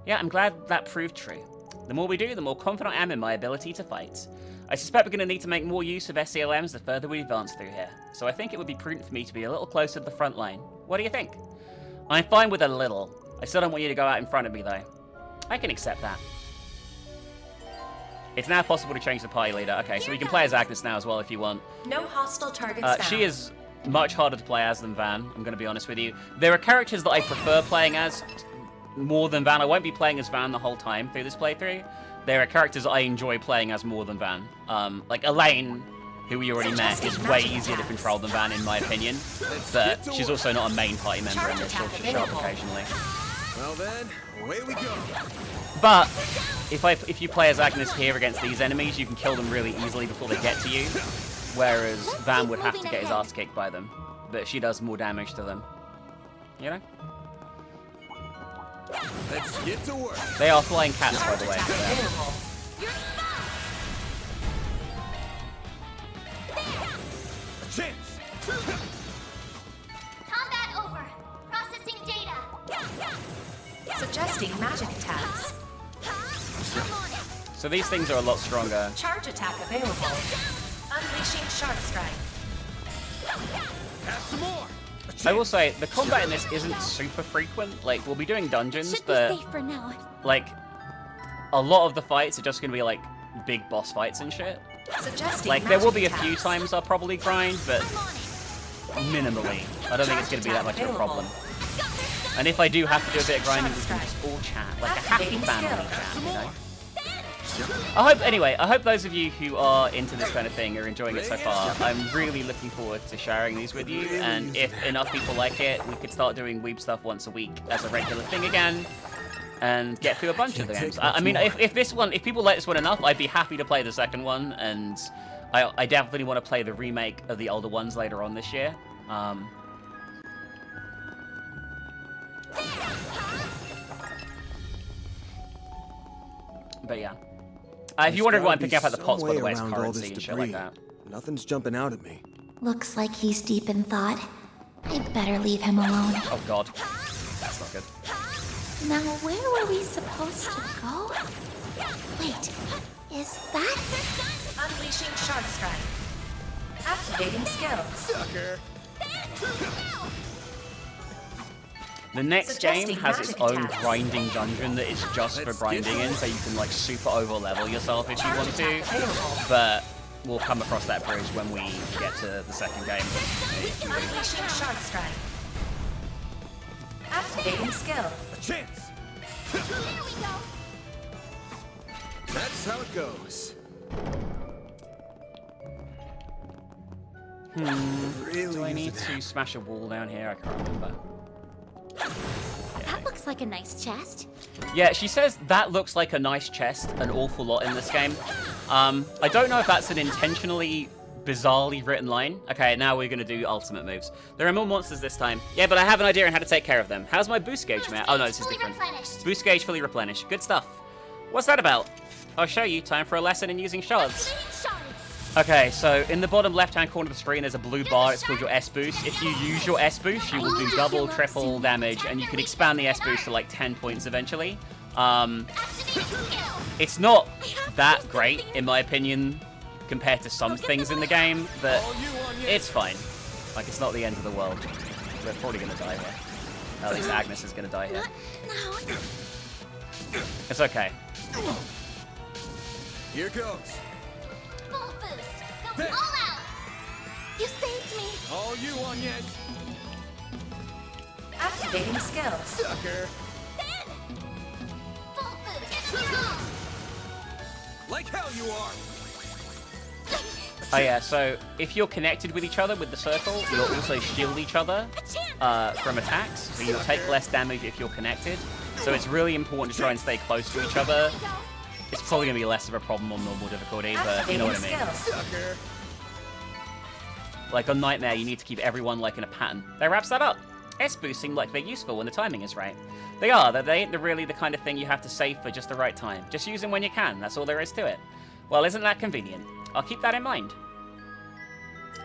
Yeah, I'm glad that proved true. The more we do, the more confident I am in my ability to fight. I suspect we're going to need to make more use of SCLMs the further we advance through here, so I think it would be prudent for me to be a little closer to the front line. What do you think? I'm fine with a little. I still don't want you to go out in front of me, though. I can accept that. It's now possible to change the party leader. Okay, so we can play as Agnes now as well if you want. No hostile targets found. She is much harder to play as than Van, I'm going to be honest with you. There are characters that I prefer playing as more than Van. I won't be playing as Van the whole time through this playthrough. There are characters that I enjoy playing as more than Van. Like Elaine, who we already met, is way easier to control than Van in my opinion. But she's also not a main party member in this, she'll show up occasionally. Well then, away we go. But if you play as Agnes here against these enemies, you can kill them really easily before they get to you. Whereas Van would have to get his ass kicked by them. But she does more damage to them. You know? Let's get to work. They are flying cats, by the way. A chance. Combat over. Processing data. Suggesting magic attacks. So these things are a lot stronger. Charge attack available. Unleashing Shark Strike. Have some more. I will say, the combat in this isn't super frequent. Like, we'll be doing dungeons, Should be but safe for now. like, a lot of the fights are just going to be like big boss fights and shit. Like, there will be a few times I'll probably grind, but minimally. I don't think it's going to be that much of a problem. And if I do have to do a bit of grinding, we can just all chat, like a happy family chat, you know? I hope those of you who are into this kind of thing are enjoying it so far. I'm really looking forward to sharing these with you, and if enough people like it, we could start doing Weeb stuff once a week as a regular thing again, and get through a bunch of the games. I mean, if people like this one enough, I'd be happy to play the second one, and I definitely want to play the remake of the older ones later on this year. But yeah. If you wonder why I'm picking up at the pots, by the way, it's currency and shit like that. Nothing's jumping out at me. Looks like he's deep in thought. I'd better leave him alone. Oh god. That's not good. Now, where were we supposed to go? Wait, is that... Unleashing Shark Strike. Activating skills. Sucker. The next game has its own grinding dungeon that is just for grinding in, so you can like super over level yourself if you want to. But we'll come across that bridge when we get to the second game. Unleashing Shark Strike. Activating skill. A chance. That's how it goes. Do I need to smash a wall down here? I can't remember. That looks like a nice chest. Yeah, she says that looks like a nice chest an awful lot in this game. I don't know if that's an intentionally bizarrely written line. Okay, now we're gonna do ultimate moves. There are more monsters this time. Yeah, but I have an idea on how to take care of them. How's my boost gauge, man? Oh no, this is different. Boost gauge fully replenished. Good stuff. What's that about? I'll show you. Time for a lesson in using shards. Okay, so in the bottom left-hand corner of the screen, there's a blue bar. It's called your S boost. If you use your S boost, you will do double, triple damage, and you can expand the S boost to like 10 points eventually. It's not that great, in my opinion, compared to some things in the game, but it's fine. Like, it's not the end of the world. We're probably gonna die here. At least Agnes is gonna die here. It's okay. Here goes. Full boost. Go all out. You saved me. All you on yet? Activating skills. Sucker. Full boost. Like hell you are. Oh yeah, so if you're connected with each other with the circle, you'll also shield each other from attacks, so you'll take less damage if you're connected. So it's really important to try and stay close to each other. It's probably going to be less of a problem on normal difficulty, but you know what I mean. Like on Nightmare, you need to keep everyone like in a pattern. That wraps that up. S-boosts seem like they're useful when the timing is right. They are, they ain't really the kind of thing you have to save for just the right time. Just use them when you can, that's all there is to it. Well, isn't that convenient? I'll keep that in mind.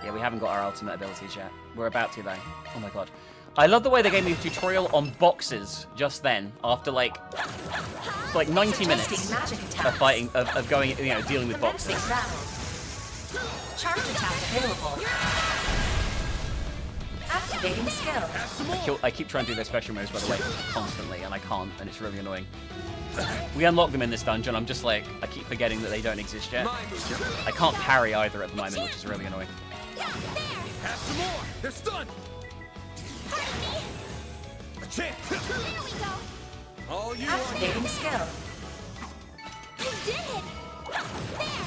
Yeah, we haven't got our ultimate abilities yet. We're about to, though. Oh my god. I love the way they gave me a tutorial on boxes just then, after like 90 minutes of fighting, of going, you know, dealing with boxes. Charge attack available. Activating skill. I keep trying to do their special moves, by the way, constantly, and I can't, and it's really annoying. We unlock them in this dungeon. I'm just like, I keep forgetting that they don't exist yet. I can't parry either at the moment, which is really annoying. Have some more. They're stunned. A chance. All you activating skill. I did it. There.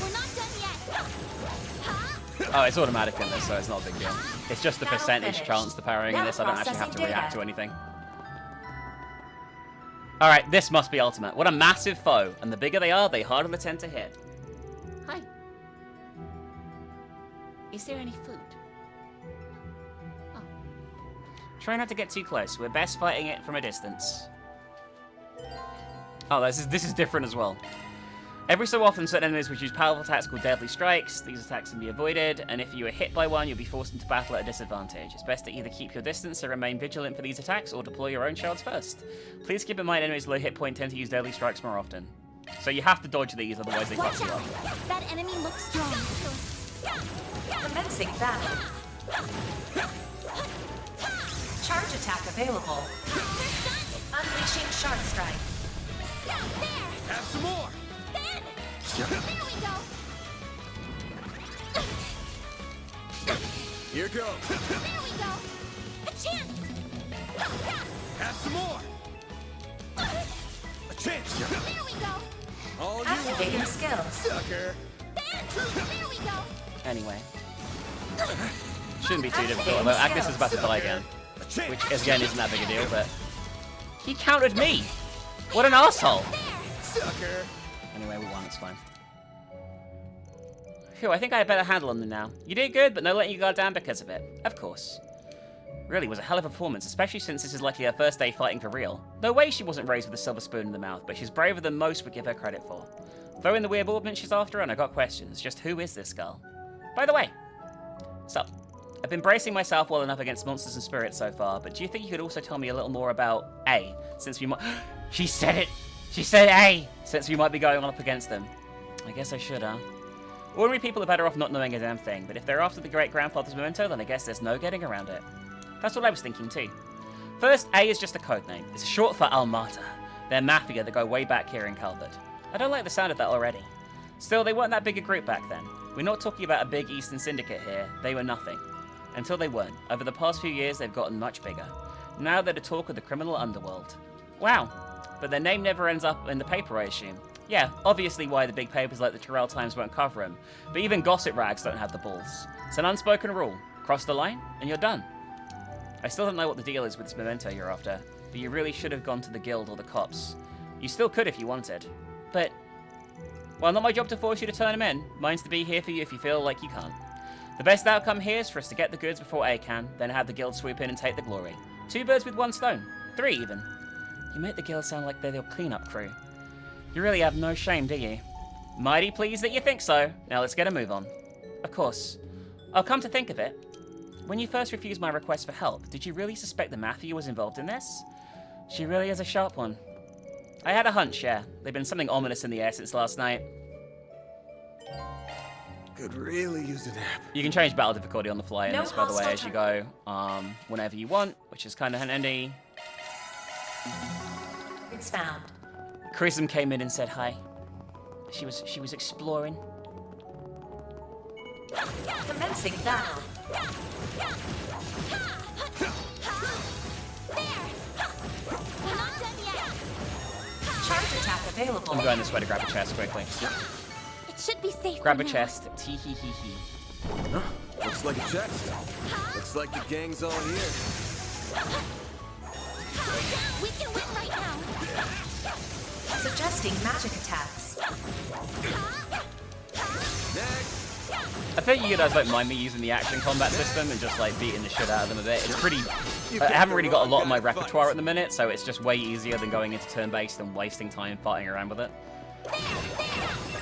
We're not done yet. Oh, it's automatic in this, so it's not a big deal. It's just the percentage chance to parrying in this. I don't actually have to react to anything. Alright, this must be ultimate. What a massive foe. And the bigger they are, the harder they tend to hit. Hi. Is there any food? Oh. Try not to get too close. We're best fighting it from a distance. Oh, this is different as well. Every so often, certain enemies will use powerful attacks called deadly strikes. These attacks can be avoided, and if you are hit by one, you'll be forced into battle at a disadvantage. It's best to either keep your distance or remain vigilant for these attacks, or deploy your own shards first. Please keep in mind enemies with low hit point tend to use deadly strikes more often. So you have to dodge these, otherwise they fuck you up. That enemy looks strong. Commencing battle. Charge attack available. Unleashing shard strike. have some more. There we go. Here goes. There we go. A chance. Have some more. A chance. There we go. All you activating want, skills. Sucker. There we go. Anyway. Shouldn't be too difficult, although Agnes is about to die again. Which, again, isn't that big a deal, but... He countered me! What an asshole! Sucker. Anyway, we won, it's fine. Phew, I think I have a better handle on them now. You did good, but no letting you guard down because of it. Of course. Really was a hell of a performance, especially since this is likely her first day fighting for real. No way she wasn't raised with a silver spoon in the mouth, but she's braver than most would give her credit for. Throw in the weird ornament she's after, and I got questions. Just who is this girl? By the way, so, I've been bracing myself well enough against monsters and spirits so far, but do you think you could also tell me a little more about A, since we might... She said it! She said A! Since we might be going on up against them. I guess I should, huh? Ordinary people are better off not knowing a damn thing, but if they're after the great-grandfather's memento, then I guess there's no getting around it. That's what I was thinking too. First, A is just a code name. It's short for Almata. They're mafia that go way back here in Calvert. I don't like the sound of that already. Still, they weren't that big a group back then. We're not talking about a big Eastern syndicate here. They were nothing. Until they weren't. Over the past few years, they've gotten much bigger. Now they're the talk of the criminal underworld. Wow. But their name never ends up in the paper, I assume. Yeah, obviously why the big papers like the Terrell Times won't cover them. But even gossip rags don't have the balls. It's an unspoken rule. Cross the line, and you're done. I still don't know what the deal is with this memento you're after, but you really should have gone to the guild or the cops. You still could if you wanted. But Well, not my job to force you to turn him in. Mine's to be here for you if you feel like you can't. The best outcome here is for us to get the goods before A can, then have the guild swoop in and take the glory. 2 birds with 1 stone. 3 even. You make the guild sound like they're your cleanup crew. You really have no shame, do you? Mighty pleased that you think so. Now let's get a move on. Of course. I'll come to think of it. When you first refused my request for help, did you really suspect that Mafia was involved in this? She really is a sharp one. I had a hunch, yeah. There'd been something ominous in the air since last night. Could really use a nap. You can change battle difficulty on the fly in No this, by the way, hostile as you go, whenever you want, which is kind of handy. It's found. Chrism came in and said hi. She was exploring. Commencing battle. Charge attack available. I'm going this way to grab a chest quickly. It should be safe. Grab for a now. chest. Tee hee hee hee. Huh? Looks like a chest. Looks like the gang's all here. We can win right now. Suggesting magic attacks. Next. I think you guys don't mind me using the action combat system and just like beating the shit out of them a bit. It's pretty. I haven't really got a lot of my repertoire at the minute, so it's just way easier than going into turn-based and wasting time fighting around with it.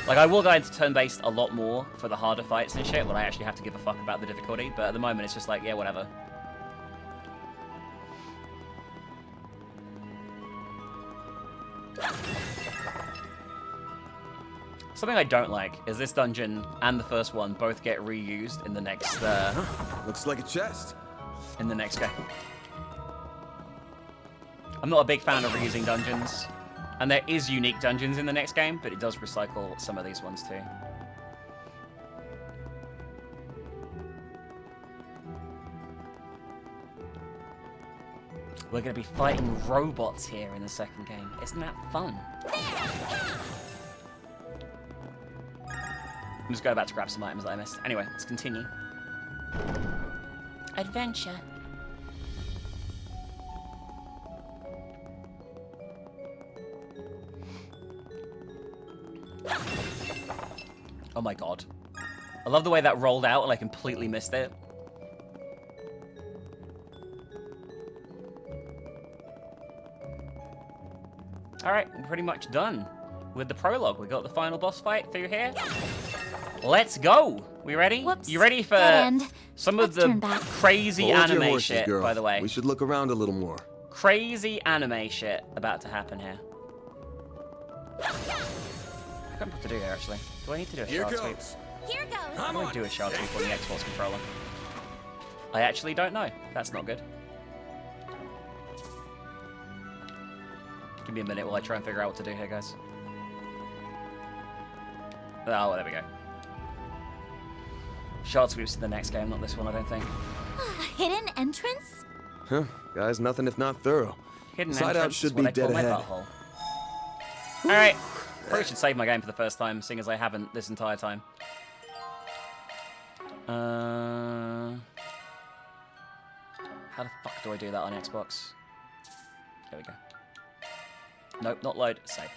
Like, I will go into turn-based a lot more for the harder fights and shit when I actually have to give a fuck about the difficulty, but at the moment it's just like, yeah, whatever. Something I don't like is this dungeon and the first one both get reused in the next, Looks like a chest. in the next game. I'm not a big fan of reusing dungeons, and there is unique dungeons in the next game, but it does recycle some of these ones too. We're going to be fighting robots here in the second game. Isn't that fun? I'm just going about to grab some items that I missed. Anyway, let's continue. Adventure. Oh my god. I love the way that rolled out and I completely missed it. Alright, we're pretty much done with the prologue. We got the final boss fight through here. Let's go! We ready? Whoops, You ready for dead end. some of Let's turn the back. crazy Hold your anime horses, shit, girl. by the way? We should look around a little more. Crazy anime shit about to happen here. I don't know what to do here, actually. Do I need to do a Here shard sweep? goes. Here goes. How do I do a shard sweep on the Xbox controller? I actually don't know. That's not good. Give me a minute while I try and figure out what to do here, guys. Oh, there we go. Shard sweeps in the next game, not this one, I don't think. Hidden entrance? Huh? Guys, nothing if not thorough. Hidden Side out entrance should is what be I call dead my ahead. butthole. Alright. Probably should save my game for the first time, seeing as I haven't this entire time. How the fuck do I do that on Xbox? There we go. Nope, not load. Save.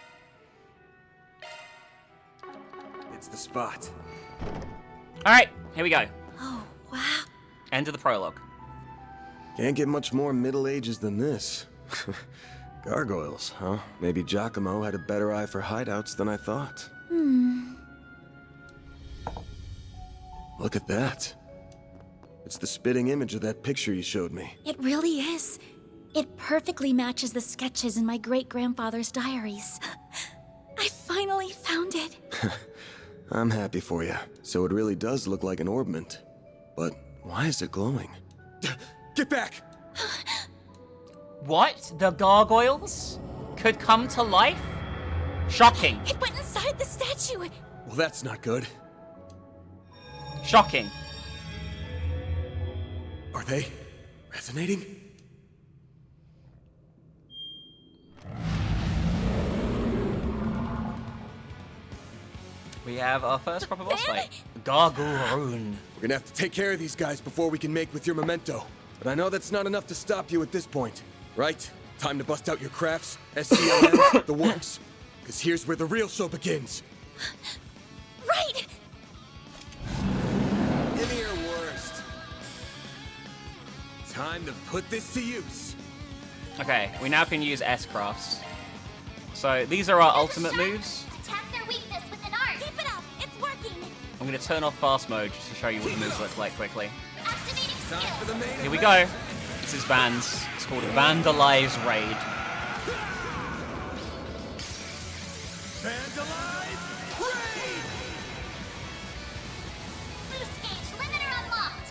It's the spot. Alright, here we go. Oh, wow. End of the prologue. Can't get much more Middle Ages than this. Gargoyles, huh? Maybe Giacomo had a better eye for hideouts than I thought. Look at that. It's the spitting image of that picture you showed me. It really is. It perfectly matches the sketches in my great-grandfather's diaries. I finally found it. I'm happy for you. So it really does look like an orbment. But why is it glowing? Get back! What? The gargoyles could come to life? Shocking. It went inside the statue. Well, that's not good. Shocking. Are they resonating? We have our first proper boss fight. Gargoyle. We're gonna have to take care of these guys before we can make with your memento. But I know that's not enough to stop you at this point, right? Time to bust out your crafts, SCLMs, the works. Because here's where the real show begins. Right! Give me your worst. Time to put this to use. Okay, we now can use S-crafts. So these are our ultimate moves. Attack their weakness with an art. Keep it up! It's working! I'm going to turn off fast mode just to show you what the moves look like quickly. Activating skill. For the main Here we go. This is Van's. It's called Vandalize Raid. Vandalize Raid! Boost gauge limiter unlocked.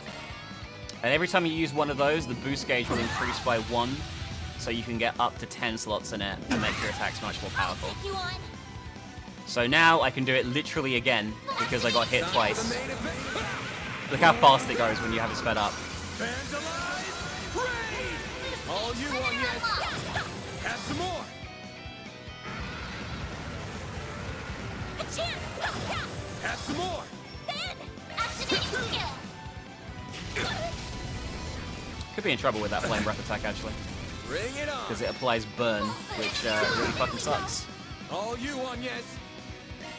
And every time you use one of those, the boost gauge will increase by 1, so you can get up to 10 slots in it and make your attacks much more powerful. You on? So now I can do it literally again because I got hit twice. Look how fast it goes when you have it sped up. Vandalize Raid! All you want, yes. Have some more. A chance! Have some more. Then! Activating skill. Could be in trouble with that flame breath attack actually, Bring it on. because it applies burn, which really fucking sucks. All you want, yes.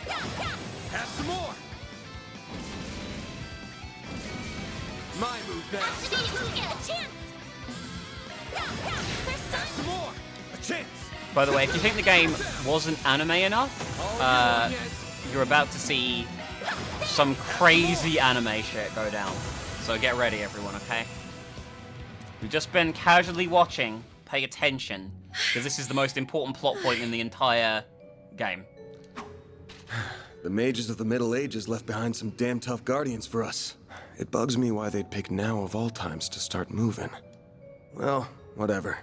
Have some more. My move now. Activating skill. Chance! Have some more. A chance. By the way, if you think the game wasn't anime enough, you're about to see some crazy anime shit go down. So get ready, everyone, okay? We've just been casually watching. Pay attention, because this is the most important plot point in the entire game. The mages of the Middle Ages left behind some damn tough guardians for us. It bugs me why they'd pick now of all times to start moving. Well, whatever.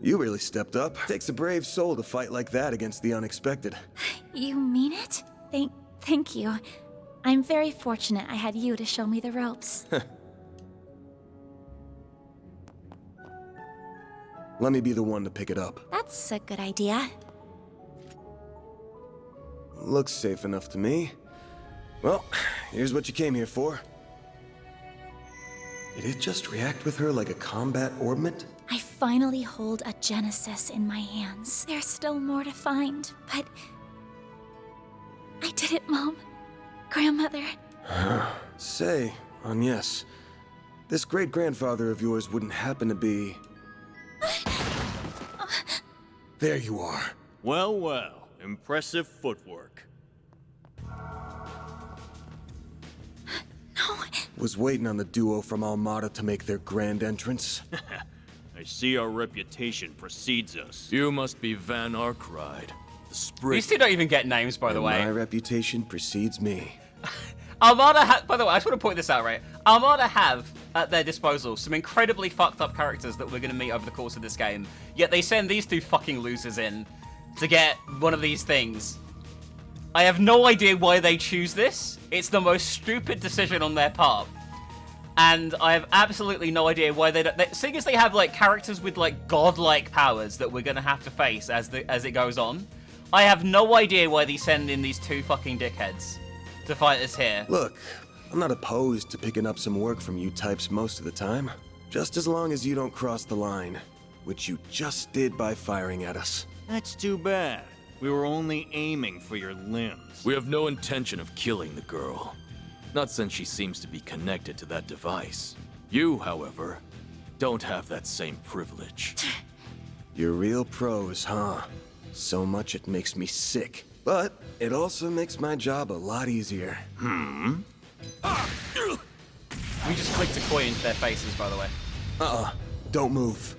You really stepped up. Takes a brave soul to fight like that against the unexpected. You mean it? Thank you. I'm very fortunate I had you to show me the ropes. Let me be the one to pick it up. That's a good idea. Looks safe enough to me. Well, here's what you came here for. Did it just react with her like a combat orbment? I finally hold a Genesis in my hands. There's still more to find, but... I did it, Mom. Grandmother. Say, Agnes, this great-grandfather of yours wouldn't happen to be... There you are. Well, well. Impressive footwork. No. Was waiting on the duo from Almada to make their grand entrance. I see our reputation precedes us. You must be Van Arkride, the spring. These two don't even get names, by the way. My reputation precedes me. Armada by the way, I just want to point this out, right? Armada have at their disposal some incredibly fucked up characters that we're going to meet over the course of this game. Yet they send these two fucking losers in to get one of these things. I have no idea why they choose this. It's the most stupid decision on their part. And I have absolutely no idea why they don't... Seeing as they have, like, characters with, like, godlike powers that we're going to have to face as it goes on, I have no idea why they send in these two fucking dickheads to fight us here. Look, I'm not opposed to picking up some work from you types most of the time. Just as long as you don't cross the line, which you just did by firing at us. That's too bad. We were only aiming for your limbs. We have no intention of killing the girl. Not since she seems to be connected to that device. You, however, don't have that same privilege. You're real pros, huh? So much it makes me sick. But it also makes my job a lot easier. We just clicked a coin into their faces, by the way. Don't move.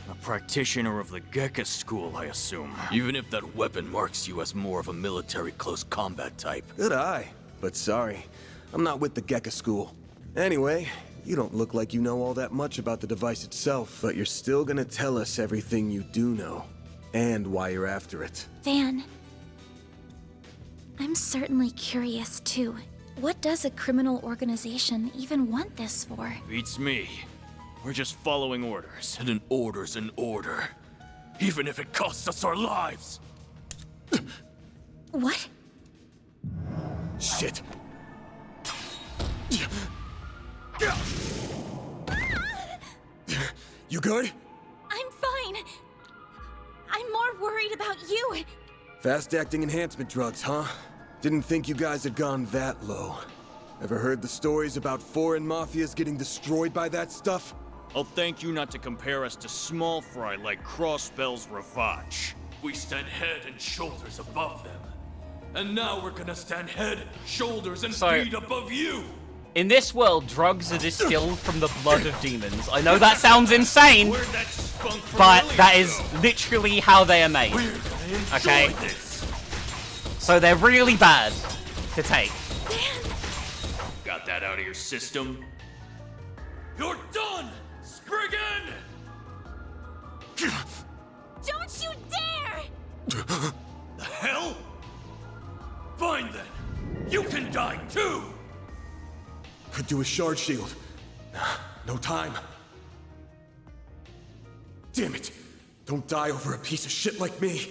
A practitioner of the Gekka school, I assume. Even if that weapon marks you as more of a military close combat type. Good eye, but sorry. I'm not with the Gekka school. Anyway, you don't look like you know all that much about the device itself, but you're still gonna tell us everything you do know, and why you're after it. Van, I'm certainly curious too. What does a criminal organization even want this for? Beats me. We're just following orders. And an order's an order. Even if it costs us our lives. What? Shit. You good? I'm fine. Fast-acting enhancement drugs, huh? Didn't think you guys had gone that low. Ever heard the stories about foreign mafias getting destroyed by that stuff? I'll thank you not to compare us to small fry like Crossbell's Ravage. We stand head and shoulders above them. And now we're gonna stand head, shoulders, and feet above you! In this world, drugs are distilled from the blood of demons. I know that sounds insane, but that is literally how they are made. Okay? So they're really bad to take. Got that out of your system? You're done, Spriggan! Don't you dare! The hell? Fine then. You can die too! Could do a shard shield. No time. Damn it! Don't die over a piece of shit like me.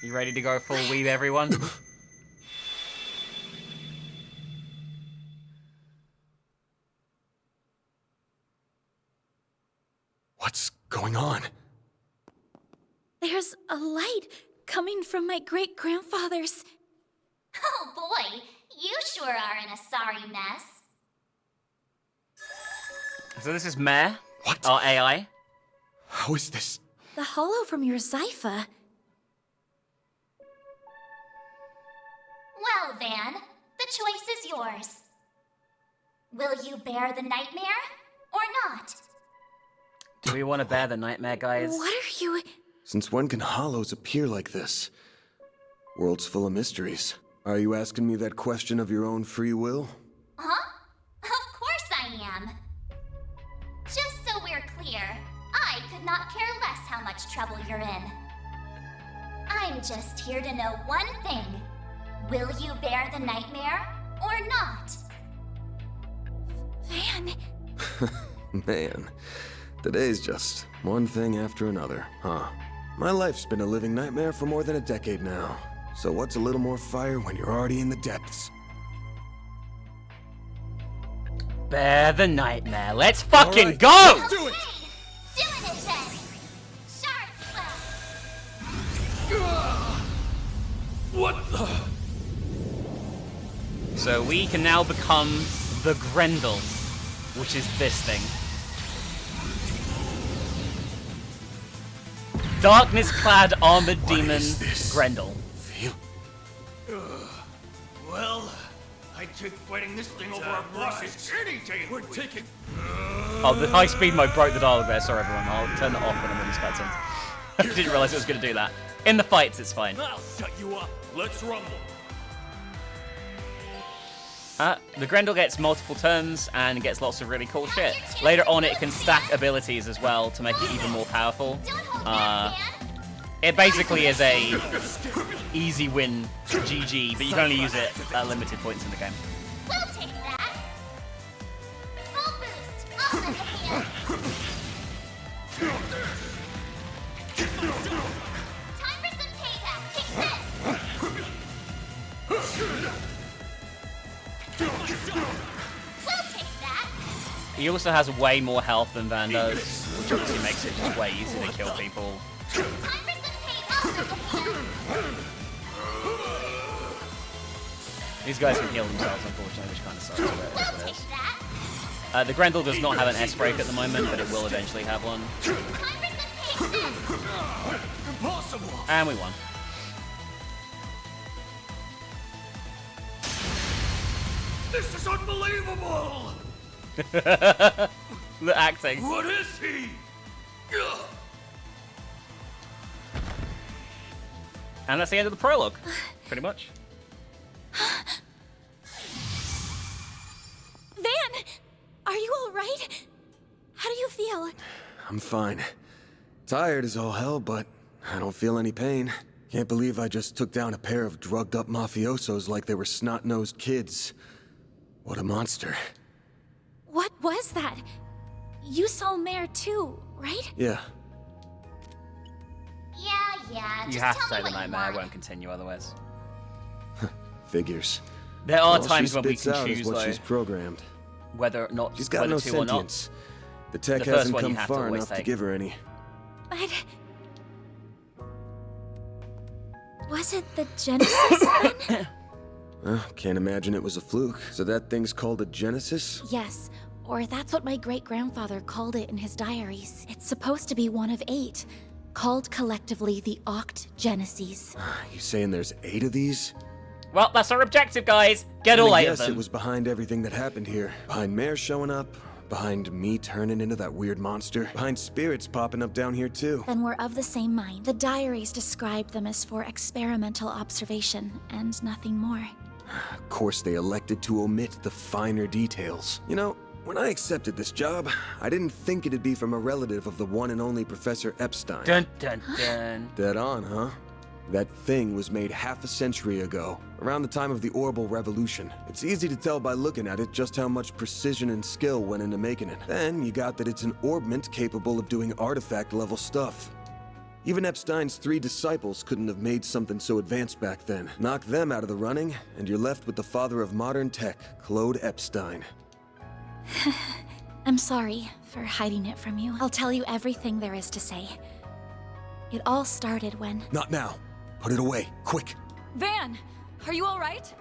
You ready to go full weeb, everyone? What's going on? There's a light coming from my great-grandfather's. Oh boy, you sure are in a sorry mess. So this is Mare, our AI. How is this? The hollow from your Zypha. Well, Van, the choice is yours. Will you bear the nightmare or not? Do we want to bear the nightmare, guys? What are you... Since when can hollows appear like this? World's full of mysteries. Are you asking me that question of your own free will? Huh? Of course I am. Just so we're clear, I could not care less how much trouble you're in. I'm just here to know one thing. Will you bear the nightmare or not? Van... Man, today's just one thing after another, huh? My life's been a living nightmare for more than a decade now. So what's a little more fire when you're already in the depths? Bear the nightmare. Let's fucking go! Let's do it! Doing it then! Shard What the? So we can now become the Grendel, which is this thing. Darkness-clad armored demon Grendel. Well, I take fighting this thing over a boss any day. We're taking. Oh, the high-speed mode broke the dialogue there. Sorry, everyone. I'll turn it off when I'm in these cutscenes. I didn't realize it was going to do that. In the fights, it's fine. I'll shut you up. Let's rumble. The Grendel gets multiple turns and gets lots of really cool shit. Later on, it can stack abilities as well to make it even more powerful. It basically is a easy win GG, but you can only use it at limited points in the game. We'll take that. Full boost. I'll lend a hand. Time for some payback. Take this. We'll take that. He also has way more health than Van does, which obviously makes it just way easier to kill people. Time for some payback. I'll lend a hand. These guys can heal themselves, unfortunately, which kind of sucks. But it is what it is. The Grendel does not have an S-break at the moment, but it will eventually have one. Impossible! And we won. This is unbelievable! The acting. What is he? Ugh. And that's the end of the prologue, pretty much. Van! Are you alright? How do you feel? I'm fine. Tired as all hell, but I don't feel any pain. Can't believe I just took down a pair of drugged-up mafiosos like they were snot-nosed kids. What a monster. What was that? You saw Mare too, right? Yeah. Yeah, You just have to tell say me the what you nightmare, I want. won't continue otherwise. Figures. There are All times she when we spits can out choose, is what though, she's programmed. whether or not She's got whether no to or not. sentience. The tech The first hasn't one you come have to far always enough to take. give her any. But... Was it the Genesis then? Can't imagine it was a fluke. So that thing's called a Genesis? Yes, or that's what my great-grandfather called it in his diaries. It's supposed to be one of 8, called collectively the Oct Geneses. You saying there's 8 of these? Well, that's our objective, guys. Get all 8 of Yes, them. it was behind everything that happened here. Behind Mare showing up, behind me turning into that weird monster, behind spirits popping up down here too. Then we're of the same mind. The diaries described them as for experimental observation, and nothing more. Of course, they elected to omit the finer details. You know, when I accepted this job, I didn't think it'd be from a relative of the one and only Professor Epstein. Dun dun dun. Dead on, huh? That thing was made half a century ago, around the time of the Orbital Revolution. It's easy to tell by looking at it just how much precision and skill went into making it. Then you got that it's an orbment capable of doing artifact-level stuff. Even Epstein's 3 disciples couldn't have made something so advanced back then. Knock them out of the running, and you're left with the father of modern tech, Claude Epstein. I'm sorry for hiding it from you. I'll tell you everything there is to say. It all started when... Not now. Put it away, quick. Van, are you all right?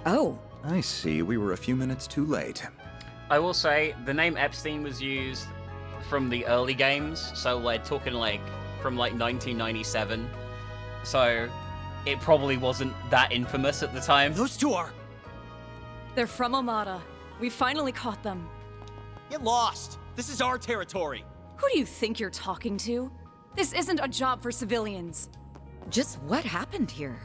Oh. I see. We were a few minutes too late. I will say, the name Epstein was used from the early games, so we're talking like from like 1997. So it probably wasn't that infamous at the time. Those two are... They're from Omada. We finally caught them. Get lost! This is our territory! Who do you think you're talking to? This isn't a job for civilians. Just what happened here?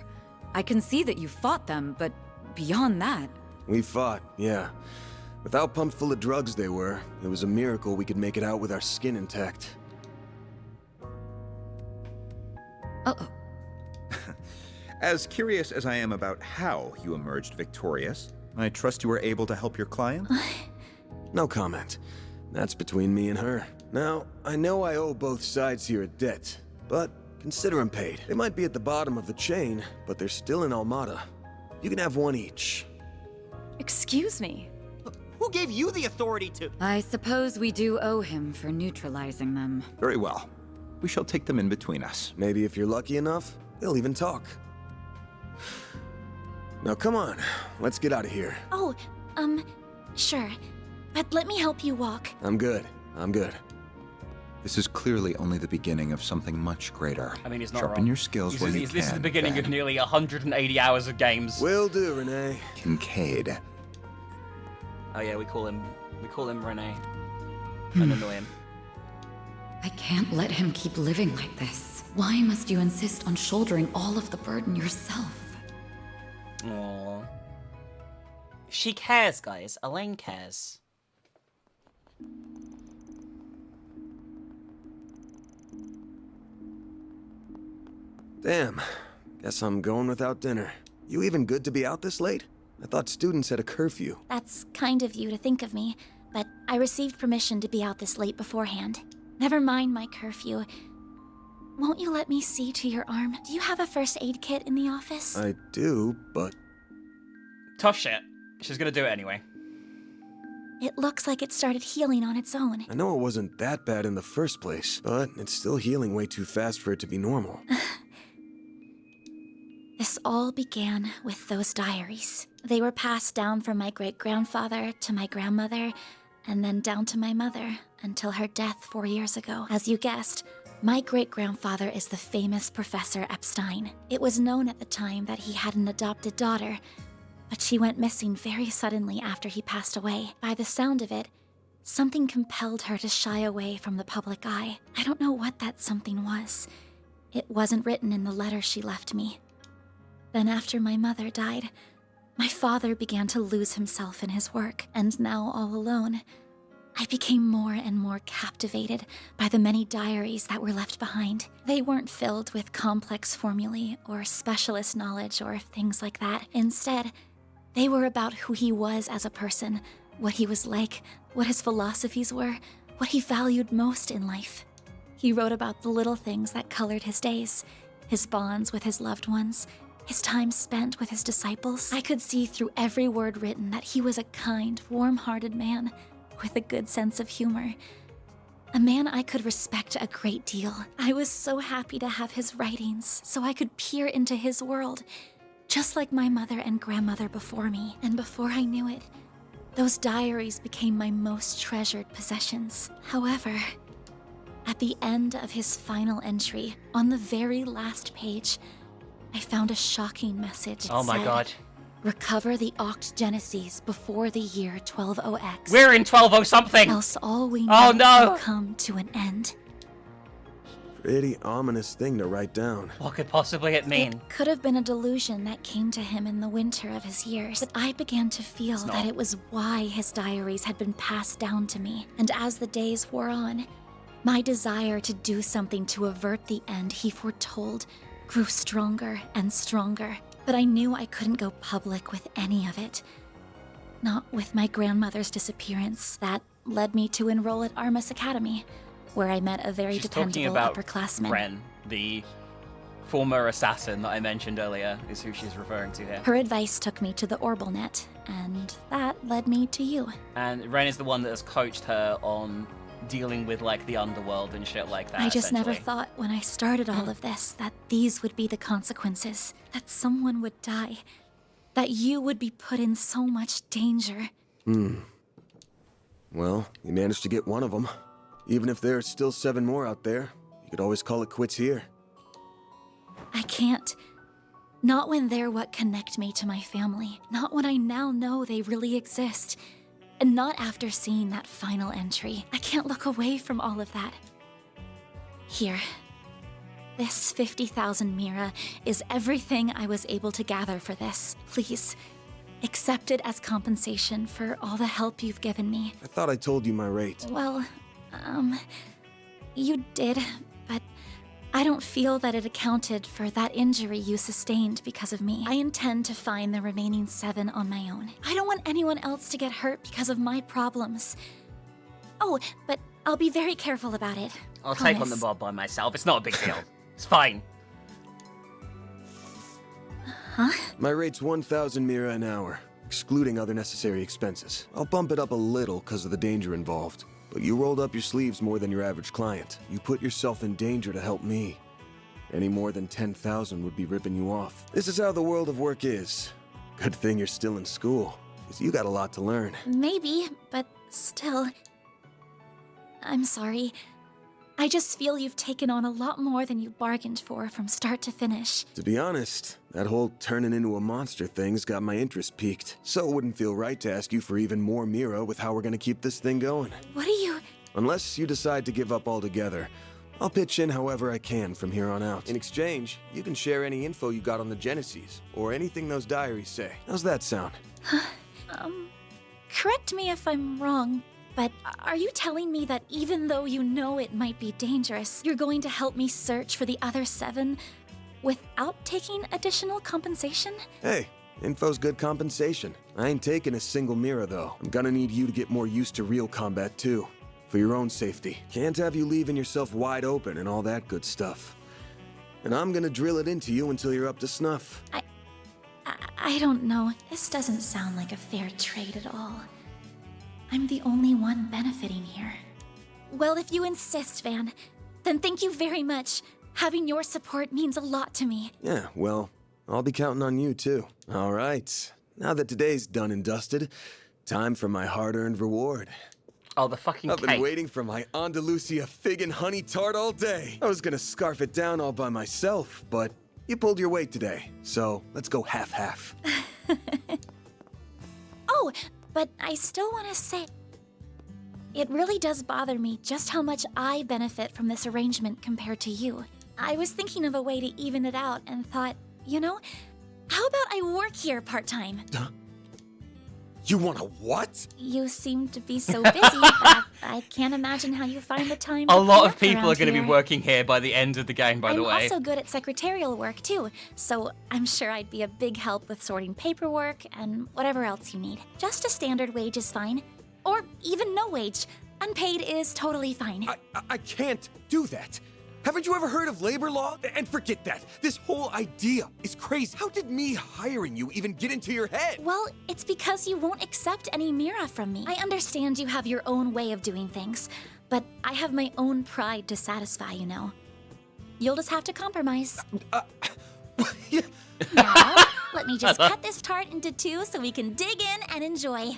I can see that you fought them, but beyond that... We fought, yeah. With how pumped full of drugs they were, it was a miracle we could make it out with our skin intact. Uh-oh. As curious as I am about how you emerged victorious, I trust you were able to help your client? No comment. That's between me and her. Now, I know I owe both sides here a debt, but consider them paid. They might be at the bottom of the chain, but they're still in Almada. You can have one each. Excuse me? Who gave you the authority to... I suppose we do owe him for neutralizing them. Very well. We shall take them in between us. Maybe if you're lucky enough, they'll even talk. Now come on, let's get out of here. Oh, sure. But let me help you walk. I'm good. This is clearly only the beginning of something much greater. I mean, he's not Sharpen wrong. your skills where you can. This is the beginning of nearly 180 hours of games. Will do, Renee. Kincaid. Oh yeah, we call him Renee. And annoy him. I can't let him keep living like this. Why must you insist on shouldering all of the burden yourself? Aww. She cares, guys. Elaine cares. Damn. Guess I'm going without dinner. You even good to be out this late? I thought students had a curfew. That's kind of you to think of me, but I received permission to be out this late beforehand. Never mind my curfew. Won't you let me see to your arm? Do you have a first aid kit in the office? I do, but... Tough shit. She's gonna do it anyway. It looks like it started healing on its own. I know it wasn't that bad in the first place, but it's still healing way too fast for it to be normal. This all began with those diaries. They were passed down from my great-grandfather to my grandmother, and then down to my mother, until her death 4 years ago. As you guessed, my great-grandfather is the famous Professor Epstein. It was known at the time that he had an adopted daughter, but she went missing very suddenly after he passed away. By the sound of it, something compelled her to shy away from the public eye. I don't know what that something was. It wasn't written in the letter she left me. Then after my mother died, my father began to lose himself in his work, and now all alone, I became more and more captivated by the many diaries that were left behind. They weren't filled with complex formulae or specialist knowledge or things like that. Instead, they were about who he was as a person, what he was like, what his philosophies were, what he valued most in life. He wrote about the little things that colored his days, his bonds with his loved ones, his time spent with his disciples. I could see through every word written that he was a kind, warm-hearted man with a good sense of humor. A man I could respect a great deal. I was so happy to have his writings, so I could peer into his world, just like my mother and grandmother before me. And before I knew it, those diaries became my most treasured possessions. However, at the end of his final entry, on the very last page, I found a shocking message. It Oh my said, god. Recover the Oct Genesis before the year 120X. We're in 120 something! Else all we Oh, know no. will come to an end. Pretty ominous thing to write down. What could possibly it mean? It could have been a delusion that came to him in the winter of his years, but I began to feel that it was why his diaries had been passed down to me. And as the days wore on, my desire to do something to avert the end he foretold grew stronger and stronger. But I knew I couldn't go public with any of it. Not with my grandmother's disappearance. That led me to enroll at Armus Academy, where I met a very She's talking dependable about upperclassman. Ren, the former assassin that I mentioned earlier, is who she's referring to here. Her advice took me to the Orbalnet, and that led me to you. And Ren is the one that has coached her on dealing with like the underworld and shit like that. I just never essentially. thought when I started all of this that these would be the consequences. That someone would die. That you would be put in so much danger. Well, you managed to get one of them. Even if there are still 7 more out there, you could always call it quits here. I can't. Not when they're what connect me to my family. Not when I now know they really exist. And not after seeing that final entry. I can't look away from all of that. Here. This 50,000 Mira is everything I was able to gather for this. Please, accept it as compensation for all the help you've given me. I thought I told you my rate. Well, you did, but I don't feel that it accounted for that injury you sustained because of me. I intend to find the remaining 7 on my own. I don't want anyone else to get hurt because of my problems. Oh, but I'll be very careful about it. I'll take on Promise. the mob by myself. It's not a big deal. It's fine. Huh? My rate's 1,000 Mira an hour, excluding other necessary expenses. I'll bump it up a little because of the danger involved. But you rolled up your sleeves more than your average client. You put yourself in danger to help me. Any more than 10,000 would be ripping you off. This is how the world of work is. Good thing you're still in school, because you got a lot to learn. Maybe, but still. I'm sorry. I just feel you've taken on a lot more than you bargained for from start to finish. To be honest, that whole turning into a monster thing's got my interest piqued. So it wouldn't feel right to ask you for even more Mira with how we're gonna keep this thing going. What are you... Unless you decide to give up altogether, I'll pitch in however I can from here on out. In exchange, you can share any info you got on the Genesis, or anything those diaries say. How's that sound? Correct me if I'm wrong, but are you telling me that even though you know it might be dangerous, you're going to help me search for the other 7 without taking additional compensation? Hey, info's good compensation. I ain't taking a single Mira, though. I'm gonna need you to get more used to real combat, too. For your own safety. Can't have you leaving yourself wide open and all that good stuff. And I'm gonna drill it into you until you're up to snuff. I don't know. This doesn't sound like a fair trade at all. I'm the only one benefiting here. Well, if you insist, Van, then thank you very much. Having your support means a lot to me. Yeah, well, I'll be counting on you, too. All right. Now that today's done and dusted, time for my hard-earned reward. Oh, the fucking I've cake. been waiting for my Andalusia fig and honey tart all day. I was gonna scarf it down all by myself, but you pulled your weight today, so let's go half-half. Oh, but I still want to say... It really does bother me just how much I benefit from this arrangement compared to you. I was thinking of a way to even it out and thought, you know, how about I work here part-time? You want a what? You seem to be so busy that I can't imagine how you find the time A to lot of work people are around going to be here. working here by the end of the game, by the way. I'm also good at secretarial work too, so I'm sure I'd be a big help with sorting paperwork and whatever else you need. Just a standard wage is fine. Or even no wage. Unpaid is totally fine. I can't do that. Haven't you ever heard of labor law? And forget that. This whole idea is crazy. How did me hiring you even get into your head? Well, it's because you won't accept any Mira from me. I understand you have your own way of doing things, but I have my own pride to satisfy, you know. You'll just have to compromise. Now, let me just cut this tart into 2 so we can dig in and enjoy.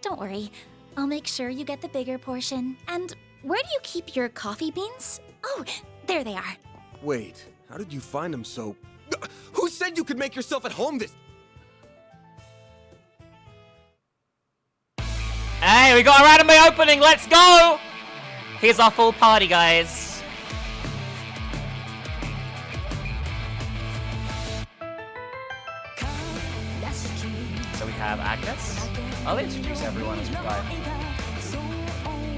Don't worry, I'll make sure you get the bigger portion. And where do you keep your coffee beans? Oh, there they are. Wait, how did you find them so... Who said you could make yourself at home this... Hey, we got a random opening, let's go! Here's our full party, guys. So we have Agnes. I'll introduce everyone as we go.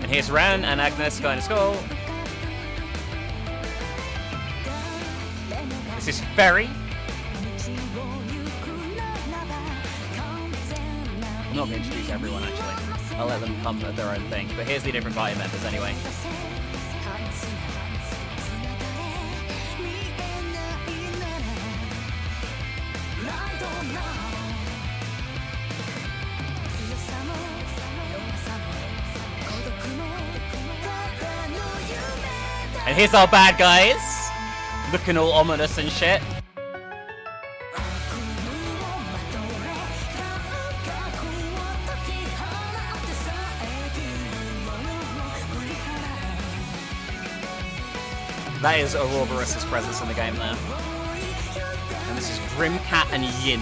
And here's Ren and Agnes going to school. This is Ferry. I'm not going to introduce everyone, actually. I'll let them come at their own thing. But here's the different party members anyway. And here's our bad guys, looking all ominous and shit. That is Ouroboros' presence in the game there. And this is Grimcat and Yin.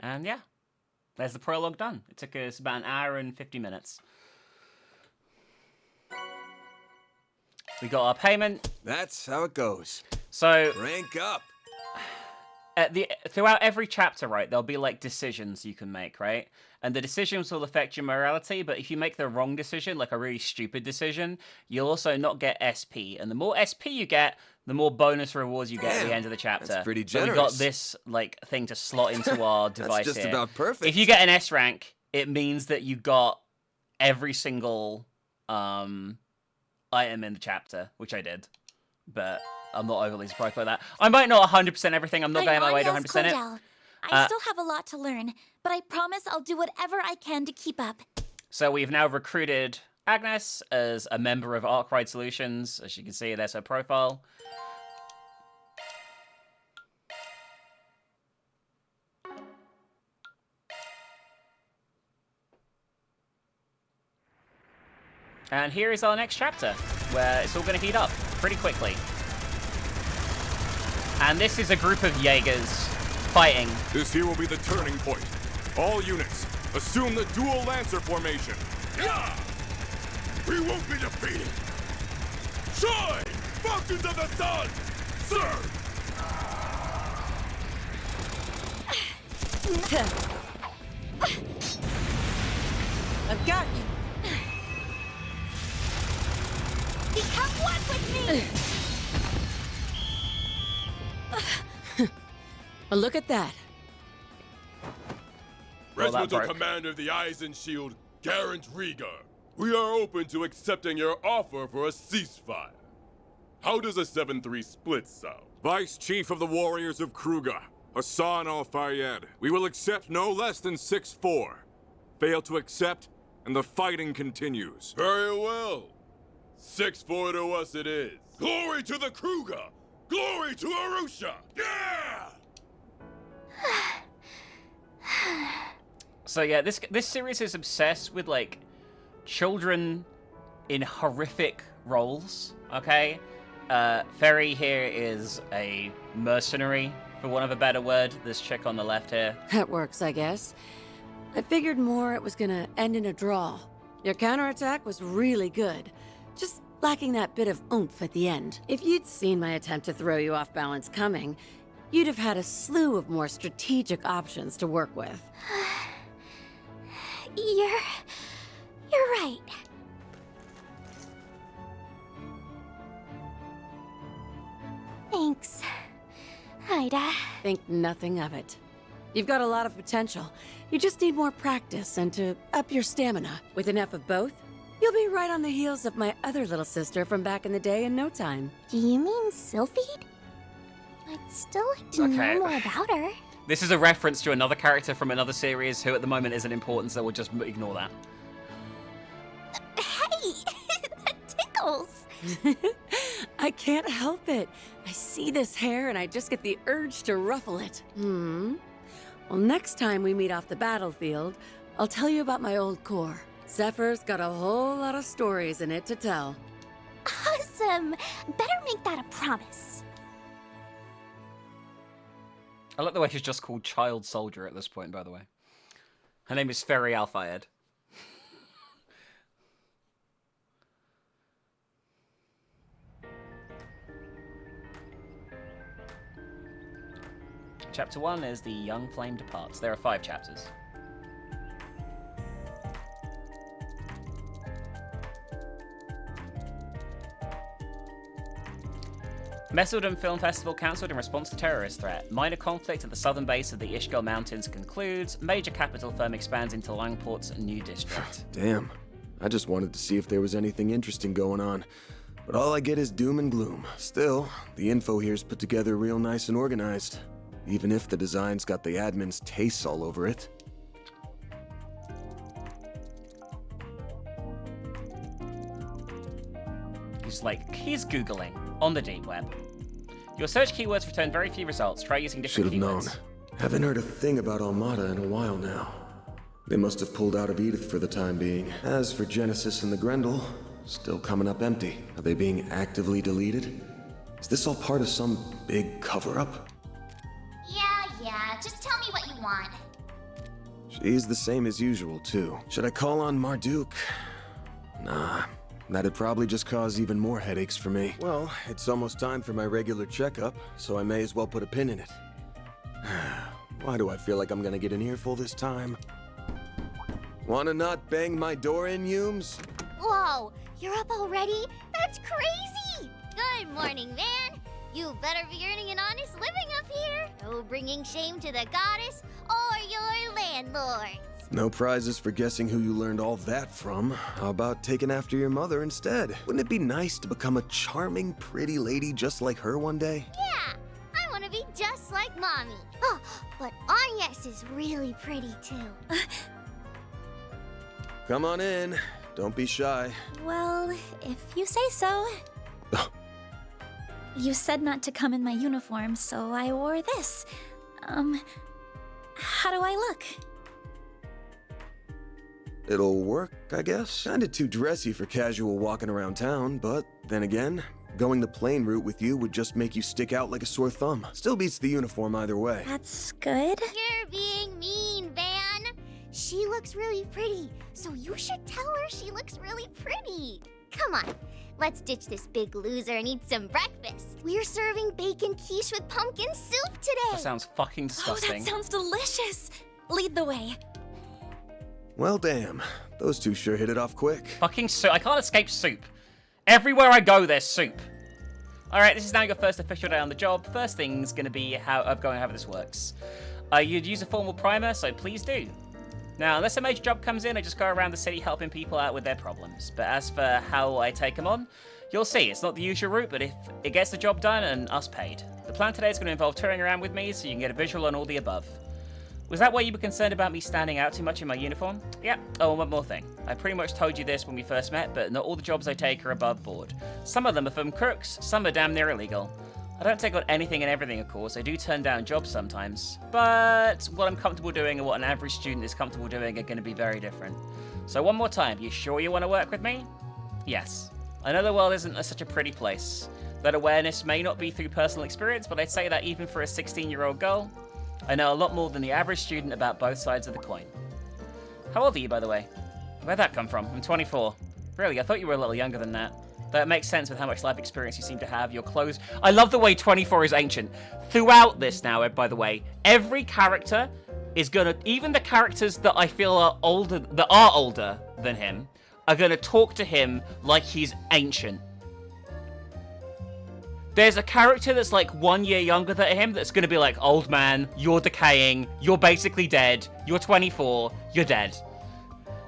And yeah, there's the prologue done. It took us about 1 hour and 50 minutes. We got our payment. That's how it goes. So rank up. Throughout every chapter, right, there'll be like decisions you can make, right? And the decisions will affect your morality, but if you make the wrong decision, like a really stupid decision, you'll also not get SP. And the more SP you get, the more bonus rewards you get at the end of the chapter. That's pretty So we generous. got this like thing to slot into our device That's just here. about perfect. If you get an S rank, it means that you got every single item in the chapter, which I did. But I'm not overly surprised by that. I might not 100% everything. I'm not going my way to 100% it. Cordell. I still have a lot to learn, but I promise I'll do whatever I can to keep up. So we've now recruited Agnes as a member of Arkwright Solutions. As you can see, there's her profile. And here is our next chapter, where it's all going to heat up pretty quickly. And this is a group of Jaegers fighting. This here will be the turning point. All units, assume the dual Lancer formation. Yeah! We won't be defeated! Shine! Falcons of the Sun! Sir! I've got you. Become one with me! Well, look at that. Regimental Commander of the Eisen Shield, Garant Rieger. We are open to accepting your offer for a ceasefire. How does a 7-3 split sound? Vice Chief of the Warriors of Kruger, Hassan Al-Fayyad. We will accept no less than 6-4. Fail to accept, and the fighting continues. Very well. 6-4 to us it is. Glory to the Kruger! Glory to Arusha! Yeah! So yeah, this series is obsessed with like children in horrific roles. Okay, Ferry here is a mercenary, for want of a better word. This chick on the left here. That works, I guess. I figured more it was gonna end in a draw. Your counterattack was really good. Just lacking that bit of oomph at the end. If you'd seen my attempt to throw you off balance coming, you'd have had a slew of more strategic options to work with. You're right. Thanks, Ida. Think nothing of it. You've got a lot of potential. You just need more practice and to up your stamina. With enough of both, you'll be right on the heels of my other little sister from back in the day in no time. Do you mean Sylphide? I'd still like to know more about her. This is a reference to another character from another series who at the moment isn't important, so we'll just ignore that. Hey, that tickles. I can't help it. I see this hair and I just get the urge to ruffle it. Well, next time we meet off the battlefield, I'll tell you about my old Corps. Zephyr's got a whole lot of stories in it to tell. Awesome. Better make that a promise. I like the way she's just called Child Soldier at this point, by the way. Her name is Ferry Alfayed. Chapter 1 is The Young Flame Departs. There are 5 chapters. Messeldon Film Festival cancelled in response to terrorist threat. Minor conflict at the southern base of the Ishgal Mountains concludes. Major capital firm expands into Langport's new district. Damn. I just wanted to see if there was anything interesting going on. But all I get is doom and gloom. Still, the info here's put together real nice and organized. Even if the design's got the admin's tastes all over it. He's Googling on the deep web. Your search keywords return very few results. Try using different Should've keywords. known. Haven't heard a thing about Almada in a while now. They must have pulled out of Edith for the time being. As for Genesis and the Grendel, still coming up empty. Are they being actively deleted? Is this all part of some big cover-up? Yeah, just tell me what you want. She's the same as usual, too. Should I call on Marduk? Nah, that'd probably just cause even more headaches for me. Well, it's almost time for my regular checkup, so I may as well put a pin in it. Why do I feel like I'm gonna get an earful this time? Wanna not bang my door in, Humes? Whoa, you're up already? That's crazy! Good morning, man. You better be earning an honest living up here. No bringing shame to the goddess or your landlords. No prizes for guessing who you learned all that from. How about taking after your mother instead? Wouldn't it be nice to become a charming, pretty lady just like her one day? Yeah, I want to be just like Mommy. Oh, but Agnes is really pretty too. Come on in. Don't be shy. Well, if you say so. You said not to come in my uniform, so I wore this. How do I look? It'll work, I guess. Kinda too dressy for casual walking around town, but then again, going the plain route with you would just make you stick out like a sore thumb. Still beats the uniform either way. That's good. You're being mean, Van. She looks really pretty, so you should tell her she looks really pretty. Come on, let's ditch this big loser and eat some breakfast. We're serving bacon quiche with pumpkin soup today. That sounds fucking disgusting. Oh, that sounds delicious. Lead the way. Well, damn. Those two sure hit it off quick. Fucking soup. I can't escape soup. Everywhere I go, there's soup. Alright, this is now your first official day on the job. First thing's gonna be how this works. You'd use a formal primer, so please do. Now, unless a major job comes in, I just go around the city helping people out with their problems. But as for how I take them on, you'll see, it's not the usual route, but if it gets the job done and us paid. The plan today is going to involve touring around with me so you can get a visual on all the above. Was that why you were concerned about me standing out too much in my uniform? Yep. Oh, and one more thing. I pretty much told you this when we first met, but not all the jobs I take are above board. Some of them are from crooks, some are damn near illegal. I don't take on anything and everything, of course. I do turn down jobs sometimes. But what I'm comfortable doing and what an average student is comfortable doing are going to be very different. So one more time, you sure you want to work with me? Yes. I know the world isn't such a pretty place. That awareness may not be through personal experience, but I'd say that even for a 16-year-old girl, I know a lot more than the average student about both sides of the coin. How old are you, by the way? Where'd that come from? I'm 24. Really, I thought you were a little younger than that. That makes sense with how much life experience you seem to have. Your clothes. I love the way 24 is ancient. Throughout this now, by the way, every character is gonna, even the characters that I feel are older, than him, are gonna talk to him like he's ancient. There's a character that's like 1 year younger than him that's gonna be like, old man, you're decaying, you're basically dead, you're 24, you're dead.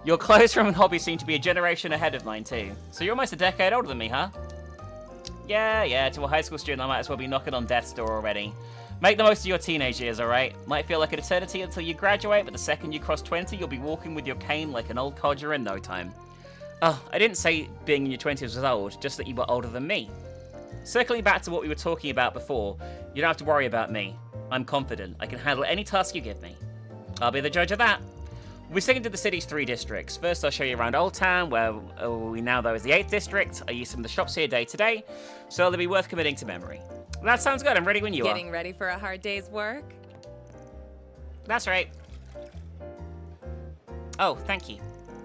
Your clothes from and hobby seem to be a generation ahead of mine too. So you're almost a decade older than me, huh? Yeah, to a high school student I might as well be knocking on death's door already. Make the most of your teenage years, alright? Might feel like an eternity until you graduate, but the second you cross 20, you'll be walking with your cane like an old codger in no time. Oh, I didn't say being in your 20s was old, just that you were older than me. Circling back to what we were talking about before, you don't have to worry about me. I'm confident. I can handle any task you give me. I'll be the judge of that. We'll be sticking to the city's 3 districts. First, I'll show you around Old Town, where we now know is the 8th district. I use some of the shops here day to day, so they'll be worth committing to memory. That sounds good. I'm ready when you are. Getting ready for a hard day's work? That's right. Oh, thank you.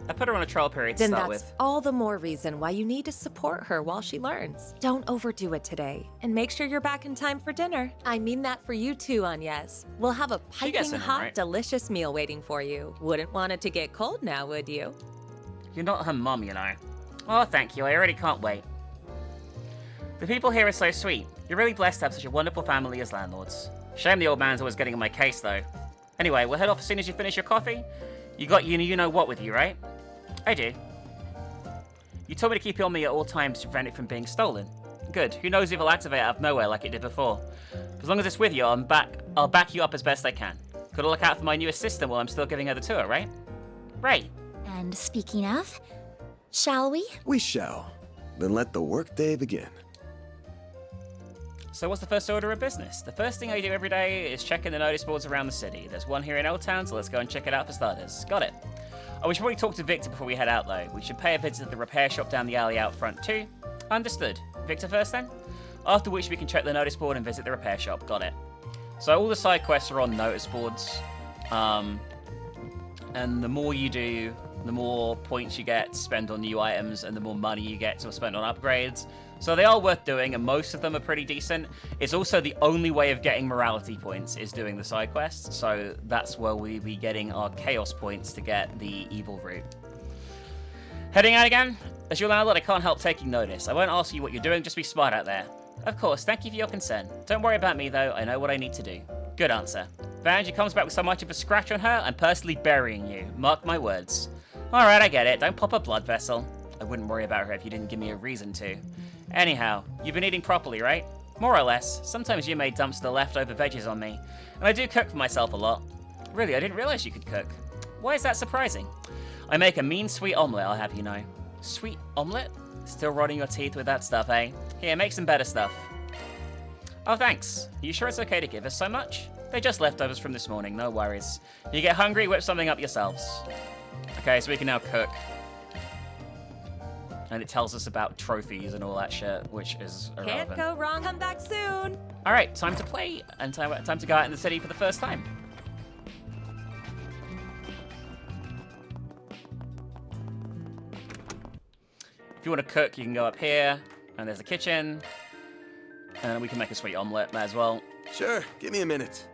I put her on a trial period to Then start that's with. all the more reason why you need to support her while she learns. Don't overdo it today, and make sure you're back in time for dinner. I mean that for you too, Agnes. We'll have a She gets piping in, hot, right? delicious meal waiting for you. Wouldn't want it to get cold now, would you? You're not her mum, you know. Oh, thank you. I already can't wait. The people here are so sweet. You're really blessed to have such a wonderful family as landlords. Shame the old man's always getting on my case, though. Anyway, we'll head off as soon as you finish your coffee. You got you know what with you, right? I do. You told me to keep it on me at all times to prevent it from being stolen. Good. Who knows if it'll activate out of nowhere like it did before. As long as it's with you, I'll back you up as best I can. Gotta look out for my new assistant while I'm still giving her the tour, right? Right. And speaking of, shall we? We shall. Then let the workday begin. So what's the first order of business? The first thing I do every day is checking the notice boards around the city. There's one here in Old Town, so let's go and check it out for starters. Got it. Oh, we should probably talk to Victor before we head out, though. We should pay a visit to the repair shop down the alley out front, too. Understood. Victor first, then? After which we can check the notice board and visit the repair shop. Got it. So all the side quests are on notice boards. And the more you do, the more points you get to spend on new items, and the more money you get to spend on upgrades. So they are worth doing, and most of them are pretty decent. It's also the only way of getting morality points is doing the side quests, so that's where we'll be getting our chaos points to get the evil route. Heading out again? As your landlord, I can't help taking notice. I won't ask you what you're doing, just be smart out there. Of course, thank you for your concern. Don't worry about me, though. I know what I need to do. Good answer. If Angie comes back with so much of a scratch on her, I'm personally burying you. Mark my words. Alright, I get it. Don't pop a blood vessel. I wouldn't worry about her if you didn't give me a reason to. Anyhow, you've been eating properly, right? More or less. Sometimes you made dumps of the leftover veggies on me. And I do cook for myself a lot. Really, I didn't realize you could cook. Why is that surprising? I make a mean sweet omelette, I'll have you know. Sweet omelette? Still rotting your teeth with that stuff, eh? Here, make some better stuff. Oh, thanks. Are you sure it's okay to give us so much? They're just leftovers from this morning, no worries. You get hungry, whip something up yourselves. Okay, so we can now cook. And it tells us about trophies and all that shit, which is irrelevant. Can't go wrong. Come back soon. All right, time to play and time to go out in the city for the first time. If you want to cook, you can go up here, and there's a kitchen, and we can make a sweet omelet as well. Sure, give me a minute.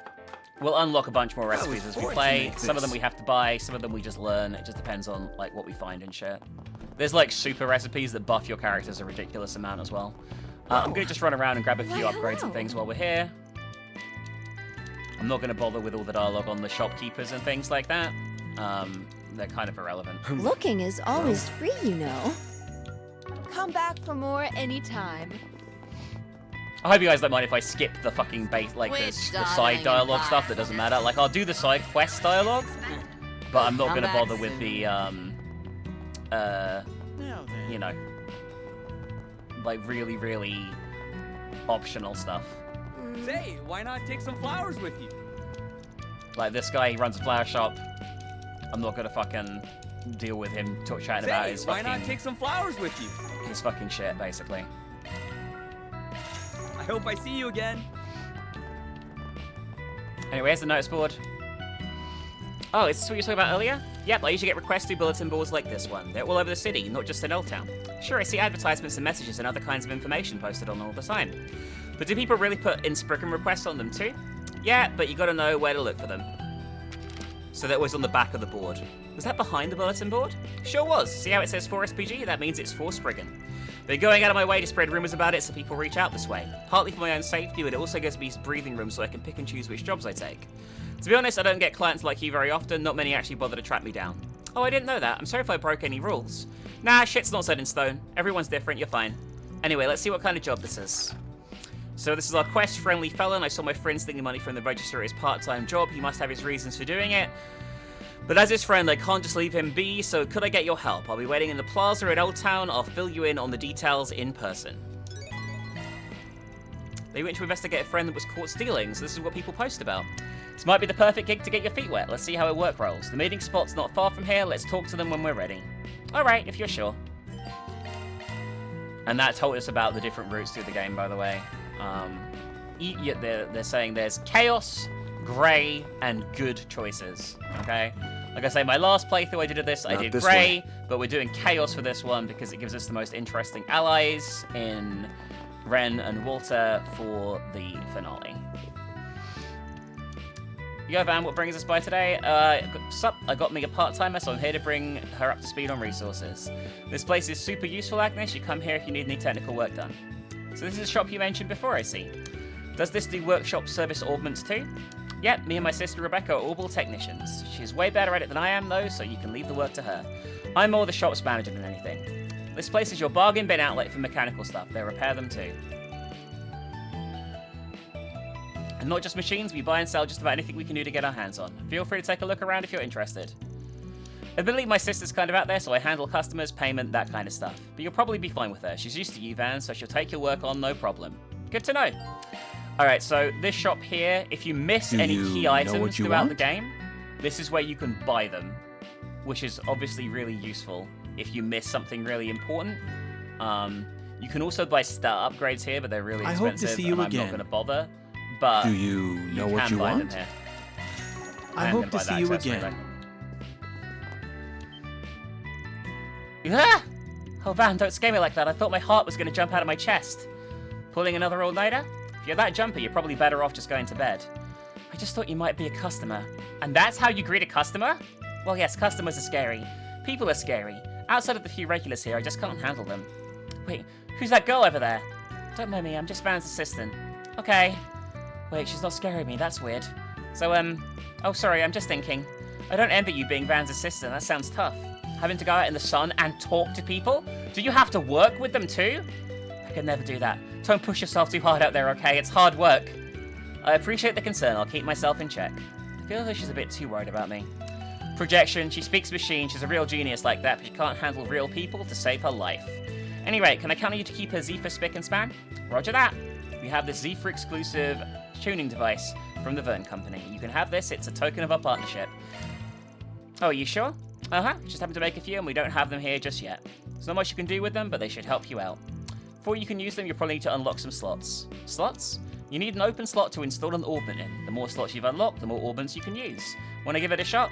We'll unlock a bunch more recipes as we play. Some of this. them we have to buy, some of them we just learn. It just depends on like what we find and shit. There's like super recipes that buff your characters a ridiculous amount as well. I'm gonna just run around and grab a few upgrades and things while we're here. I'm not gonna bother with all the dialogue on the shopkeepers and things like that. They're kind of irrelevant. Looking is always free, you know. Come back for more anytime. I hope you guys don't mind if I skip the fucking base, like the side dialogue stuff that doesn't matter. Like I'll do the side quest dialogue, but I'm not gonna bother with the you know, like really optional stuff. Say, why not take some flowers with you? Like this guy, he runs a flower shop. I'm not gonna fucking deal with him chatting about his why fucking not take some flowers with you? his fucking shit, basically. I hope I see you again. Anyway, here's the notice board. Oh, is this what you were talking about earlier? Yep, I usually get requests through bulletin boards like this one. They're all over the city, not just in Old Town. Sure, I see advertisements and messages and other kinds of information posted on all the time. But do people really put Insprickum requests on them too? Yeah, but you gotta know where to look for them. So they're always on the back of the board. Was that behind the bulletin board? Sure was. See how it says for SPG? That means it's for Spriggan. Been going out of my way to spread rumors about it so people reach out this way. Partly for my own safety, but it also gives me breathing room so I can pick and choose which jobs I take. To be honest, I don't get clients like you very often. Not many actually bother to track me down. Oh, I didn't know that. I'm sorry if I broke any rules. Nah, shit's not set in stone. Everyone's different. You're fine. Anyway, let's see what kind of job this is. So this is our quest-friendly felon. I saw my friend stealing money from the register at his part-time job. He must have his reasons for doing it. But as his friend, I can't just leave him be, so could I get your help? I'll be waiting in the plaza at Old Town. I'll fill you in on the details in person. They went to investigate a friend that was caught stealing, so this is what people post about. This might be the perfect gig to get your feet wet. Let's see how it work rolls. The meeting spot's not far from here. Let's talk to them when we're ready. Alright, if you're sure. And that told us about the different routes through the game, by the way. They're saying there's chaos, grey, and good choices, okay? Like I say, my last playthrough I did of this, I did grey, but we're doing chaos for this one because it gives us the most interesting allies in Ren and Walter for the finale. Yo, Van, what brings us by today? Sup, I got me a part-timer, so I'm here to bring her up to speed on resources. This place is super useful, Agnes. You come here if you need any technical work done. So this is a shop you mentioned before, I see. Does this do workshop service augments too? Yep, me and my sister Rebecca are all technicians. She's way better at it than I am, though, so you can leave the work to her. I'm more the shop's manager than anything. This place is your bargain bin outlet for mechanical stuff. They repair them too. And not just machines, we buy and sell just about anything we can do to get our hands on. Feel free to take a look around if you're interested. Admittedly, my sister's kind of out there, so I handle customers, payment, that kind of stuff. But you'll probably be fine with her. She's used to you, Van, so she'll take your work on no problem. Good to know. Alright, so this shop here, if you miss any key items throughout the game, this is where you can buy them, which is obviously really useful if you miss something really important. You can also buy star upgrades here, but they're really expensive, I hope to see you and I'm again. not going to bother. But do you know what you want? I hope to see you again. Ah! Oh, Van, don't scare me like that. I thought my heart was going to jump out of my chest. Pulling another all-nighter? If you're that jumpy, you're probably better off just going to bed. I just thought you might be a customer. And that's how you greet a customer? Well, yes, customers are scary. People are scary. Outside of the few regulars here, I just can't handle them. Wait, who's that girl over there? Don't know me, I'm just Van's assistant. Okay. Wait, she's not scaring me, that's weird. So, oh sorry, I'm just thinking. I don't envy you being Van's assistant, that sounds tough. Having to go out in the sun and talk to people? Do you have to work with them too? I could never do that. Don't push yourself too hard out there, okay? It's hard work. I appreciate the concern, I'll keep myself in check. I feel as though she's a bit too worried about me. Projection, she speaks machine, she's a real genius like that, but she can't handle real people to save her life. Anyway, can I count on you to keep her Zephyr spick and span? Roger that. We have this Zephyr exclusive tuning device from the Vern Company. You can have this, it's a token of our partnership. Oh, are you sure? Uh-huh, just happened to make a few and we don't have them here just yet. There's not much you can do with them, but they should help you out. Before you can use them, you'll probably need to unlock some slots. Slots? You need an open slot to install an augment in. The more slots you've unlocked, the more augments you can use. Want to give it a shot?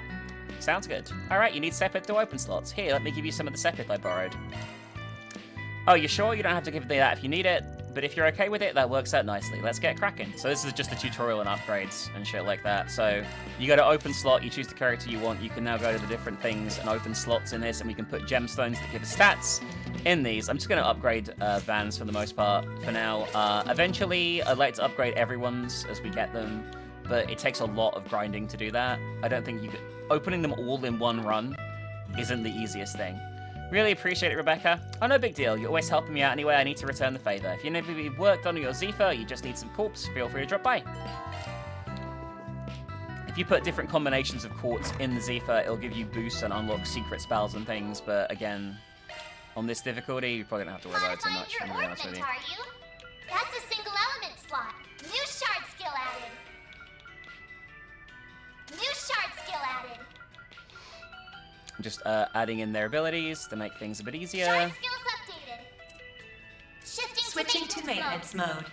Sounds good. Alright, you need Sepith to open slots. Here, let me give you some of the Sepith I borrowed. Oh, you sure? You don't have to give me that if you need it, but if you're okay with it, that works out nicely. Let's get cracking. So this is just a tutorial and upgrades and shit like that. So you go to open slot, you choose the character you want, you can now go to the different things and open slots in this, and we can put gemstones that give us stats in these. I'm just going to upgrade Vans for the most part for now. Eventually, I'd like to upgrade everyone's as we get them, but it takes a lot of grinding to do that. I don't think you could... Opening them all in one run isn't the easiest thing. Really appreciate it, Rebecca. Oh, no big deal. You're always helping me out anyway. I need to return the favor. If you never worked on your Zephyr, you just need some quartz, feel free to drop by. If you put different combinations of quartz in the Zephyr, it'll give you boosts and unlock secret spells and things, but again, on this difficulty, you're probably going to have to worry about it too much, I'm going to be honest with you. Are you? That's a single element slot. New shard skill added. New shard skill added. Just adding in their abilities to make things a bit easier. Shard skills updated. Switching to maintenance mode.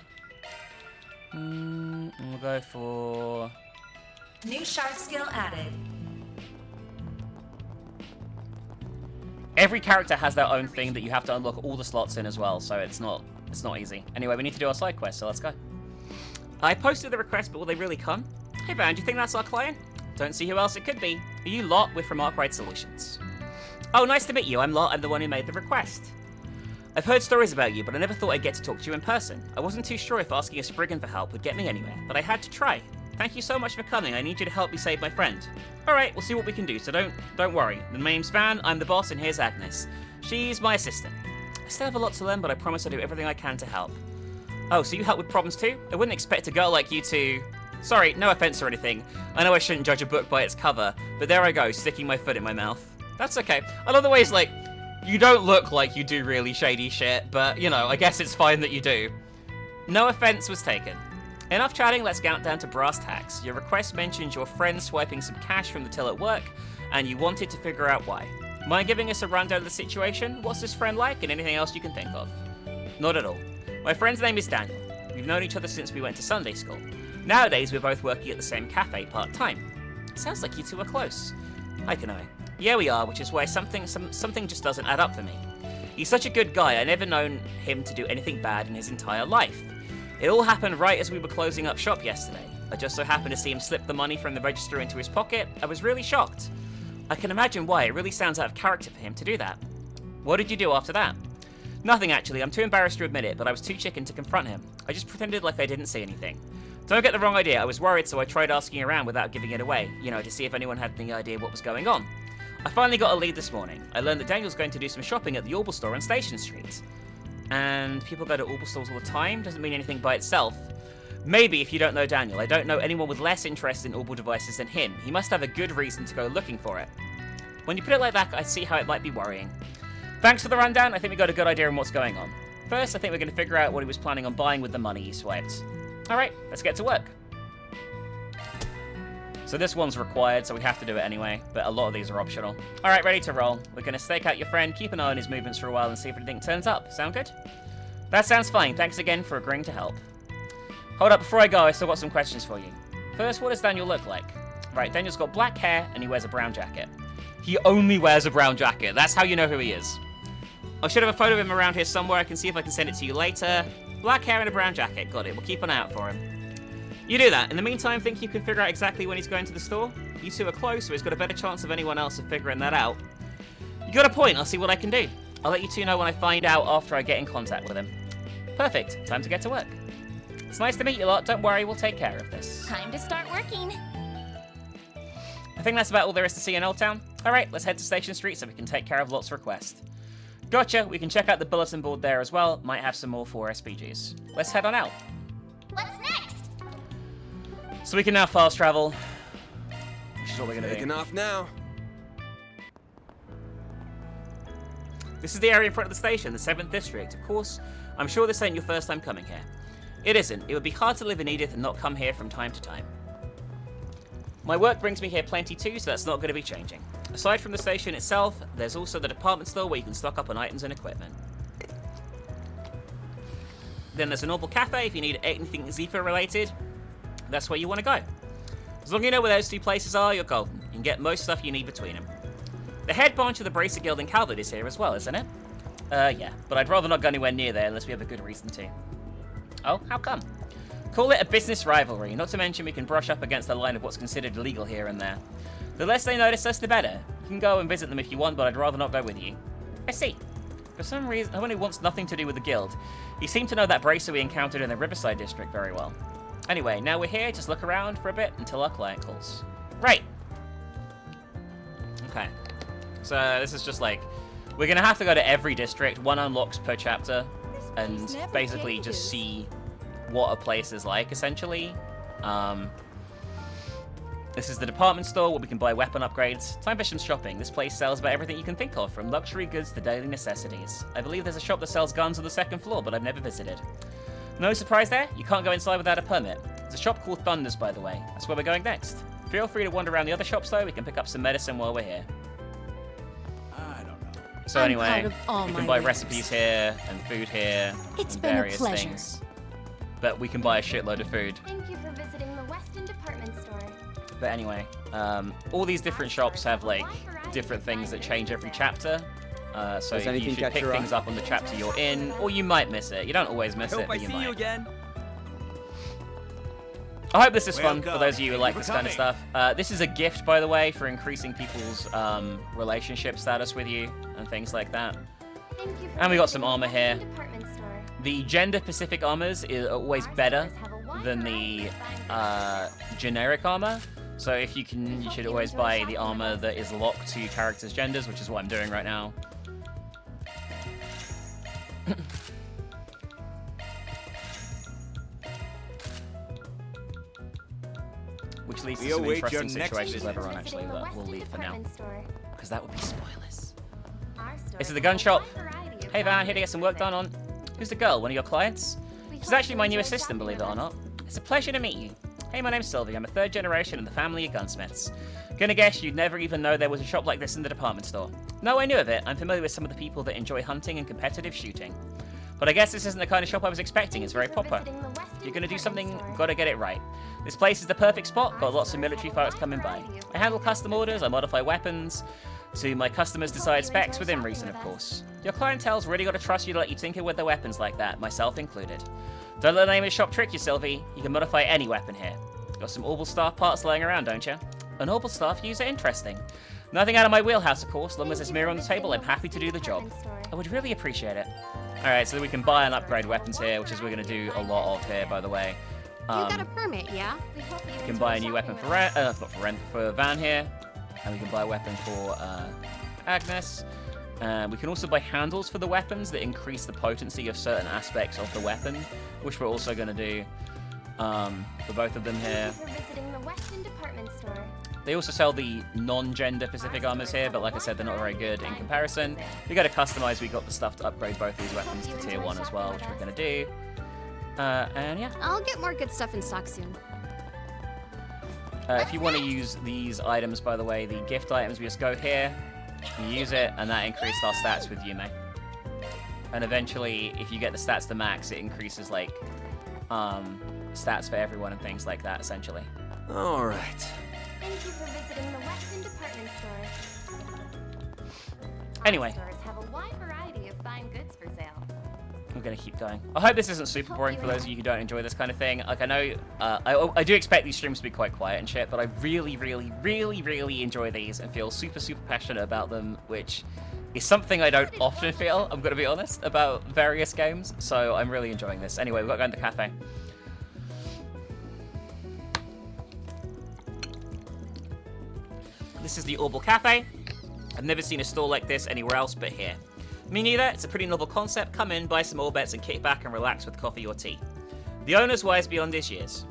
We'll go for... New shard skill added. every character has their own thing that you have to unlock all the slots in as well, so it's not easy. Anyway, we need to do our side quest, so let's go. I posted the request, but will they really come? Hey Van, do you think that's our client? Don't see who else it could be. Are you Lot? We're from Arkwright Solutions. Oh, nice to meet you. I'm Lot. I'm the one who made the request. I've heard stories about you, but I never thought I'd get to talk to you in person. I wasn't too sure if asking a Spriggan for help would get me anywhere, but I had to try. Thank you so much for coming. I need you to help me save my friend. Alright, we'll see what we can do, so don't worry. My name's Van, I'm the boss, and here's Agnes. She's my assistant. I still have a lot to learn, but I promise I'll do everything I can to help. Oh, so you help with problems too? I wouldn't expect a girl like you to... Sorry, no offense or anything. I know I shouldn't judge a book by its cover, but there I go, sticking my foot in my mouth. That's okay. I love the way it's like, you don't look like you do really shady shit, but, you know, I guess it's fine that you do. No offense was taken. Enough chatting, let's get down to brass tacks. Your request mentions your friend swiping some cash from the till at work, and you wanted to figure out why. Mind giving us a rundown of the situation? What's this friend like, and anything else you can think of? Not at all. My friend's name is Daniel. We've known each other since we went to Sunday school. Nowadays, we're both working at the same cafe part-time. Sounds like you two are close. Hi, Kanoe. Yeah, we are, which is why something just doesn't add up for me. He's such a good guy, I never known him to do anything bad in his entire life. It all happened right as we were closing up shop yesterday. I just so happened to see him slip the money from the register into his pocket. I was really shocked. I can imagine why, it really sounds out of character for him to do that. What did you do after that? Nothing actually, I'm too embarrassed to admit it, but I was too chicken to confront him. I just pretended like I didn't see anything. Don't get the wrong idea, I was worried so I tried asking around without giving it away, you know, to see if anyone had any idea what was going on. I finally got a lead this morning. I learned that Daniel's going to do some shopping at the Orbital store on Station Street. And people go to Orbital stores all the time, doesn't mean anything by itself. Maybe if you don't know Daniel, I don't know anyone with less interest in Orbital devices than him. He must have a good reason to go looking for it. When you put it like that, I see how it might be worrying. Thanks for the rundown, I think we got a good idea on what's going on. First, I think we're going to figure out what he was planning on buying with the money he swiped. Alright, let's get to work. So this one's required, so we have to do it anyway, but a lot of these are optional. Alright, ready to roll. We're going to stake out your friend, keep an eye on his movements for a while, and see if anything turns up. Sound good? That sounds fine. Thanks again for agreeing to help. Hold up, before I go, I still got some questions for you. First, what does Daniel look like? Right, Daniel's got black hair, and he wears a brown jacket. He only wears a brown jacket. That's how you know who he is. I should have a photo of him around here somewhere. I can see if I can send it to you later. Black hair and a brown jacket. Got it. We'll keep an eye out for him. You do that. In the meantime, think you can figure out exactly when he's going to the store? You two are close, so he's got a better chance of anyone else of figuring that out. You got a point. I'll see what I can do. I'll let you two know when I find out after I get in contact with him. Perfect. Time to get to work. It's nice to meet you lot. Don't worry, we'll take care of this. Time to start working. I think that's about all there is to see in Old Town. Alright, let's head to Station Street so we can take care of Lot's request. Gotcha, we can check out the bulletin board there as well. Might have some more 4 SPGs. Let's head on out. What's next? So we can now fast travel. Which is what we're going to do. Taking off now. This is the area in front of the station, the 7th District. Of course, I'm sure this ain't your first time coming here. It isn't. It would be hard to live in Edith and not come here from time to time. My work brings me here plenty too, so that's not going to be changing. Aside from the station itself, there's also the department store where you can stock up on items and equipment. Then there's a normal cafe if you need anything Zephyr related. That's where you want to go. As long as you know where those 2 places are, you're golden. You can get most stuff you need between them. The head branch of the Bracer Guild in Calvert is here as well, isn't it? Yeah, but I'd rather not go anywhere near there unless we have a good reason to. Oh, how come? Call it a business rivalry, not to mention we can brush up against the line of what's considered illegal here and there. The less they notice us, the better. You can go and visit them if you want, but I'd rather not go with you. I see. For some reason, Honey wants nothing to do with the guild. He seemed to know that bracer we encountered in the Riverside district very well. Anyway, now we're here, just look around for a bit until our client calls. Right. Okay. So this is just like, we're gonna have to go to every district, 1 unlocks per chapter, and basically just see what a place is like, essentially. This is the department store where we can buy weapon upgrades. Time for some shopping. This place sells about everything you can think of, from luxury goods to daily necessities. I believe there's a shop that sells guns on the 2nd floor, but I've never visited. No surprise there? You can't go inside without a permit. There's a shop called Thunders, by the way. That's where we're going next. Feel free to wander around the other shops, though. We can pick up some medicine while we're here. I don't know. So anyway, we can buy recipes here and food here. It's and been a various pleasure. things. But we can buy a shitload of food. Thank you for visiting the Weston Department Store. But anyway, all these different shops have like different things that change every chapter. So Does you anything should catch pick your things eye? up on the chapter you're in, or you might miss it. You don't always miss it, but you might. again. I hope this is fun for Welcome. those of you who Thank like you this for kind of coming. stuff. This is a gift, by the way, for increasing people's relationship status with you and things like that. Thank you for And we got some visiting armor the here. Western Department Store. The gender-specific armors are always better than the generic armor. So if you can, you should always buy the armor that is locked to characters' genders, which is what I'm doing right now. Which leads to We some await interesting your next situations visit. later on, actually, that we'll leave for now. Because that would be spoilers. This is the has gun a shop. wide variety of Hey Van, fine here to get goods some for work sale. done on. Who's the girl? One of your clients? She's hope actually you my new enjoy assistant, shopping believe it with or us. not. It's a pleasure to meet you. Hey, my name's Sylvie. I'm a third generation in the family of gunsmiths. Gonna guess you'd never even know there was a shop like this in the department store. No, I knew of it. I'm familiar with some of the people that enjoy hunting and competitive shooting. But I guess this isn't the kind of shop I was expecting. It's very proper. If you're gonna do something, gotta get it right. This place is the perfect spot. Got lots of military folks coming by. I handle custom orders. I modify weapons to my customers' desired specs within reason, of course. Your clientele's really got to trust you to let you tinker with their weapons like that, myself included. Don't let the name of the shop trick you, Sylvie. You can modify any weapon here. Got some Orbital Staff parts laying around, don't you? An Orbital Staff user? Interesting. Nothing out of my wheelhouse, of course. As long as there's mirror on the table, I'm happy to do the job. I would really appreciate it. Alright, so we can buy and upgrade weapons here, which is we're going to do a lot of here, by the way. You got a permit, yeah? We hope you We can buy a new weapon for rent, not for rent, for Van here. And we can buy a weapon for Agnes. We can also buy handles for the weapons that increase the potency of certain aspects of the weapon, which we're also going to do for both of them here. Thank you for visiting the Western Department Store. They also sell the non-gender specific armors here, but like I said, they're not very good in comparison. We got to customize, we got the stuff to upgrade both these weapons to tier 1 as well, which we're going to do. And yeah. I'll get more good stuff in stock soon. If you want to use these items, by the way, the gift items, we just go here, you use it, and that increased our stats with Yume. And eventually, if you get the stats to max, it increases, like, stats for everyone and things like that, essentially. Alright. Thank you for visiting the Western Department Store. Anyway. Stores have a wide variety of fine goods for sale. We're gonna keep going. I hope this isn't super boring for those of you who don't enjoy this kind of thing. Like, I know, I do expect these streams to be quite quiet and shit, but I really, really, really, really enjoy these and feel super, super passionate about them, which is something I don't often feel, I'm gonna be honest, about various games, so I'm really enjoying this. Anyway, we've got to go in the cafe. This is the Orbital Cafe. I've never seen a store like this anywhere else but here. Me neither, it's a pretty novel concept. Come in, buy some Orbets, and kick back and relax with coffee or tea. The owner's wise beyond his years.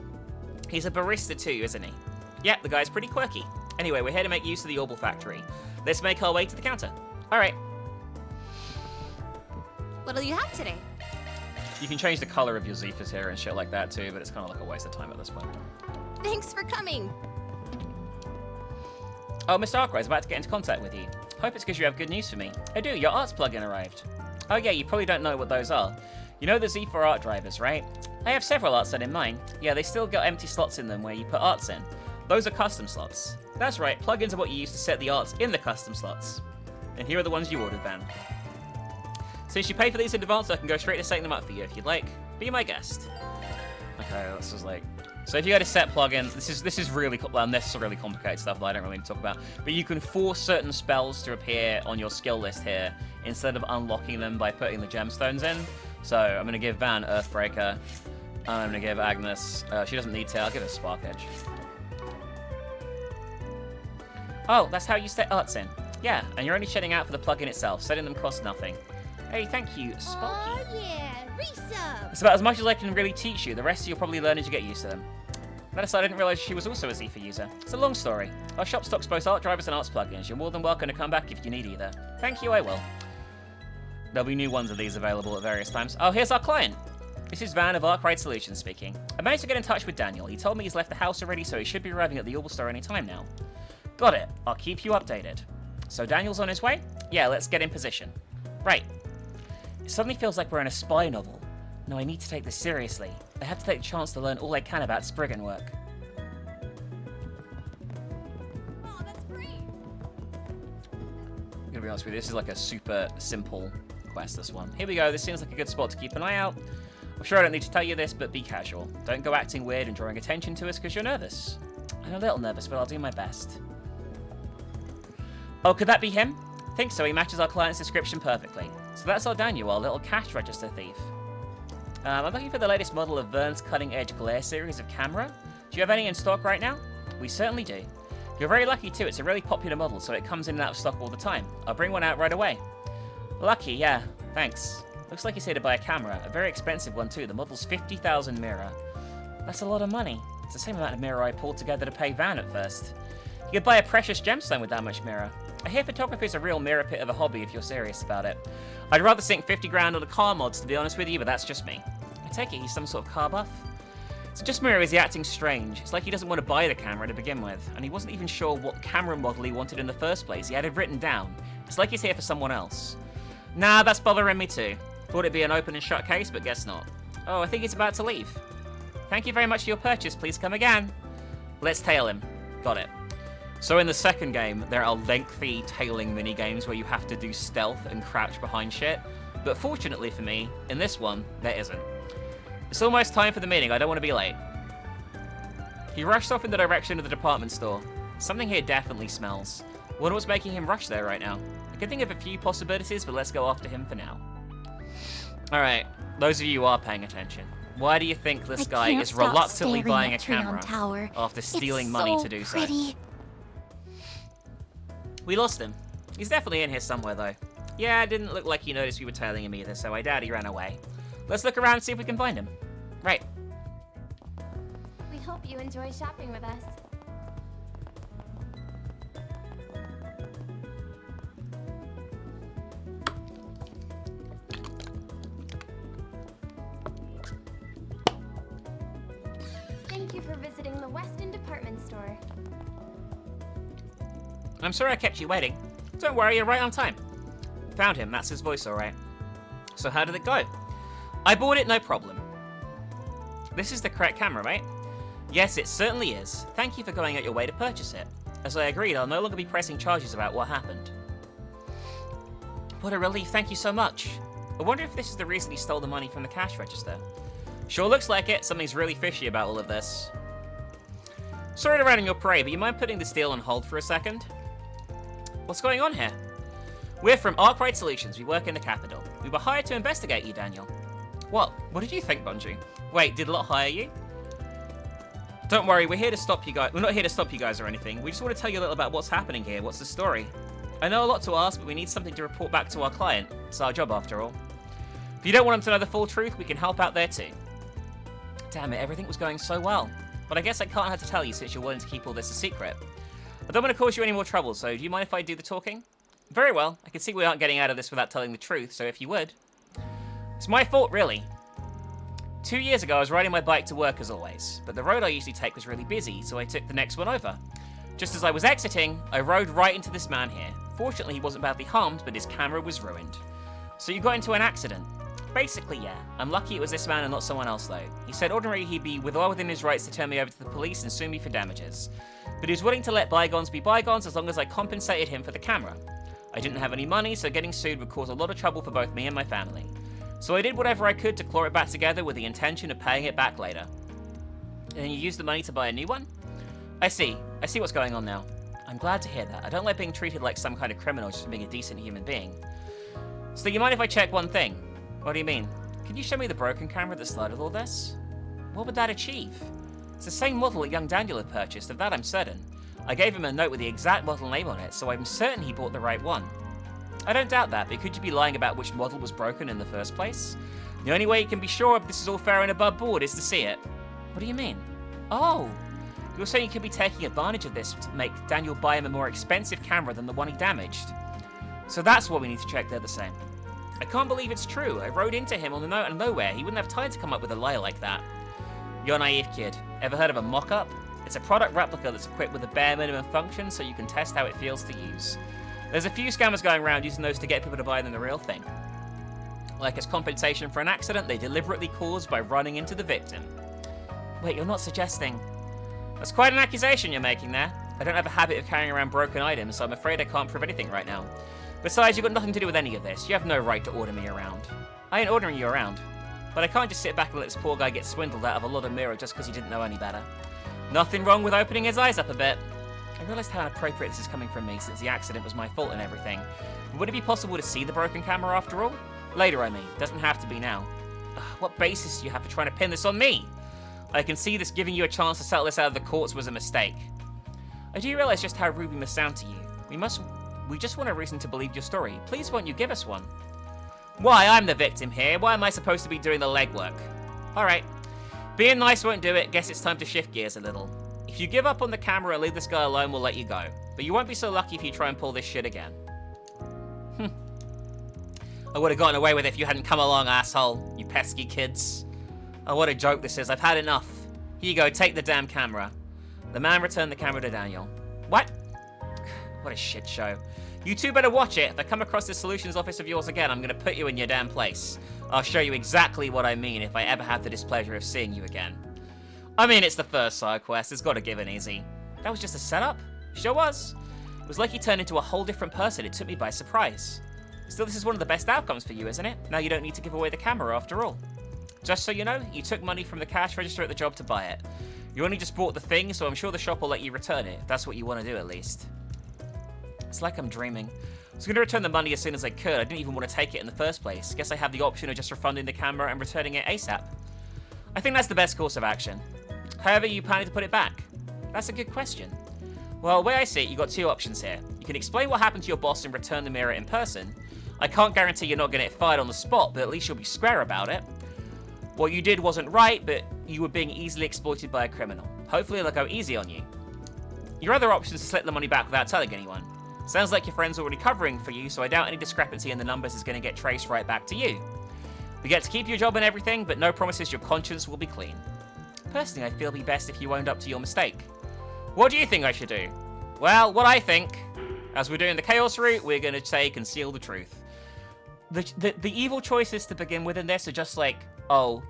He's a barista too, isn't he? Yep, the guy's pretty quirky. Anyway, we're here to make use of the Orbital factory. Let's make our way to the counter. Alright. What'll you have today? You can change the color of your Zephyrs here and shit like that too, but it's kind of like a waste of time at this point. Thanks for coming. Oh, Mr. Arkwright's about to get into contact with you. Hope it's because you have good news for me. I do, your arts plugin arrived. Oh yeah, you probably don't know what those are. You know the Zephyr art drivers, right? I have several arts set in mine. Yeah, they still got empty slots in them where you put arts in. Those are custom slots. That's right, plugins are what you use to set the arts in the custom slots. And here are the ones you ordered, Van. Since you pay for these in advance, I can go straight to setting them up for you if you'd like. Be my guest. Okay, this is like... So if you go to set plugin, this is really unnecessarily complicated stuff that I don't really need to talk about. But you can force certain spells to appear on your skill list here instead of unlocking them by putting the gemstones in. So I'm gonna give Van Earthbreaker. I'm gonna give Agnes. She doesn't need to. I'll give her Spark Edge. Oh, that's how you set arts in. Yeah, and you're only shedding out for the plugin itself. Setting them costs nothing. Hey, thank you, Sparky. Oh yeah, Risa. It's about as much as I can really teach you. The rest you'll probably learn as you get used to them. That aside, I didn't realize she was also a Zephyr user. It's a long story. Our shop stocks both art drivers and arts plugins. You're more than welcome to come back if you need either. Thank you, I will. There'll be new ones of these available at various times. Oh, here's our client. This is Van of Arkwright Solutions speaking. I managed to get in touch with Daniel. He told me he's left the house already, so he should be arriving at the Orbital store any time now. Got it. I'll keep you updated. So Daniel's on his way? Yeah, let's get in position. Right. It suddenly feels like we're in a spy novel. No, I need to take this seriously. I have to take the chance to learn all I can about Spriggan work. gonna be honest with you, this is like a super simple quest, this one. Here we go, this seems like a good spot to keep an eye out. I'm sure I don't need to tell you this, but be casual. Don't go acting weird and drawing attention to us because you're nervous. I'm a little nervous, but I'll do my best. Oh, could that be him? Think so, he matches our client's description perfectly. So that's our Daniel, our little cash register thief. I'm looking for the latest model of Vern's cutting-edge glare series of camera. Do you have any in stock right now? We certainly do. You're very lucky too, it's a really popular model, so it comes in and out of stock all the time. I'll bring one out right away. Lucky, yeah, thanks. Looks like he's here to buy a camera, a very expensive one too. The model's 50,000 mirror. That's a lot of money. It's the same amount of mirror I pulled together to pay Van at first. You could buy a precious gemstone with that much mirror. I hear photography is a real mirror pit of a hobby if you're serious about it. I'd rather sink 50 grand on a car mods, to be honest with you, but that's just me. I take it he's some sort of car buff? So just mirror is he acting strange. It's like he doesn't want to buy the camera to begin with, and he wasn't even sure what camera model he wanted in the first place. He had it written down. It's like he's here for someone else. Nah, that's bothering me too. Thought it'd be an open and shut case, but guess not. Oh, I think he's about to leave. Thank you very much for your purchase. Please come again. Let's tail him. Got it. So in the second game, there are lengthy tailing mini-games where you have to do stealth and crouch behind shit. But fortunately for me, in this one, there isn't. It's almost time for the meeting. I don't want to be late. He rushed off in the direction of the department store. Something here definitely smells. Wonder what's making him rush there right now. I can think of a few possibilities, but let's go after him for now. Alright, those of you who are paying attention. Why do you think this guy is reluctantly buying a camera after stealing money to do so? We lost him. He's definitely in here somewhere, though. Yeah, it didn't look like he noticed we were tailing him either, so I doubt he ran away. Let's look around and see if we can find him. Right. We hope you enjoy shopping with us. Thank you for visiting the Weston Department Store. I'm sorry I kept you waiting. Don't worry, you're right on time. Found him, that's his voice, alright. So how did it go? I bought it, no problem. This is the correct camera, right? Yes, it certainly is. Thank you for going out your way to purchase it. As I agreed, I'll no longer be pressing charges about what happened. What a relief, thank you so much. I wonder if this is the reason he stole the money from the cash register. Sure looks like it, something's really fishy about all of this. Sorry to rain on your parade, but you mind putting this deal on hold for a second? What's going on here? We're from Arkwright Solutions. We work in the capital. We were hired to investigate you, Daniel. What? What did you think, Bungie? Wait, did Lot hire you? Don't worry, we're here to stop you guys. We're not here to stop you guys or anything. We just want to tell you a little about what's happening here. What's the story? I know a lot to ask, but we need something to report back to our client. It's our job, after all. If you don't want them to know the full truth, we can help out there too. Damn it, everything was going so well. But I guess I can't have to tell you since you're willing to keep all this a secret. I don't want to cause you any more trouble, so do you mind if I do the talking? Very well. I can see we aren't getting out of this without telling the truth, so if you would. It's my fault, really. 2 years ago, I was riding my bike to work as always, but the road I usually take was really busy, so I took the next one over. Just as I was exiting, I rode right into this man here. Fortunately, he wasn't badly harmed, but his camera was ruined. So you got into an accident? Basically, yeah. I'm lucky it was this man and not someone else, though. He said ordinarily he'd be well within his rights to turn me over to the police and sue me for damages. But he was willing to let bygones be bygones as long as I compensated him for the camera. I didn't have any money, so getting sued would cause a lot of trouble for both me and my family. So I did whatever I could to claw it back together with the intention of paying it back later. And then you used the money to buy a new one? I see what's going on now. I'm glad to hear that. I don't like being treated like some kind of criminal just for being a decent human being. So you mind if I check one thing? What do you mean? Can you show me the broken camera that started all this? What would that achieve? It's the same model that young Daniel had purchased, of that I'm certain. I gave him a note with the exact model name on it, so I'm certain he bought the right one. I don't doubt that, but could you be lying about which model was broken in the first place? The only way you can be sure if this is all fair and above board is to see it. What do you mean? Oh! You're saying you could be taking advantage of this to make Daniel buy him a more expensive camera than the one he damaged. So that's what we need to check they're the same. I can't believe it's true. I rode into him on the note out of nowhere. He wouldn't have time to come up with a lie like that. You're a naive kid. Ever heard of a mock-up? It's a product replica that's equipped with a bare minimum function so you can test how it feels to use. There's a few scammers going around using those to get people to buy them the real thing. Like as compensation for an accident they deliberately caused by running into the victim. Wait, you're not suggesting... That's quite an accusation you're making there. I don't have a habit of carrying around broken items, so I'm afraid I can't prove anything right now. Besides, you've got nothing to do with any of this. You have no right to order me around. I ain't ordering you around. But I can't just sit back and let this poor guy get swindled out of a lot of mirror just because he didn't know any better. Nothing wrong with opening his eyes up a bit. I realised how inappropriate this is coming from me since the accident was my fault and everything. But would it be possible to see the broken camera after all? Later, I mean. Doesn't have to be now. Ugh, what basis do you have for trying to pin this on me? I can see this giving you a chance to settle this out of the courts was a mistake. I do realise just how rude we must sound to you. We just want a reason to believe your story. Please won't you give us one? Why, I'm the victim here. Why am I supposed to be doing the legwork? Alright. Being nice won't do it. Guess it's time to shift gears a little. If you give up on the camera and leave this guy alone, we'll let you go. But you won't be so lucky if you try and pull this shit again. I would have gotten away with it if you hadn't come along, asshole. You pesky kids. Oh, what a joke this is. I've had enough. Here you go, take the damn camera. The man returned the camera to Daniel. What? What a shit show. You two better watch it. If I come across this solutions office of yours again, I'm gonna put you in your damn place. I'll show you exactly what I mean if I ever have the displeasure of seeing you again. I mean, it's the first side quest. It's gotta give it easy. That was just a setup? Sure was. It was like he turned into a whole different person. It took me by surprise. Still, this is one of the best outcomes for you, isn't it? Now you don't need to give away the camera after all. Just so you know, you took money from the cash register at the job to buy it. You only just bought the thing, so I'm sure the shop will let you return it, if that's what you want to do at least. It's like I'm dreaming. I was going to return the money as soon as I could. I didn't even want to take it in the first place. Guess I have the option of just refunding the camera and returning it ASAP. I think that's the best course of action. However, you planning to put it back? That's a good question. Well, the way I see it, you've got two options here. You can explain what happened to your boss and return the mirror in person. I can't guarantee you're not going to get fired on the spot, but at least you'll be square about it. What you did wasn't right, but you were being easily exploited by a criminal. Hopefully they'll go easy on you. Your other option is to slip the money back without telling anyone. Sounds like your friend's already covering for you, so I doubt any discrepancy in the numbers is going to get traced right back to you. You get to keep your job and everything, but no promises your conscience will be clean. Personally, I feel it'd be best if you owned up to your mistake. What do you think I should do? Well, what I think, as we're doing the Chaos route, we're going to say conceal the truth. The evil choices to begin with in this are just like, oh,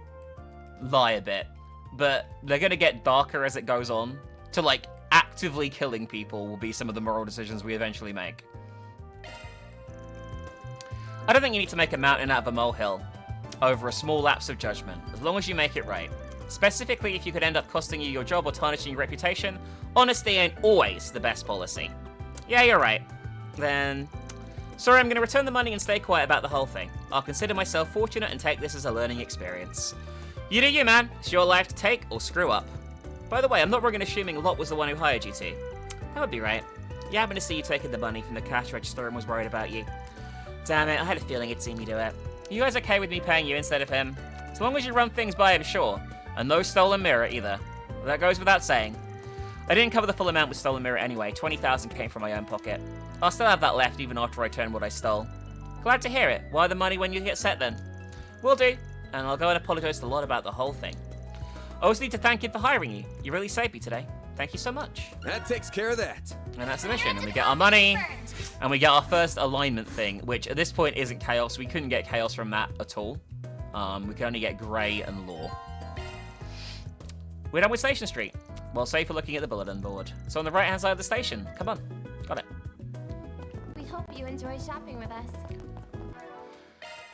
lie a bit. But they're going to get darker as it goes on, to like, actively killing people will be some of the moral decisions we eventually make. I don't think you need to make a mountain out of a molehill over a small lapse of judgment, as long as you make it right. Specifically, if you could end up costing you your job or tarnishing your reputation, honesty ain't always the best policy. Yeah, you're right. Then, sorry, I'm going to return the money and stay quiet about the whole thing. I'll consider myself fortunate and take this as a learning experience. You do you, man. It's your life to take or screw up. By the way, I'm not wrong in assuming Lot was the one who hired you two. That would be right. He happened to see you taking the money from the cash register and was worried about you. Damn it, I had a feeling he'd seen me do it. Are you guys okay with me paying you instead of him? As long as you run things by him, sure. And no stolen mirror either. That goes without saying. I didn't cover the full amount with stolen mirror anyway. 20,000 came from my own pocket. I'll still have that left even after I return what I stole. Glad to hear it. Why the money when you get set then? Will do. And I'll go and apologize a lot about the whole thing. I also need to thank you for hiring you. You really saved me today. Thank you so much. That takes care of that. And that's the mission. And we get our money. And we get our first alignment thing, which at this point isn't chaos. We couldn't get chaos from that at all. We can only get grey and law. We're done with Station Street. Well, safe for looking at the bulletin board. So on the right-hand side of the station. Come on. Got it. We hope you enjoy shopping with us.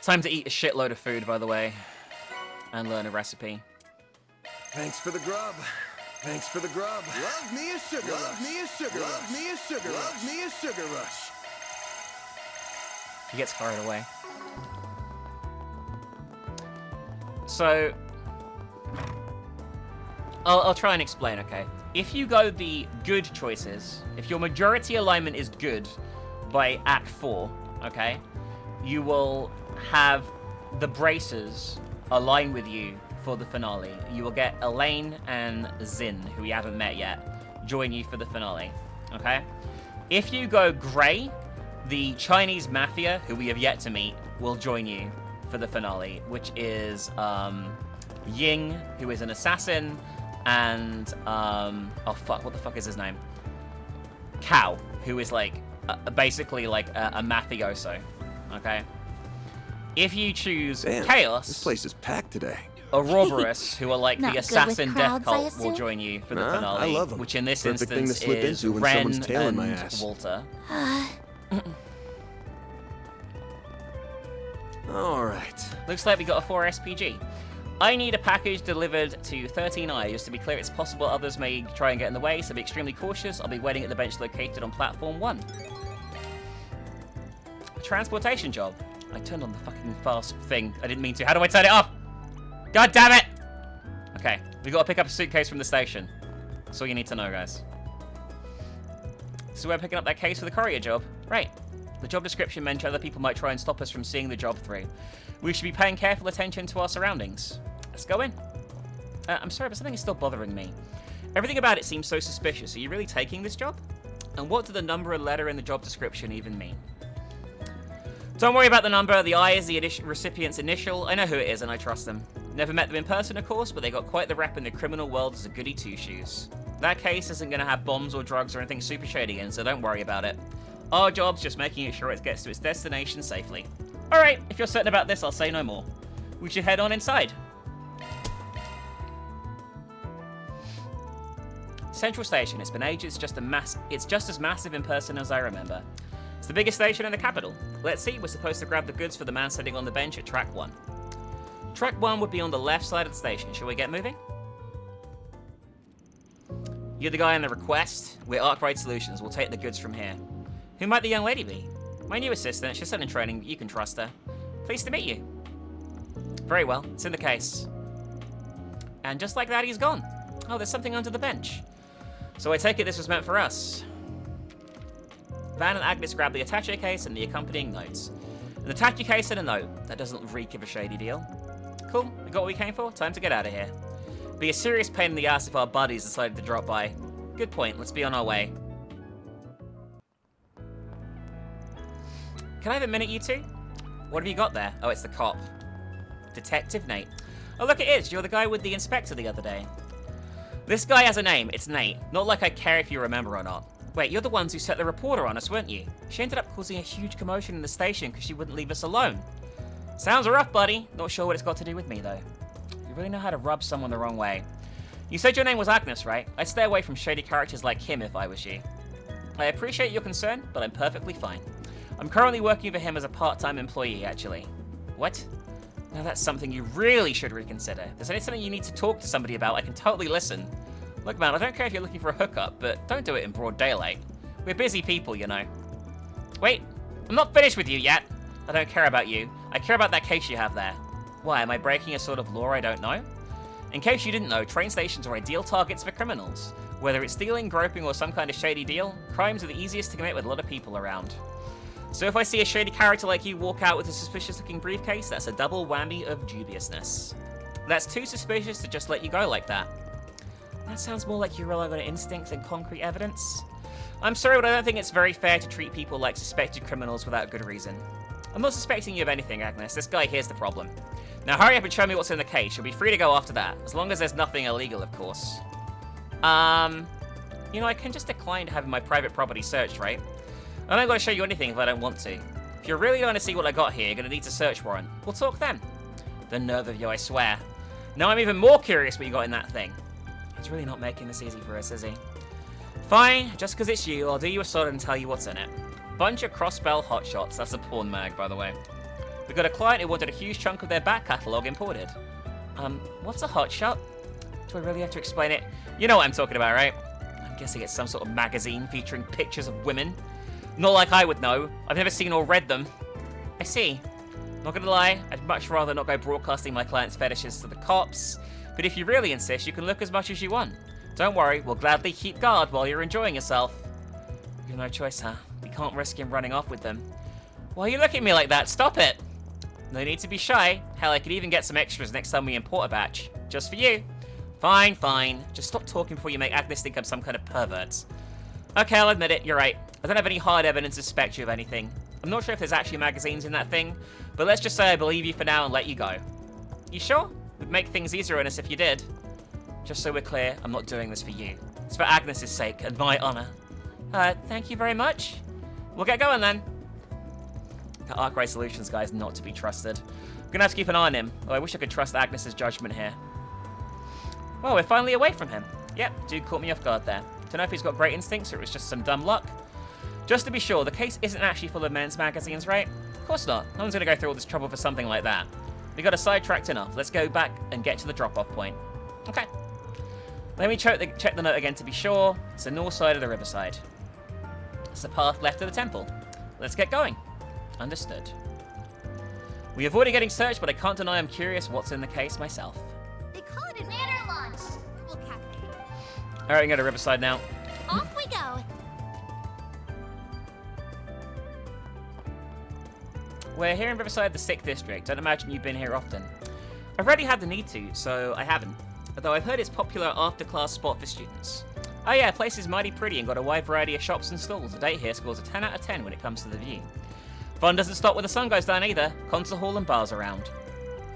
Time to eat a shitload of food, by the way. And learn a recipe. Thanks for the grub. Thanks for the grub. Love me a sugar rush. Love me a sugar rush. Love me a sugar rush. Love me a sugar rush. He gets carried away. So, I'll try and explain, okay? If you go the good choices, if your majority alignment is good by Act 4, okay, you will have the braces align with you for the finale. You will get Elaine and Zin, who we haven't met yet, join you for the finale, okay? If you go grey, the Chinese mafia, who we have yet to meet, will join you for the finale, which is Ying, who is an assassin, and oh fuck, what the fuck is his name? Cao, who is like basically like a mafioso. Okay. If you choose Chaos, this place is packed today. Ouroboros, who are like Not the good with assassin crowds, death I cult, will assume? join you for the Nah, finale. I love 'em. Which in this Perfect thing to instance slip is into when Ren someone's tailing and my ass. Walter. Alright. Looks like we got a 4 SPG. I need a package delivered to 13i. Just to be clear, it's possible others may try and get in the way, so be extremely cautious. I'll be waiting at the bench located on platform 1. A transportation job. I turned on the fucking fast thing. I didn't mean to. How do I turn it off? God damn it! Okay, we gotta pick up a suitcase from the station. That's all you need to know, guys. So we're picking up that case for the courier job. Right. The job description mentioned other people might try and stop us from seeing the job through. We should be paying careful attention to our surroundings. Let's go in. I'm sorry, but something is still bothering me. Everything about it seems so suspicious. Are you really taking this job? And what do the number and letter in the job description even mean? Don't worry about the number. The I is the recipient's initial. I know who it is and I trust them. Never met them in person, of course, but they got quite the rep in the criminal world as a goody two-shoes. That case isn't going to have bombs or drugs or anything super shady in, so don't worry about it. Our job's just making sure it gets to its destination safely. Alright, if you're certain about this, I'll say no more. We should head on inside. Central Station. It's been ages. It's just as massive in person as I remember. It's the biggest station in the capital. Let's see, we're supposed to grab the goods for the man sitting on the bench at track 1. Track 1 would be on the left side of the station. Shall we get moving? You're the guy on the request. We're Arkwright Solutions. We'll take the goods from here. Who might the young lady be? My new assistant. She's still in training, but you can trust her. Pleased to meet you. Very well. It's in the case. And just like that, he's gone. Oh, there's something under the bench. So I take it this was meant for us. Van and Agnes grab the attaché case and the accompanying notes. An attaché case and a note. That doesn't reek of a shady deal. Cool. We got what we came for. Time to get out of here. Be a serious pain in the ass if our buddies decided to drop by. Good point. Let's be on our way. Can I have a minute, you two? What have you got there? Oh, it's the cop. Detective Nate. Oh, look, it is. You're the guy with the inspector the other day. This guy has a name. It's Nate. Not like I care if you remember or not. Wait, you're the ones who set the reporter on us, weren't you? She ended up causing a huge commotion in the station because she wouldn't leave us alone. Sounds rough, buddy. Not sure what it's got to do with me, though. You really know how to rub someone the wrong way. You said your name was Agnes, right? I'd stay away from shady characters like him if I was you. I appreciate your concern, but I'm perfectly fine. I'm currently working for him as a part-time employee, actually. What? Now that's something you really should reconsider. If there's anything you need to talk to somebody about, I can totally listen. Look, man, I don't care if you're looking for a hookup, but don't do it in broad daylight. We're busy people, you know. Wait, I'm not finished with you yet. I don't care about you. I care about that case you have there. Why, am I breaking a sort of law I don't know? In case you didn't know, train stations are ideal targets for criminals. Whether it's stealing, groping, or some kind of shady deal, crimes are the easiest to commit with a lot of people around. So if I see a shady character like you walk out with a suspicious-looking briefcase, that's a double whammy of dubiousness. That's too suspicious to just let you go like that. That sounds more like you're relying on instinct than concrete evidence. I'm sorry, but I don't think it's very fair to treat people like suspected criminals without good reason. I'm not suspecting you of anything, Agnes. This guy here's the problem. Now hurry up and show me what's in the case. You'll be free to go after that, as long as there's nothing illegal, of course. You know, I can just decline to have my private property searched, right? I don't gotta show you anything if I don't want to. If you're really going to see what I got here, you're gonna need a search warrant. We'll talk then. The nerve of you, I swear. Now I'm even more curious what you got in that thing. He's really not making this easy for us, is he? Fine, just because it's you, I'll do you a solid and tell you what's in it. Bunch of cross-bell hotshots. That's a porn mag, by the way. We got a client who wanted a huge chunk of their back catalogue imported. What's a hotshot? Do I really have to explain it? You know what I'm talking about, right? I'm guessing it's some sort of magazine featuring pictures of women. Not like I would know. I've never seen or read them. I see. Not gonna lie, I'd much rather not go broadcasting my client's fetishes to the cops. But if you really insist, you can look as much as you want. Don't worry, we'll gladly keep guard while you're enjoying yourself. You've no choice, huh? We can't risk him running off with them. Why are you looking at me like that? Stop it! No need to be shy. Hell, I could even get some extras next time we import a batch. Just for you. Fine, fine. Just stop talking before you make Agnes think I'm some kind of pervert. Okay, I'll admit it, you're right. I don't have any hard evidence to suspect you of anything. I'm not sure if there's actually magazines in that thing, but let's just say I believe you for now and let you go. You sure? Would make things easier on us if you did. Just so we're clear, I'm not doing this for you. It's for Agnes's sake and my honor. Thank you very much. We'll get going then. The Arkwright Solutions guy is not to be trusted. I'm gonna have to keep an eye on him, though I wish I could trust Agnes's judgment here. Well, we're finally away from him. Yep, dude caught me off guard there. Don't know if he's got great instincts or it was just some dumb luck. Just to be sure, the case isn't actually full of men's magazines, right? course not. No one's gonna go through all this trouble for something like that. We got us sidetracked enough. Let's go back and get to the drop-off point. Okay. Let me check the note again to be sure. It's the north side of the riverside. It's the path left of the temple. Let's get going. Understood. We avoided getting searched, but I can't deny I'm curious what's in the case myself. They call it an manor launch. Well, cafe. Alright, we can go to riverside now. Off we go. We're here in Riverside, the 6th District. Don't imagine you've been here often. I've already had the need to, so I haven't. Although I've heard it's a popular after-class spot for students. Oh yeah, the place is mighty pretty and got a wide variety of shops and stalls. A date here scores a 10 out of 10 when it comes to the view. Fun doesn't stop when the sun goes down either. Concert hall and bars around.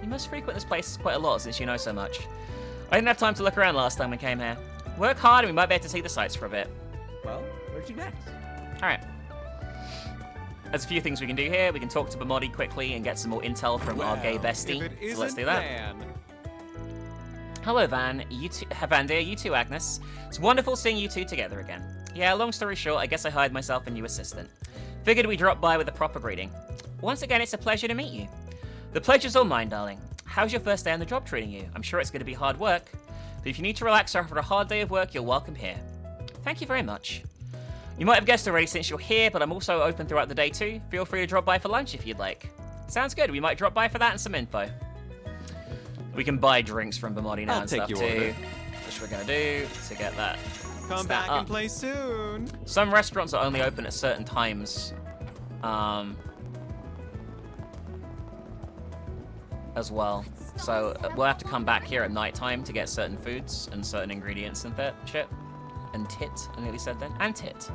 You must frequent this place quite a lot since you know so much. I didn't have time to look around last time we came here. Work hard and we might be able to see the sights for a bit. Well, where'd you next? Alright. There's a few things we can do here. We can talk to Bamodi quickly and get some more intel from our gay bestie. So let's do that. Van. Hello, Van. Van dear, you too, Agnes. It's wonderful seeing you two together again. Yeah, long story short, I guess I hired myself a new assistant. Figured we'd drop by with a proper greeting. Once again, it's a pleasure to meet you. The pleasure's all mine, darling. How's your first day on the job treating you? I'm sure it's going to be hard work. But if you need to relax after a hard day of work, you're welcome here. Thank you very much. You might have guessed already since you're here, but I'm also open throughout the day too. Feel free to drop by for lunch if you'd like. Sounds good. We might drop by for that and some info. We can buy drinks from Bamodi now I'll and take stuff your too. order. Which we're gonna do to get that. Come back and play soon. Some restaurants are only open at certain times. As well. So we'll have to come back here at night time to get certain foods and certain ingredients and that shit. And tit, I nearly said then. And tit.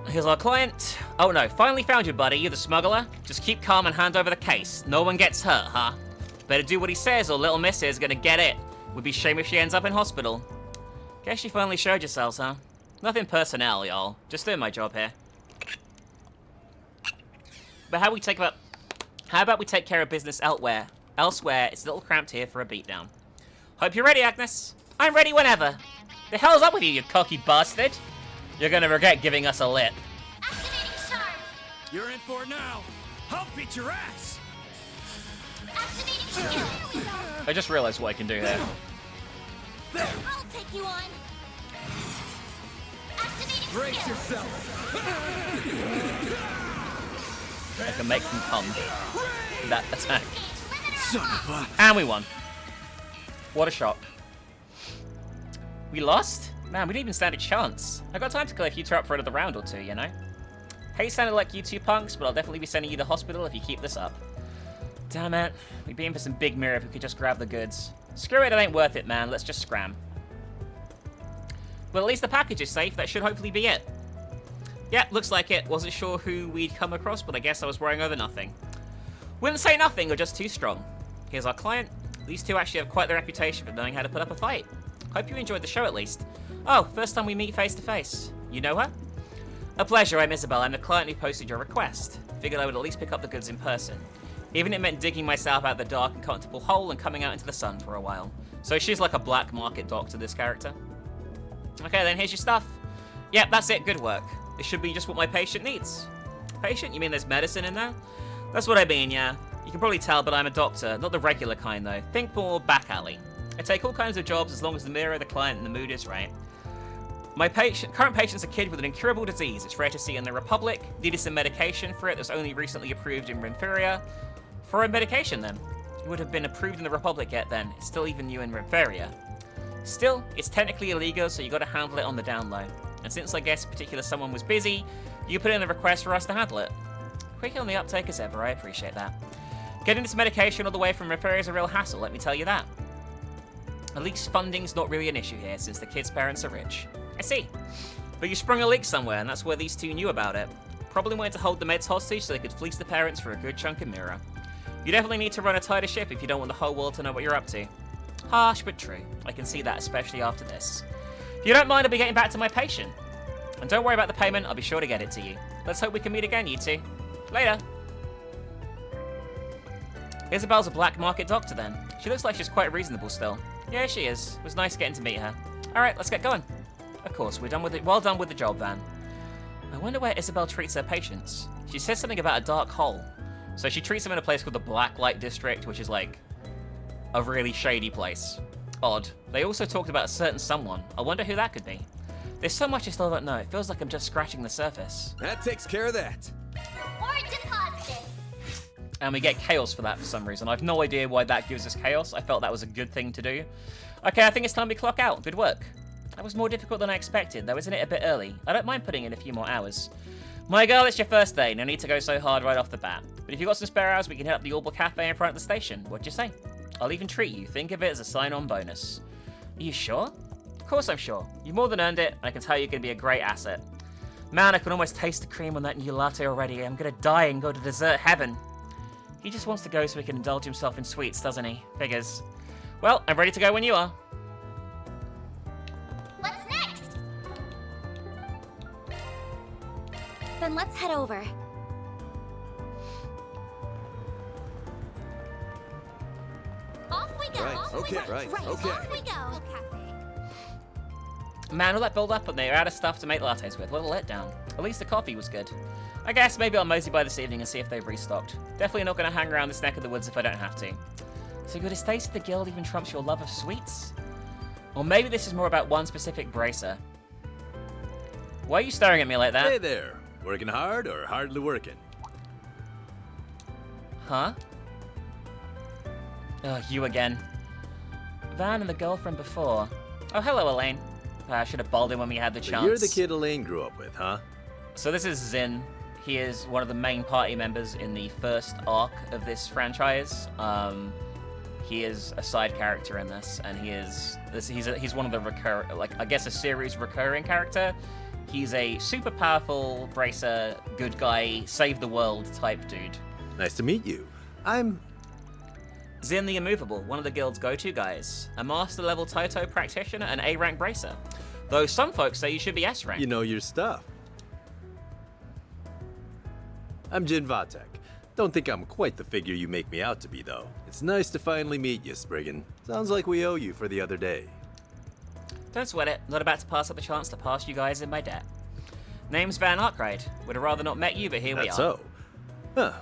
Here's our client. Oh no, finally found you, buddy. You're the smuggler. Just keep calm and hand over the case. No one gets hurt, huh? Better do what he says or little miss is gonna get it. Would be a shame if she ends up in hospital. Guess you finally showed yourselves, huh? Nothing personnel, y'all. Just doing my job here. But how about we take care of business elsewhere? Elsewhere, it's a little cramped here for a beatdown. Hope you're ready, Agnes. I'm ready whenever. The hell's up with you, you cocky bastard? You're gonna regret giving us a lip. Activating charms. You're in for it now. I'll beat your ass. Activating skill. I just realized what I can do here. I'll take you on. Activating Brace skill. yourself. I can make them come. That attack. Son of a... And we won. What a shock. We lost? Man, we didn't even stand a chance. I got time to clear you two up for another round or two, you know? Hate sounding like you two punks, but I'll definitely be sending you to hospital if you keep this up. Damn it. We'd be in for some big mirror if we could just grab the goods. Screw it, it ain't worth it, man. Let's just scram. Well, at least the package is safe. That should hopefully be it. Yeah, looks like it. Wasn't sure who we'd come across, but I guess I was worrying over nothing. Wouldn't say nothing, or just too strong. Here's our client. These two actually have quite the reputation for knowing how to put up a fight. Hope you enjoyed the show at least. Oh, first time we meet face to face. You know her? A pleasure, I'm Isabel. I'm the client who posted your request. Figured I would at least pick up the goods in person. Even if it meant digging myself out the dark and comfortable hole and coming out into the sun for a while. So she's like a black market doctor, this character. Okay, then here's your stuff. Yep, that's it. Good work. This should be just what my patient needs. Patient? You mean there's medicine in there? That's what I mean, yeah. You can probably tell, but I'm a doctor. Not the regular kind, though. Think more back alley. I take all kinds of jobs as long as the mirror, the client, and the mood is right. My current patient's a kid with an incurable disease. It's rare to see in the Republic. Needed some medication for it that's only recently approved in Renferia. For a medication, then. It would have been approved in the Republic yet, then. It's still even new in Renferia. Still, it's technically illegal, so you gotta handle it on the down low. And since I guess particular someone was busy, you put in a request for us to handle it. Quick on the uptake as ever, I appreciate that. Getting this medication all the way from Renferia is a real hassle, let me tell you that. At least funding's not really an issue here, since the kid's parents are rich. I see. But you sprung a leak somewhere, and that's where these two knew about it. Probably wanted to hold the meds hostage so they could fleece the parents for a good chunk of mirror. You definitely need to run a tighter ship if you don't want the whole world to know what you're up to. Harsh, but true. I can see that, especially after this. If you don't mind, I'll be getting back to my patient. And don't worry about the payment, I'll be sure to get it to you. Let's hope we can meet again, you two. Later. Isabel's a black market doctor, then. She looks like she's quite reasonable still. Yeah, she is. It was nice getting to meet her. Alright, let's get going. Of course, we're done with it. Well done with the job, Van. I wonder where Isabel treats her patients. She says something about a dark hole. So she treats them in a place called the Blacklight District, which is like a really shady place. Odd. They also talked about a certain someone. I wonder who that could be. There's so much I still don't know. It feels like I'm just scratching the surface. That takes care of that. Reward deposited. And we get chaos for that for some reason. I've no idea why that gives us chaos. I felt that was a good thing to do. Okay, I think it's time we clock out. Good work. That was more difficult than I expected, though, isn't it a bit early? I don't mind putting in a few more hours. My girl, it's your first day. No need to go so hard right off the bat. But if you've got some spare hours, we can hit up the Orbital Cafe in front of the station. What'd you say? I'll even treat you. Think of it as a sign-on bonus. Are you sure? Of course I'm sure. You've more than earned it, and I can tell you're going to be a great asset. Man, I can almost taste the cream on that new latte already. I'm going to die and go to dessert heaven. He just wants to go so he can indulge himself in sweets, doesn't he? Figures. Well, I'm ready to go when you are. What's next? Then let's head over. Off we go. Right, Off okay, we go. right, Off okay. we go. Man, all that build up and they're out of stuff to make lattes with. What a letdown. At least the coffee was good. I guess maybe I'll mosey by this evening and see if they've restocked. Definitely not going to hang around this neck of the woods if I don't have to. So your distaste of the guild even trumps your love of sweets? Or maybe this is more about one specific bracer. Why are you staring at me like that? Hey there. Working hard or hardly working? Huh? Oh, you again. Van and the girlfriend before. Oh, hello, Elaine. I should have balled him when we had the So chance. you're the kid Elaine grew up with, huh? So this is Zin. He is one of the main party members in the first arc of this franchise. He is a side character in this, and he's one of the I guess a series recurring character. He's a super powerful bracer, good guy, save the world type dude. Nice to meet you. I'm Zin the Immovable, one of the guild's go-to guys. A master level Taito practitioner and A-rank bracer. Though some folks say you should be S-rank. You know your stuff. I'm Jin Vatek. Don't think I'm quite the figure you make me out to be, though. It's nice to finally meet you, Spriggan. Sounds like we owe you for the other day. Don't sweat it. Not about to pass up the chance to pass you guys in my debt. Name's Van Arkwright. Would have rather not met you, but here we are. That's so. Huh.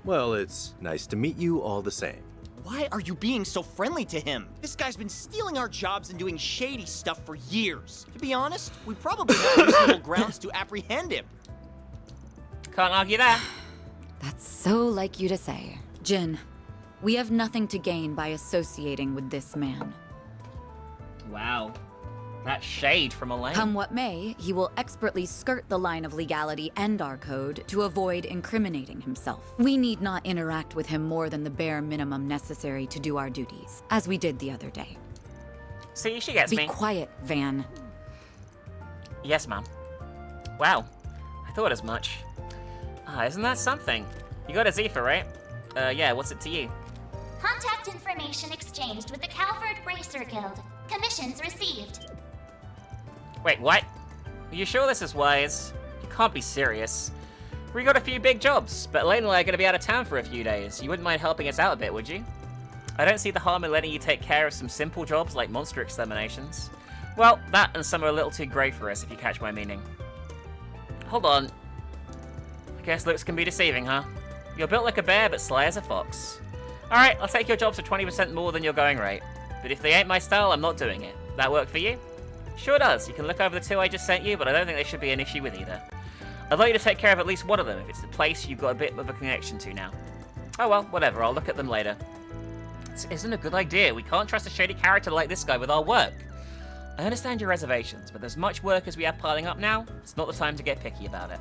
Well, it's nice to meet you all the same. Why are you being so friendly to him? This guy's been stealing our jobs and doing shady stuff for years. To be honest, we probably have reasonable grounds to apprehend him. Can't argue that. That's so like you to say. Jin, we have nothing to gain by associating with this man. Wow. That shade from Elaine. Come what may, he will expertly skirt the line of legality and our code to avoid incriminating himself. We need not interact with him more than the bare minimum necessary to do our duties, as we did the other day. See, she gets me. me. Be quiet, Van. Yes, ma'am. Wow. I thought as much. Isn't that something? You got a Zephyr, right? Yeah, what's it to you? Contact information exchanged with the Calvert Bracer Guild. Commissions received. Wait, what? Are you sure this is wise? You can't be serious. We got a few big jobs, but Elaine and I are going to be out of town for a few days. You wouldn't mind helping us out a bit, would you? I don't see the harm in letting you take care of some simple jobs like monster exterminations. Well, that and some are a little too grey for us, if you catch my meaning. Hold on. I guess looks can be deceiving, huh? You're built like a bear, but sly as a fox. Alright, I'll take your jobs for 20% more than your going rate. But if they ain't my style, I'm not doing it. That work for you? Sure does. You can look over the two I just sent you, but I don't think there should be an issue with either. I'd like you to take care of at least one of them if it's the place you've got a bit of a connection to now. Oh well, whatever. I'll look at them later. This isn't a good idea. We can't trust a shady character like this guy with our work. I understand your reservations, but there's much work as we have piling up now. It's not the time to get picky about it.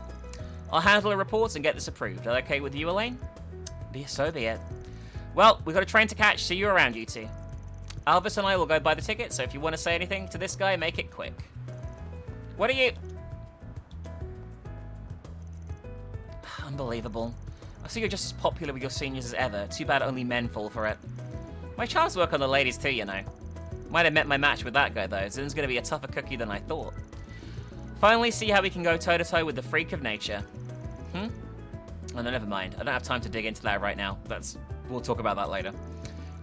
I'll handle the reports and get this approved. Is that okay with you, Elaine? So be it. Well, we've got a train to catch. See you around, you two. Alvis and I will go buy the ticket, so if you want to say anything to this guy, make it quick. What are you... Unbelievable. I see you're just as popular with your seniors as ever. Too bad only men fall for it. My charms work on the ladies too, you know. Might have met my match with that guy, though. Zin's gonna be a tougher cookie than I thought. Finally see how we can go toe-to-toe with the freak of nature. Oh, no, never mind. I don't have time to dig into that right now. We'll talk about that later.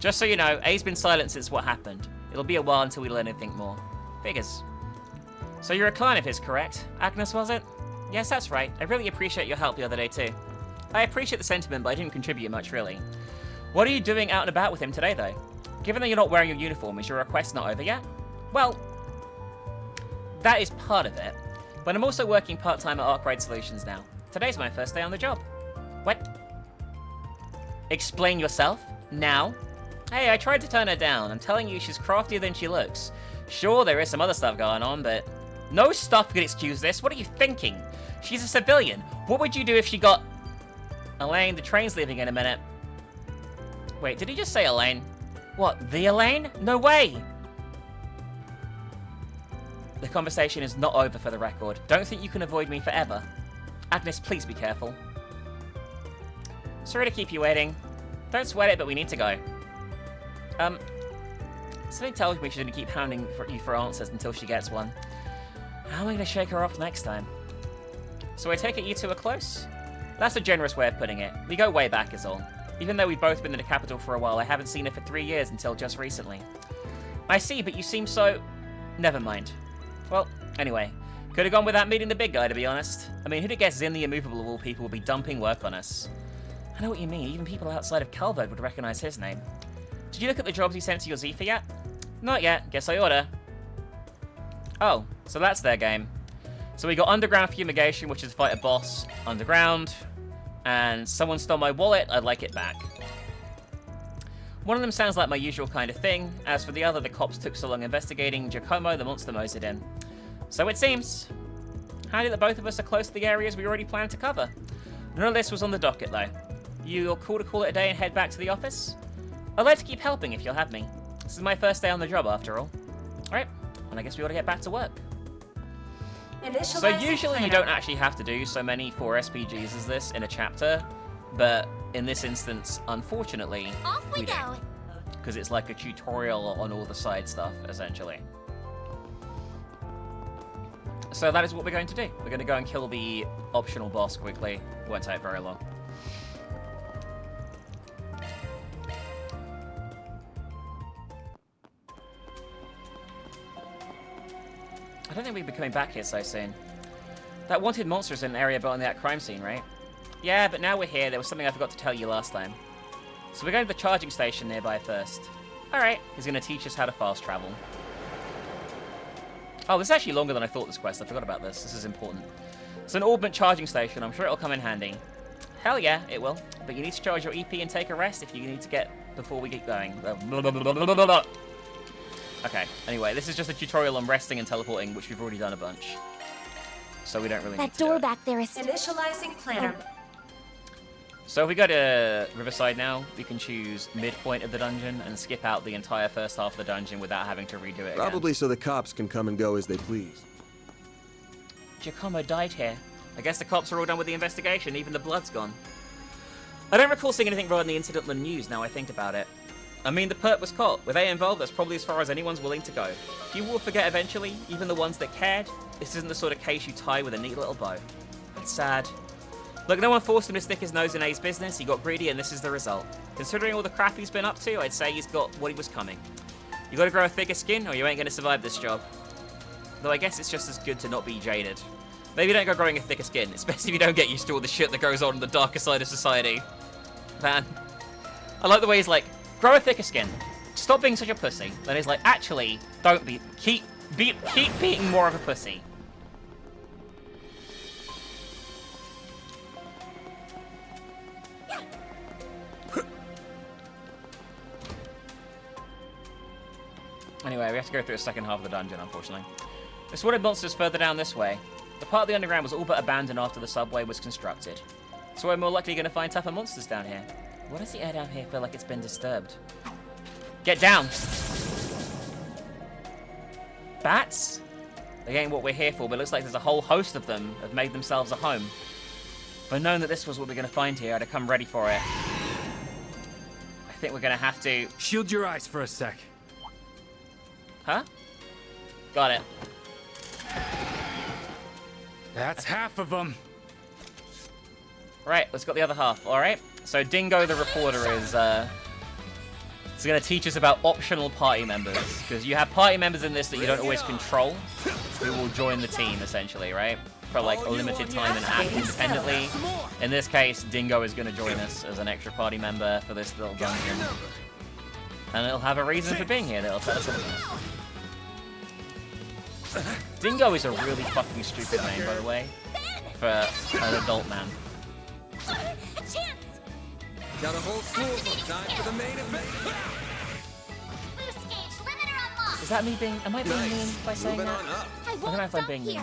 Just so you know, A's been silent since what happened. It'll be a while until we learn anything more. Figures. So you're a client of his, correct? Agnes, was it? Yes, that's right. I really appreciate your help the other day, too. I appreciate the sentiment, but I didn't contribute much, really. What are you doing out and about with him today, though? Given that you're not wearing your uniform, is your request not over yet? Well, that is part of it. But I'm also working part-time at Arkwright Solutions now. Today's my first day on the job. What? Explain yourself? Now? Hey, I tried to turn her down. I'm telling you, she's craftier than she looks. Sure, there is some other stuff going on, but no stuff could excuse this. What are you thinking? She's a civilian. What would you do if she got... Elaine, the train's leaving in a minute. Wait, did he just say Elaine? What, the Elaine? No way! The conversation is not over for the record. Don't think you can avoid me forever. Agnes, please be careful. Sorry to keep you waiting. Don't sweat it, but we need to go. Something tells me she's gonna keep hounding you for answers until she gets one. How am I gonna shake her off next time? So I take it you two are close? That's a generous way of putting it. We go way back is all. Even though we've both been in the capital for a while, I haven't seen her for 3 years until just recently. I see, but you seem so... Never mind. Well, anyway. Could have gone without meeting the big guy, to be honest. I mean, who'd have guessed Zin the Immovable of all people would be dumping work on us? I know what you mean. Even people outside of Calvert would recognize his name. Did you look at the jobs he sent to your Zephyr yet? Not yet. Guess I oughta. Oh, so that's their game. So we got Underground Fumigation, which is fight a boss underground. And someone stole my wallet, I'd like it back. One of them sounds like my usual kind of thing. As for the other, the cops took so long investigating Giacomo, the monster moseyed in. So it seems. Handy that both of us are close to the areas we already planned to cover. None of this was on the docket, though. You're cool to call it a day and head back to the office? I'd like to keep helping if you'll have me. This is my first day on the job, after all. Alright, and I guess we ought to get back to work. So usually you don't actually have to do so many 4SPGs as this in a chapter, but in this instance, unfortunately, Off we go. Because it's like a tutorial on all the side stuff, essentially. So that is what we're going to do. We're going to go and kill the optional boss quickly. Won't take very long. I don't think we'll be coming back here so soon. That wanted monster is in an area beyond that crime scene, right? Yeah, but now we're here. There was something I forgot to tell you last time. So we're going to the charging station nearby first. Alright, he's going to teach us how to fast travel. Oh, this is actually longer than I thought, this quest. I forgot about this. This is important. It's an orbment charging station. I'm sure it'll come in handy. Hell yeah, it will. But you need to charge your EP and take a rest if you need to get... before we get going. Okay, anyway, this is just a tutorial on resting and teleporting, which we've already done a bunch. So we don't really need That to do door it. back there is Initializing planner. So if we go to Riverside now, we can choose midpoint of the dungeon and skip out the entire first half of the dungeon without having to redo it Probably so the cops can come and go as they please. Giacomo died here. I guess the cops are all done with the investigation, even the blood's gone. I don't recall seeing anything regarding the incident on the news now I think about it. I mean, the perp was caught. With they involved, that's probably as far as anyone's willing to go. You will forget eventually, even the ones that cared. This isn't the sort of case you tie with a neat little bow. It's sad. Look, no one forced him to stick his nose in A's business. He got greedy, and this is the result. Considering all the crap he's been up to, I'd say he's got what he was coming. You gotta grow a thicker skin, or you ain't gonna survive this job. Though I guess it's just as good to not be jaded. Maybe don't go growing a thicker skin, especially if you don't get used to all the shit that goes on in the darker side of society. Man. I like the way he's like, grow a thicker skin. Stop being such a pussy. Then he's like, actually, don't be. Keep being more of a pussy. Anyway, we have to go through the second half of the dungeon, unfortunately. The sworded monster's further down this way. The part of the underground was all but abandoned after the subway was constructed. So we're more likely going to find tougher monsters down here. Why does the air down here feel like it's been disturbed? Get down! Bats? They ain't what we're here for, but it looks like there's a whole host of them have made themselves a home. If I'd known that this was what we're going to find here, I'd have come ready for it. I think we're going to have to... Shield your eyes for a sec. Huh? Got it. That's half of them. Right, let's got the other half. Alright, so Dingo the reporter is going to teach us about optional party members. Because you have party members in this that you don't always control, who will join the team, essentially, right? for like a limited time and act independently. In this case, Dingo is going to join us as an extra party member for this little dungeon. And it'll have a reason for being here that'll tell us something. Dingo is a really fucking stupid name, by the way, for an adult man. Got a whole school of time for the main event. Is that me being? Am I being mean by saying that? I don't know if I'm being mean.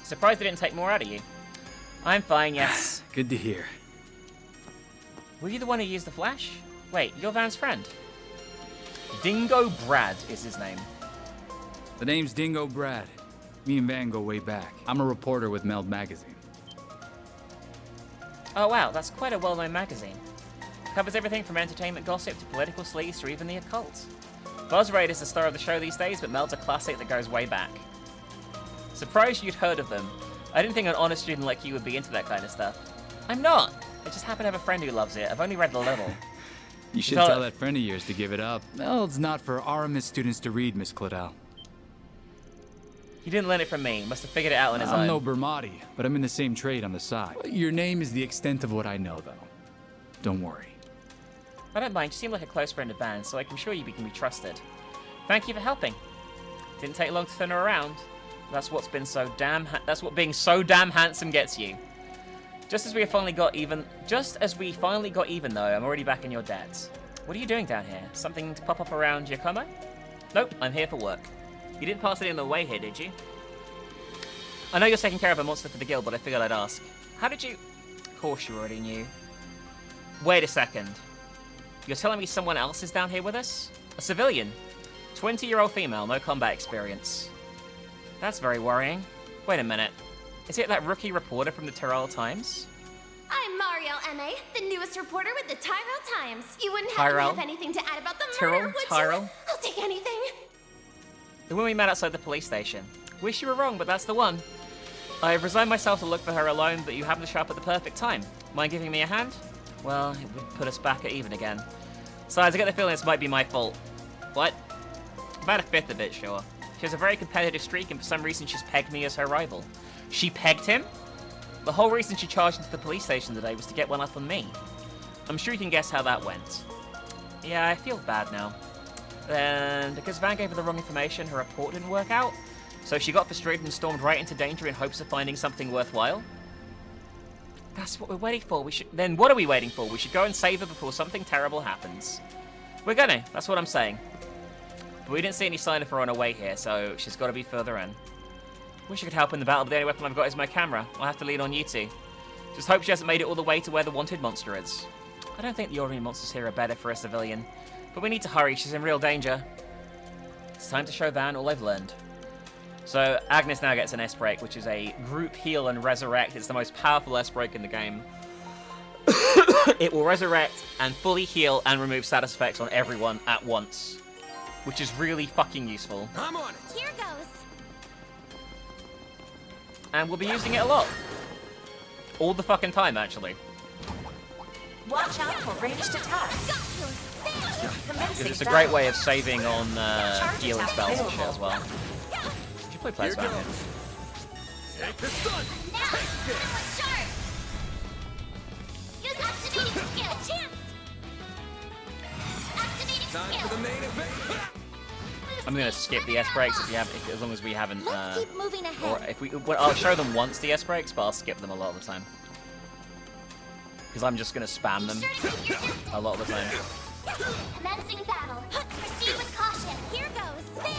Surprised they didn't take more out of you. I'm fine, yes. Good to hear. Were you the one who used the flash? Wait, you're Van's friend. Dingo Brad is his name. The name's Dingo Brad. Me and Van go way back. I'm a reporter with Meld magazine. Oh wow, that's quite a well-known magazine. Covers everything from entertainment gossip to political sleaze to even the occult. Buzz Raid is the star of the show these days, but Meld's a classic that goes way back. Surprised you'd heard of them. I didn't think an honest student like you would be into that kind of stuff. I'm not. I just happen to have a friend who loves it. I've only read a little. You should tell that friend of yours to give it up. Meld's not for RMS students to read, Miss Claudel. He didn't learn it from me. Must have figured it out on his own. I'm no Bermati, but I'm in the same trade on the side. Your name is the extent of what I know, though. Don't worry. I don't mind. You seem like a close friend of Van's, so I'm sure you can be trusted. Thank you for helping. Didn't take long to turn her around. That's what's been so damn. That's what being so damn handsome gets you. Just as we finally got even, though, I'm already back in your debts. What are you doing down here? Something to pop up around Giacomo? Nope, I'm here for work. You didn't pass it in the way here, did you? I know you're taking care of a monster for the guild, but I figured I'd ask. How did you... Of course you already knew. Wait a second. You're telling me someone else is down here with us? A civilian? 20-year-old female, no combat experience. That's very worrying. Wait a minute. Is it that rookie reporter from the Tyrrell Times? I'm Marielle M.A., the newest reporter with the Tyrrell Times. You wouldn't happen to have anything to add about the murder, would Tyrrell? you? I'll take anything. The woman we met outside the police station. Wish you were wrong, but that's the one. I've resigned myself to look for her alone, but you happened to show up at the perfect time. Mind giving me a hand? Well, it would put us back at even again. Besides, I get the feeling this might be my fault. What? About a fifth of it, sure. She has a very competitive streak, and for some reason she's pegged me as her rival. She pegged him? The whole reason she charged into the police station today was to get one up on me. I'm sure you can guess how that went. Yeah, I feel bad now. Then, because Van gave her the wrong information, her report didn't work out. So she got frustrated and stormed right into danger in hopes of finding something worthwhile. That's what we're waiting for. Then what are we waiting for? We should go and save her before something terrible happens. We're gonna. That's what I'm saying. But we didn't see any sign of her on her way here, so she's got to be further in. Wish I could help in the battle, but the only weapon I've got is my camera. I'll have to lean on you two. Just hope she hasn't made it all the way to where the wanted monster is. I don't think the ordinary monsters here are better for a civilian. But we need to hurry. She's in real danger. It's time to show Van all I've learned. So Agnes now gets an S-Break, which is a group heal and resurrect. It's the most powerful S-Break in the game. It will resurrect and fully heal and remove status effects on everyone at once, which is really fucking useful. I'm on it. Here goes. And we'll be using it a lot. All the fucking time, actually. Watch out for ranged attacks. Because it's a great way of saving on healing spells and shit as well. Did you play Plasma? Take this gun. Take this. Sharp. Use activating skill. Chance. Activating Time skill. for the main event. I'm gonna skip the S breaks as long as we haven't. Keep moving ahead. Or if we, I'll show them once the S breaks, but I'll skip them a lot of the time. Because I'm just gonna spam them a lot of the time. Commencing battle. Proceed with caution. Here goes. There.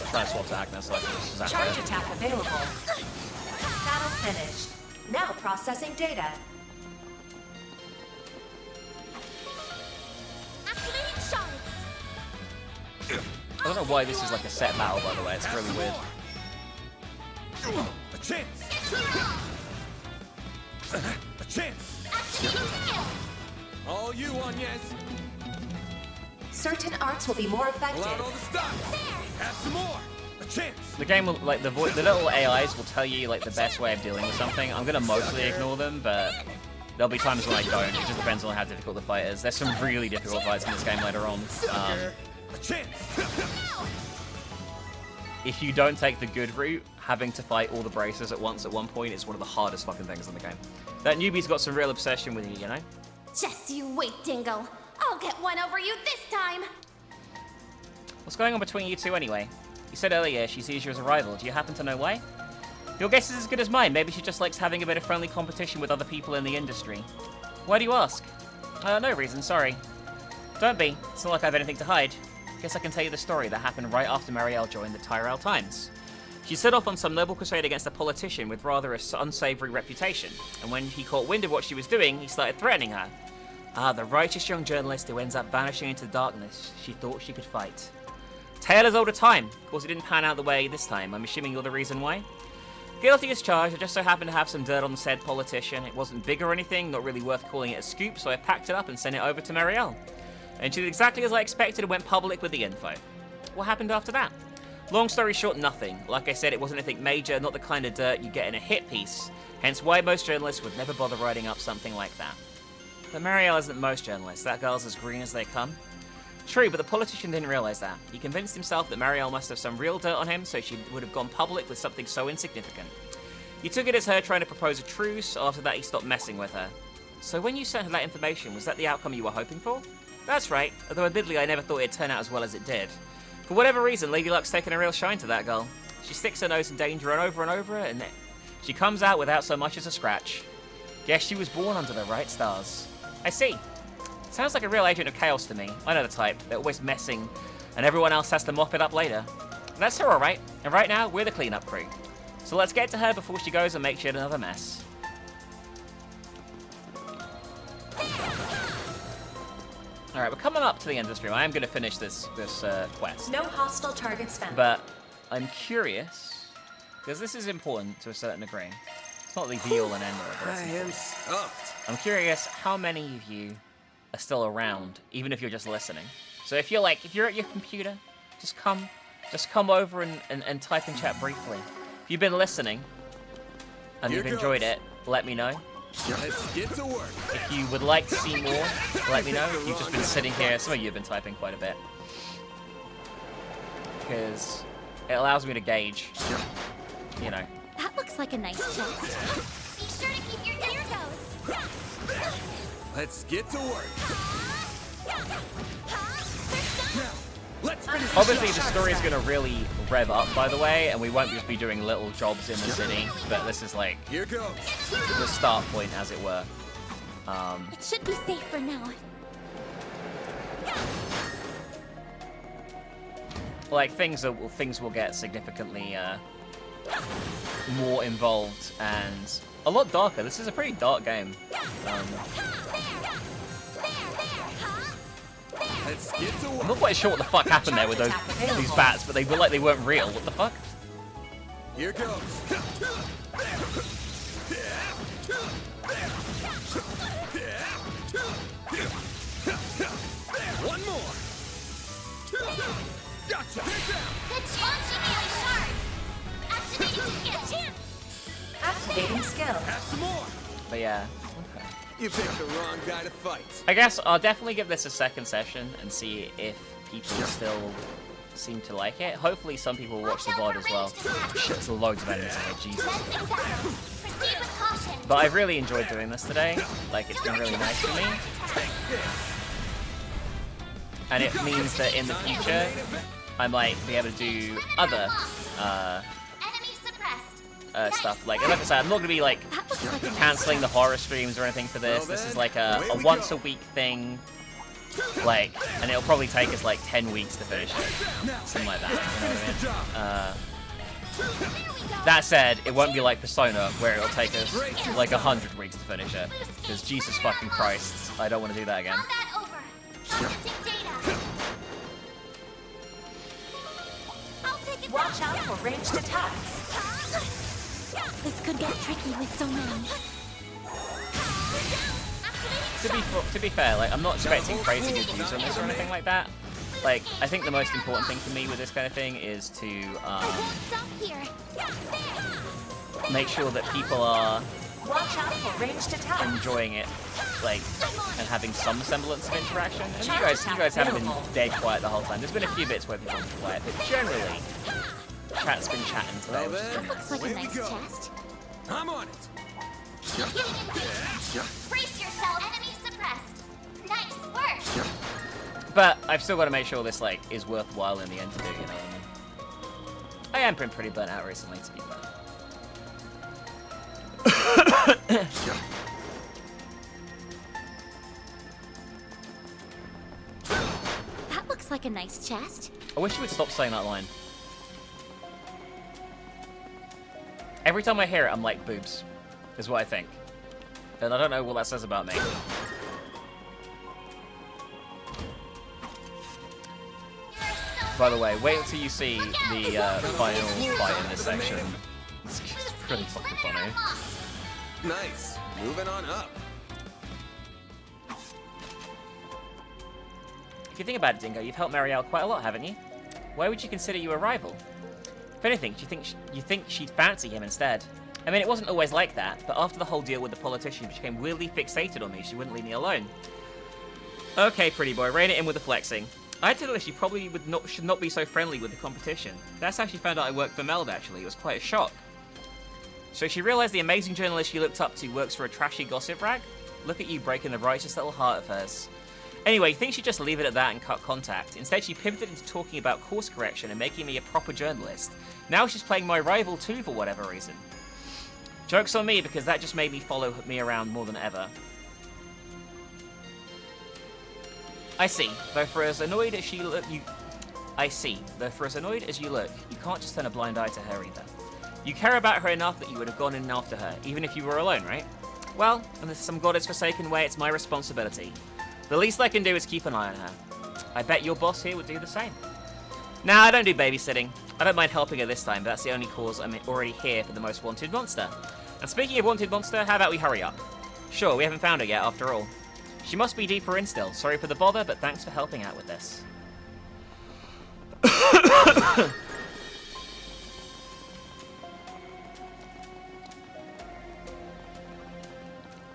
I'm trying to swap to Agnes like this. Charge attack available. Battle finished. Now processing data. Activating shards. I don't know why this is like a set battle, by the way. It's really weird. A chance. A chance. Activating skill. All you on, yes. Certain arts will be more effective. Pull out all the stuff. Have some more. A chance. The game will, like, the little AIs will tell you, like, the best way of dealing with something. I'm gonna mostly ignore them, but there'll be times when I don't. It just depends on how difficult the fight is. There's some really difficult fights in this game later on. A chance. If you don't take the good route, having to fight all the bracers at once at one point is one of the hardest fucking things in the game. That newbie's got some real obsession with you, you know? Just you wait, Dingle. I'll get one over you this time. What's going on between you two anyway? You said earlier she sees you as a rival. Do you happen to know why? Your guess is as good as mine. Maybe she just likes having a bit of friendly competition with other people in the industry. Why do you ask? No reason, sorry. Don't be. It's not like I have anything to hide. Guess I can tell you the story that happened right after Marielle joined the Tyrell Times. She set off on some noble crusade against a politician with rather an unsavory reputation, and when he caught wind of what she was doing, he started threatening her. The righteous young journalist who ends up vanishing into darkness she thought she could fight. Tale as old as time. Of course, it didn't pan out the way this time. I'm assuming you're the reason why? Guilty as charged. I just so happened to have some dirt on the said politician. It wasn't big or anything, not really worth calling it a scoop, so I packed it up and sent it over to Marielle. And she did exactly as I expected and went public with the info. What happened after that? Long story short, nothing. Like I said, it wasn't anything major, not the kind of dirt you get in a hit piece. Hence why most journalists would never bother writing up something like that. But Marielle isn't most journalists. That girl's as green as they come. True, but the politician didn't realize that. He convinced himself that Marielle must have some real dirt on him, so she would have gone public with something so insignificant. He took it as her trying to propose a truce. After that, he stopped messing with her. So when you sent her that information, was that the outcome you were hoping for? That's right, although admittedly I never thought it'd turn out as well as it did. For whatever reason, Lady Luck's taken a real shine to that girl. She sticks her nose in danger and over, and she comes out without so much as a scratch. Guess she was born under the right stars. I see. Sounds like a real agent of chaos to me. I know the type. They're always messing, and everyone else has to mop it up later. That's her alright, and right now, we're the cleanup crew. So let's get to her before she goes and makes yet another mess. Alright, we're coming up to the end of the stream. I am going to finish this quest. No hostile targets found. But I'm curious, because this is important to a certain degree. It's not the be all and end all, but I am stuffed. I'm curious how many of you are still around, even if you're just listening. So if you're at your computer, just come over and type in chat briefly. If you've been listening and you've enjoyed it, let me know. Let's get to work. If you would like to see more, let me know. If you've just been sitting here, some of you have been typing quite a bit. Because it allows me to gauge, you know. That looks like a nice chest. Be sure to keep your ear goes. Let's get to work. Obviously, the story is going to really rev up, by the way, and we won't just be doing little jobs in the city, but this is like here goes. The start point, as it were. It should be safe for now. Like things will get significantly more involved and a lot darker. This is a pretty dark game. Let's get to work. I'm not quite sure what the fuck happened there with these bats, but they were like they weren't real. What the fuck? Here goes. One more. Gotcha. Good launching daily shards. Activating skill. Activating skill. Have some more. But yeah. You picked the wrong guy to fight. I guess I'll definitely give this a second session and see if people still seem to like it. Hopefully some people watch the VOD as well. Shit, there's loads of enemies in here, Jesus. But I've really enjoyed doing this today. Like, it's been really nice for me. And it means that in the future, I might be able to do other stuff. Like I said, I'm not gonna be like canceling the horror streams or anything for this. This is like a once a week thing. Like, and it'll probably take us like 10 weeks to finish it. Something like that, you know what I mean? That said, it won't be like Persona, where it'll take us like 100 weeks to finish it. Because Jesus fucking Christ, I don't want to do that again. Watch out for ranged attacks. This could get tricky with so many. To be fair, like I'm not expecting crazy good views on this or anything like that. Like I think the most important thing for me with this kind of thing is to make sure that people are enjoying it, like, and having some semblance of interaction. And you guys haven't been dead quiet the whole time. There's been a few bits where people have been quiet, but generally, chat's been chatting Well then, Looks like a away we nice go. chest. I'm on it. Brace yourself. Enemy suppressed. Nice work. But I've still got to make sure this like is worthwhile in the end to do. You know what I mean? I am been pretty burnt out recently, to be fair. That looks like a nice chest. I wish you would stop saying that line. Every time I hear it, I'm like, boobs, is what I think. And I don't know what that says about me. By the way, wait until you see the final fight in this section. It's just pretty fucking funny. Nice. Moving on up. If you think about it, Dingo, you've helped Marielle quite a lot, haven't you? Why would you consider you a rival? If anything, you think she'd fancy him instead. I mean, it wasn't always like that, but after the whole deal with the politician, she became weirdly fixated on me. She wouldn't leave me alone. Okay, pretty boy, rein it in with the flexing. I told her she probably should not be so friendly with the competition. That's how she found out I worked for Meld, actually. It was quite a shock. So she realized the amazing journalist she looked up to works for a trashy gossip rag? Look at you breaking the righteous little heart of hers. Anyway, think she'd just leave it at that and cut contact. Instead, she pivoted into talking about course correction and making me a proper journalist. Now she's playing my rival too for whatever reason. Joke's on me, because that just made me follow me around more than ever. I see, though for as annoyed as you look, you can't just turn a blind eye to her either. You care about her enough that you would have gone in after her, even if you were alone, right? Well, in some godless-forsaken way, it's my responsibility. The least I can do is keep an eye on her. I bet your boss here would do the same. Nah, I don't do babysitting. I don't mind helping her this time, but that's the only cause I'm already here for the most wanted monster. And speaking of wanted monster, how about we hurry up? Sure, we haven't found her yet, after all. She must be deeper in still. Sorry for the bother, but thanks for helping out with this.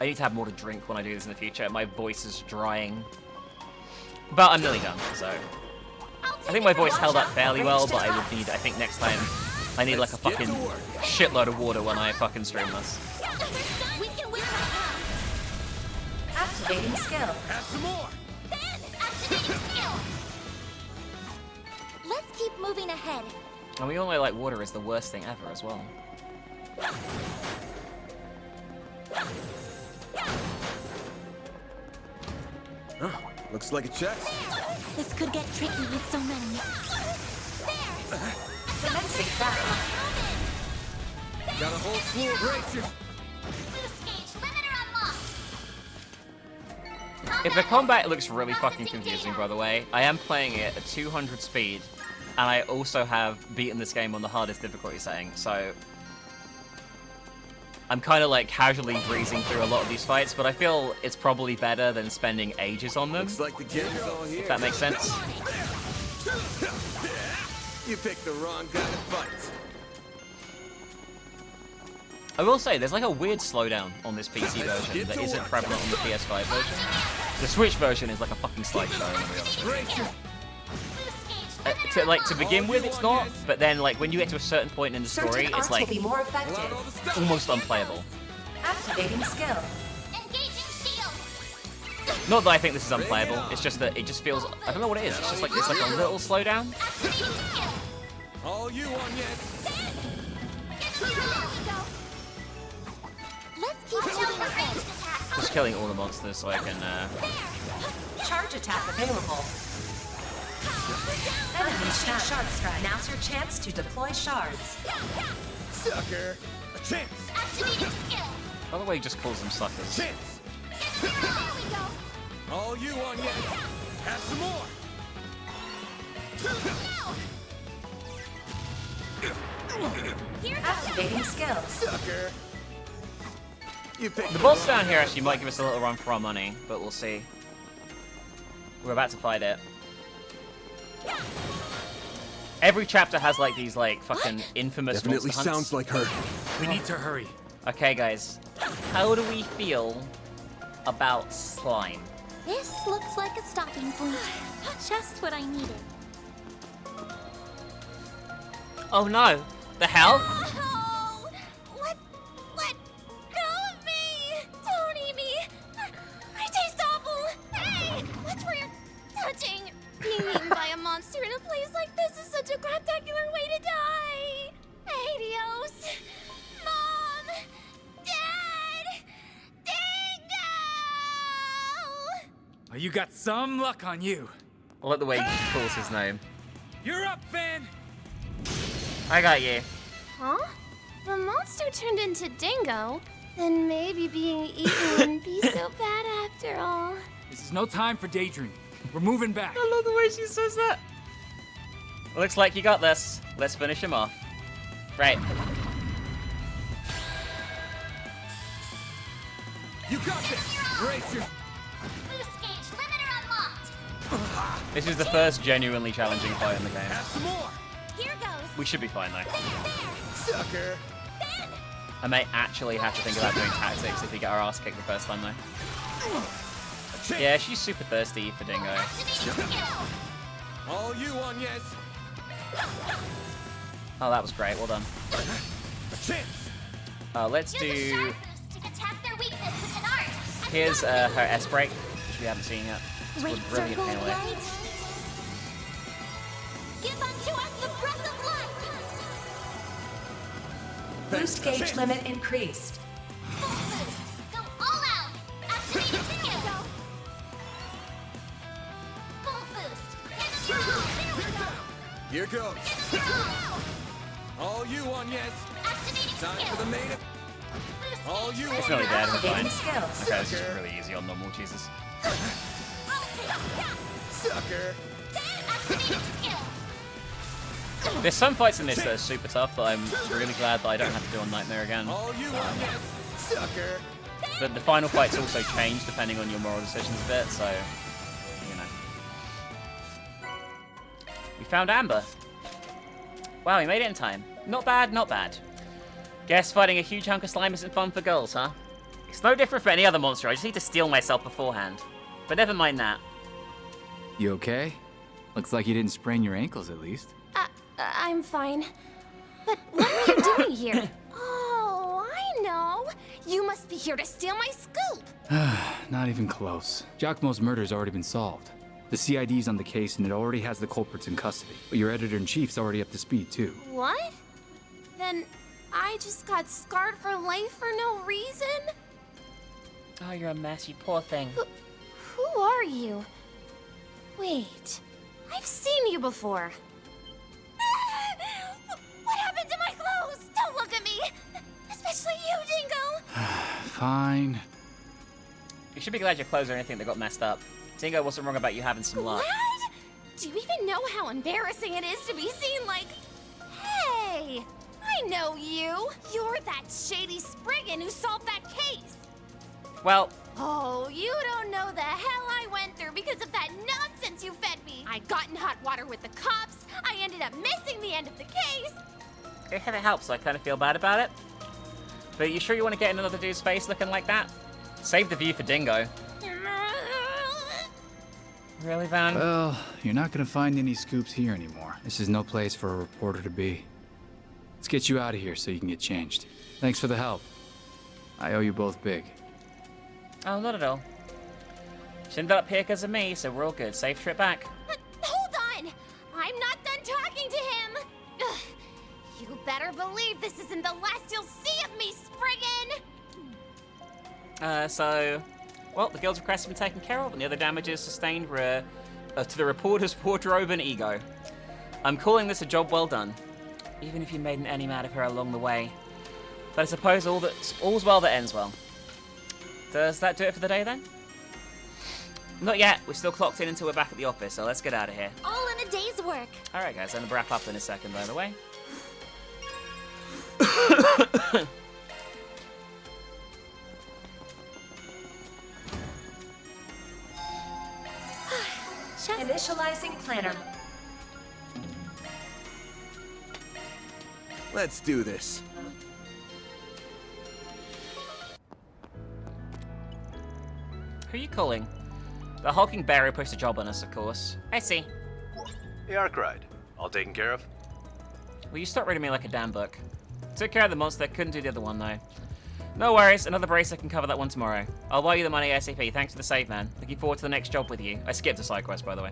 I need to have more to drink when I do this in the future. My voice is drying. But I'm nearly done, so... I think my voice held up fairly well, but I would need, I think next time, I need like a fucking shitload of water when I fucking stream this. Activating skill. Have some more. Activating skill. Let's keep moving ahead. And we all know like water is the worst thing ever as well. Oh, looks like a chest. This could get tricky with so many. Commencing battle. Got a whole slew of racers. Boost gauge limiter unlocked. If the combat looks really fucking confusing, by the way, I am playing it at 200 speed, and I also have beaten this game on the hardest difficulty setting, so... I'm kind of like casually breezing through a lot of these fights, but I feel it's probably better than spending ages on them. Looks like the kid is all here. If that makes sense. You picked the wrong guy to fight. I will say, there's like a weird slowdown on this PC version that isn't prevalent on the PS5 version. The Switch version is like a fucking slideshow, I'm gonna be honest with you. To begin with, it's not, but then like when you get to a certain point in the story, it's like will be more effective. almost unplayable. Activating skill. Not that I think this is unplayable, it's just that it just feels, I don't know what it is, it's just like, it's like a little slowdown. All you on yet? Let's keep moving ahead. Just killing all the monsters so I can, Charge attack available. Enemy shard strike. Now's your chance to deploy shards. Sucker. A chance. Activating skill. by the way, he just calls them suckers. Chance. All you on yet? Have some more. Activating skill. Sucker. You picked The boss down here actually might give us a little run for our money, but we'll see. We're about to fight it. Every chapter has like these like fucking infamous Definitely monster hunts. sounds like her. We need to hurry. Okay, guys. How do we feel about slime? This looks like a stopping point. Just what I needed. Oh no! The hell? Oh, let go of me! Don't eat me! I taste awful! Hey, watch where you're touching! Being eaten by a monster in a place like this is such a spectacular way to die! Hey, Dios! Mom! Dad! Dingo! Oh, you got some luck on you. I like the way he calls his name. You're up, Ben! I got you. Huh? The monster turned into Dingo? Then maybe being eaten wouldn't be so bad after all. This is no time for daydreaming. We're moving back. I love the way she says that. Looks like you got this. Let's finish him off. Right. You got this! Brace your... Boost gauge limiter unlocked. This is the first genuinely challenging fight in the game. Have some more! Here goes. We should be fine though. Sucker! I may actually have to think about doing tactics if we get our ass kicked the first time though. Yeah, she's super thirsty for Dingo. All you on, yes. Oh, that was great. Well done. Let's do... Here's her S-Break, which we haven't seen yet. It's Great brilliant circle melee. of light. Give unto us the breath of life. Boost gauge limit increased. Full boost. Go all out. Activate your skill. Full boost. Here goes. All you on, yes. Activating Time skill. for the main... All you It's on, nearly dead. yes. We're fine. Skills. Okay, this is really easy on normal Jesus. Sucker. Activating skill. There's some fights in this that are super tough, but I'm really glad that I don't have to do on Nightmare again. All you on, yes. Sucker. But the final fights also change depending on your moral decisions a bit, so, you know. We found Amber. Wow, we made it in time. Not bad, not bad. Guess fighting a huge hunk of slime isn't fun for girls, huh? It's no different from any other monster, I just need to steel myself beforehand. But never mind that. You okay? Looks like you didn't sprain your ankles at least. I'm fine. But what are you doing here? Oh, I know. You must be here to steal my scoop. Not even close. Giacomo's murder's already been solved. The CID's on the case and it already has the culprits in custody. But your editor-in-chief's already up to speed too. What? Then I just got scarred for life for no reason? Oh, you're a mess, you poor thing. Who are you? Wait, I've seen you before. What happened to my clothes? Don't look at me! Especially you, Dingo! Fine. You should be glad your clothes are anything that got messed up. Dingo wasn't wrong about you having some luck. Glad? Do you even know how embarrassing it is to be seen like... Hey! I know you! You're that shady Spriggan who solved that case! Well... Oh, you don't know the hell I went through because of that nonsense you fed me! I got in hot water with the cops, I ended up missing the end of the case! If it helps, I kind of feel bad about it. But you sure you want to get in another dude's face looking like that? Save the view for Dingo. Really, Van? Well, you're not gonna find any scoops here anymore. This is no place for a reporter to be. Let's get you out of here so you can get changed. Thanks for the help. I owe you both big. Oh, not at all. She ended up here because of me, so we're all good. Safe trip back. Hold on! I'm not done talking to him! Ugh. You better believe this isn't the last you'll see of me, Spriggan! Well, the guild's request has been taken care of, and the other damages sustained were to the reporter's wardrobe and ego. I'm calling this a job well done, even if you made an enemy out of her along the way. But I suppose all's well that ends well. Does that do it for the day, then? Not yet. We're still clocked in until we're back at the office, so let's get out of here. All in a day's work. All right, guys, I'm going to wrap up in a second, by the way. Initializing planner. Let's do this. Who are you calling? The hulking bear who pushed a job on us, of course. I see. The arc ride. All taken care of? Will you stop reading me like a damn book? Took care of the monster, couldn't do the other one though. No worries, another bracer can cover that one tomorrow. I'll buy you the money ASAP, thanks for the save, man. Looking forward to the next job with you. I skipped a side quest, by the way.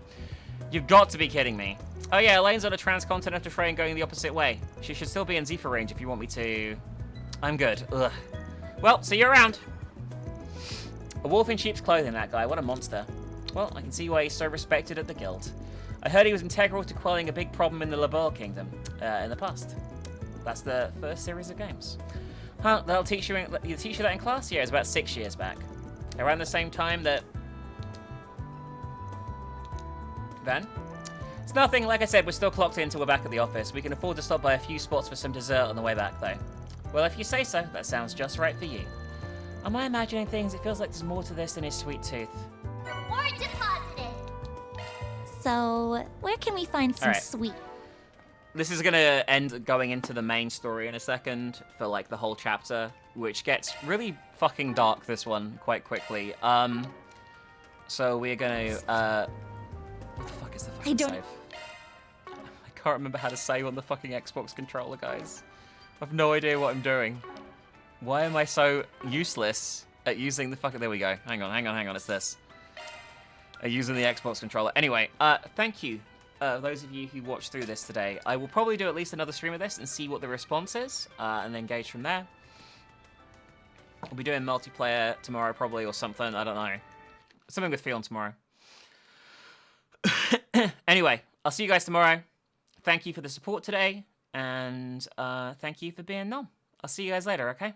You've got to be kidding me. Oh yeah, Elaine's on a transcontinental train going the opposite way. She should still be in Zephyr range if you want me to... I'm good. Ugh. Well, see you around. A wolf in sheep's clothing, that guy. What a monster. Well, I can see why he's so respected at the guild. I heard he was integral to quelling a big problem in the Labelle Kingdom in the past. That's the first series of games. Huh, they'll teach you that in class? Yeah, it was about 6 years back. Around the same time that... Van? It's nothing. Like I said, we're still clocked in until we're back at the office. We can afford to stop by a few spots for some dessert on the way back, though. Well, if you say so, that sounds just right for you. Am I imagining things? It feels like there's more to this than his sweet tooth. Reward deposited. So, where can we find some sweet? This is gonna end going into the main story in a second for like the whole chapter, which gets really fucking dark, this one, quite quickly. So we're gonna what the fuck is the fucking save? I can't remember how to save on the fucking Xbox controller, guys. I've no idea what I'm doing. Why am I so useless at using the fucking... There we go. Hang on. It's this. Using the Xbox controller. Anyway, thank you, those of you who watched through this today. I will probably do at least another stream of this and see what the response is, and then gauge from there. We'll be doing multiplayer tomorrow probably, or something. I don't know. Something with Fion tomorrow. Anyway, I'll see you guys tomorrow. Thank you for the support today, and thank you for being on. I'll see you guys later, okay?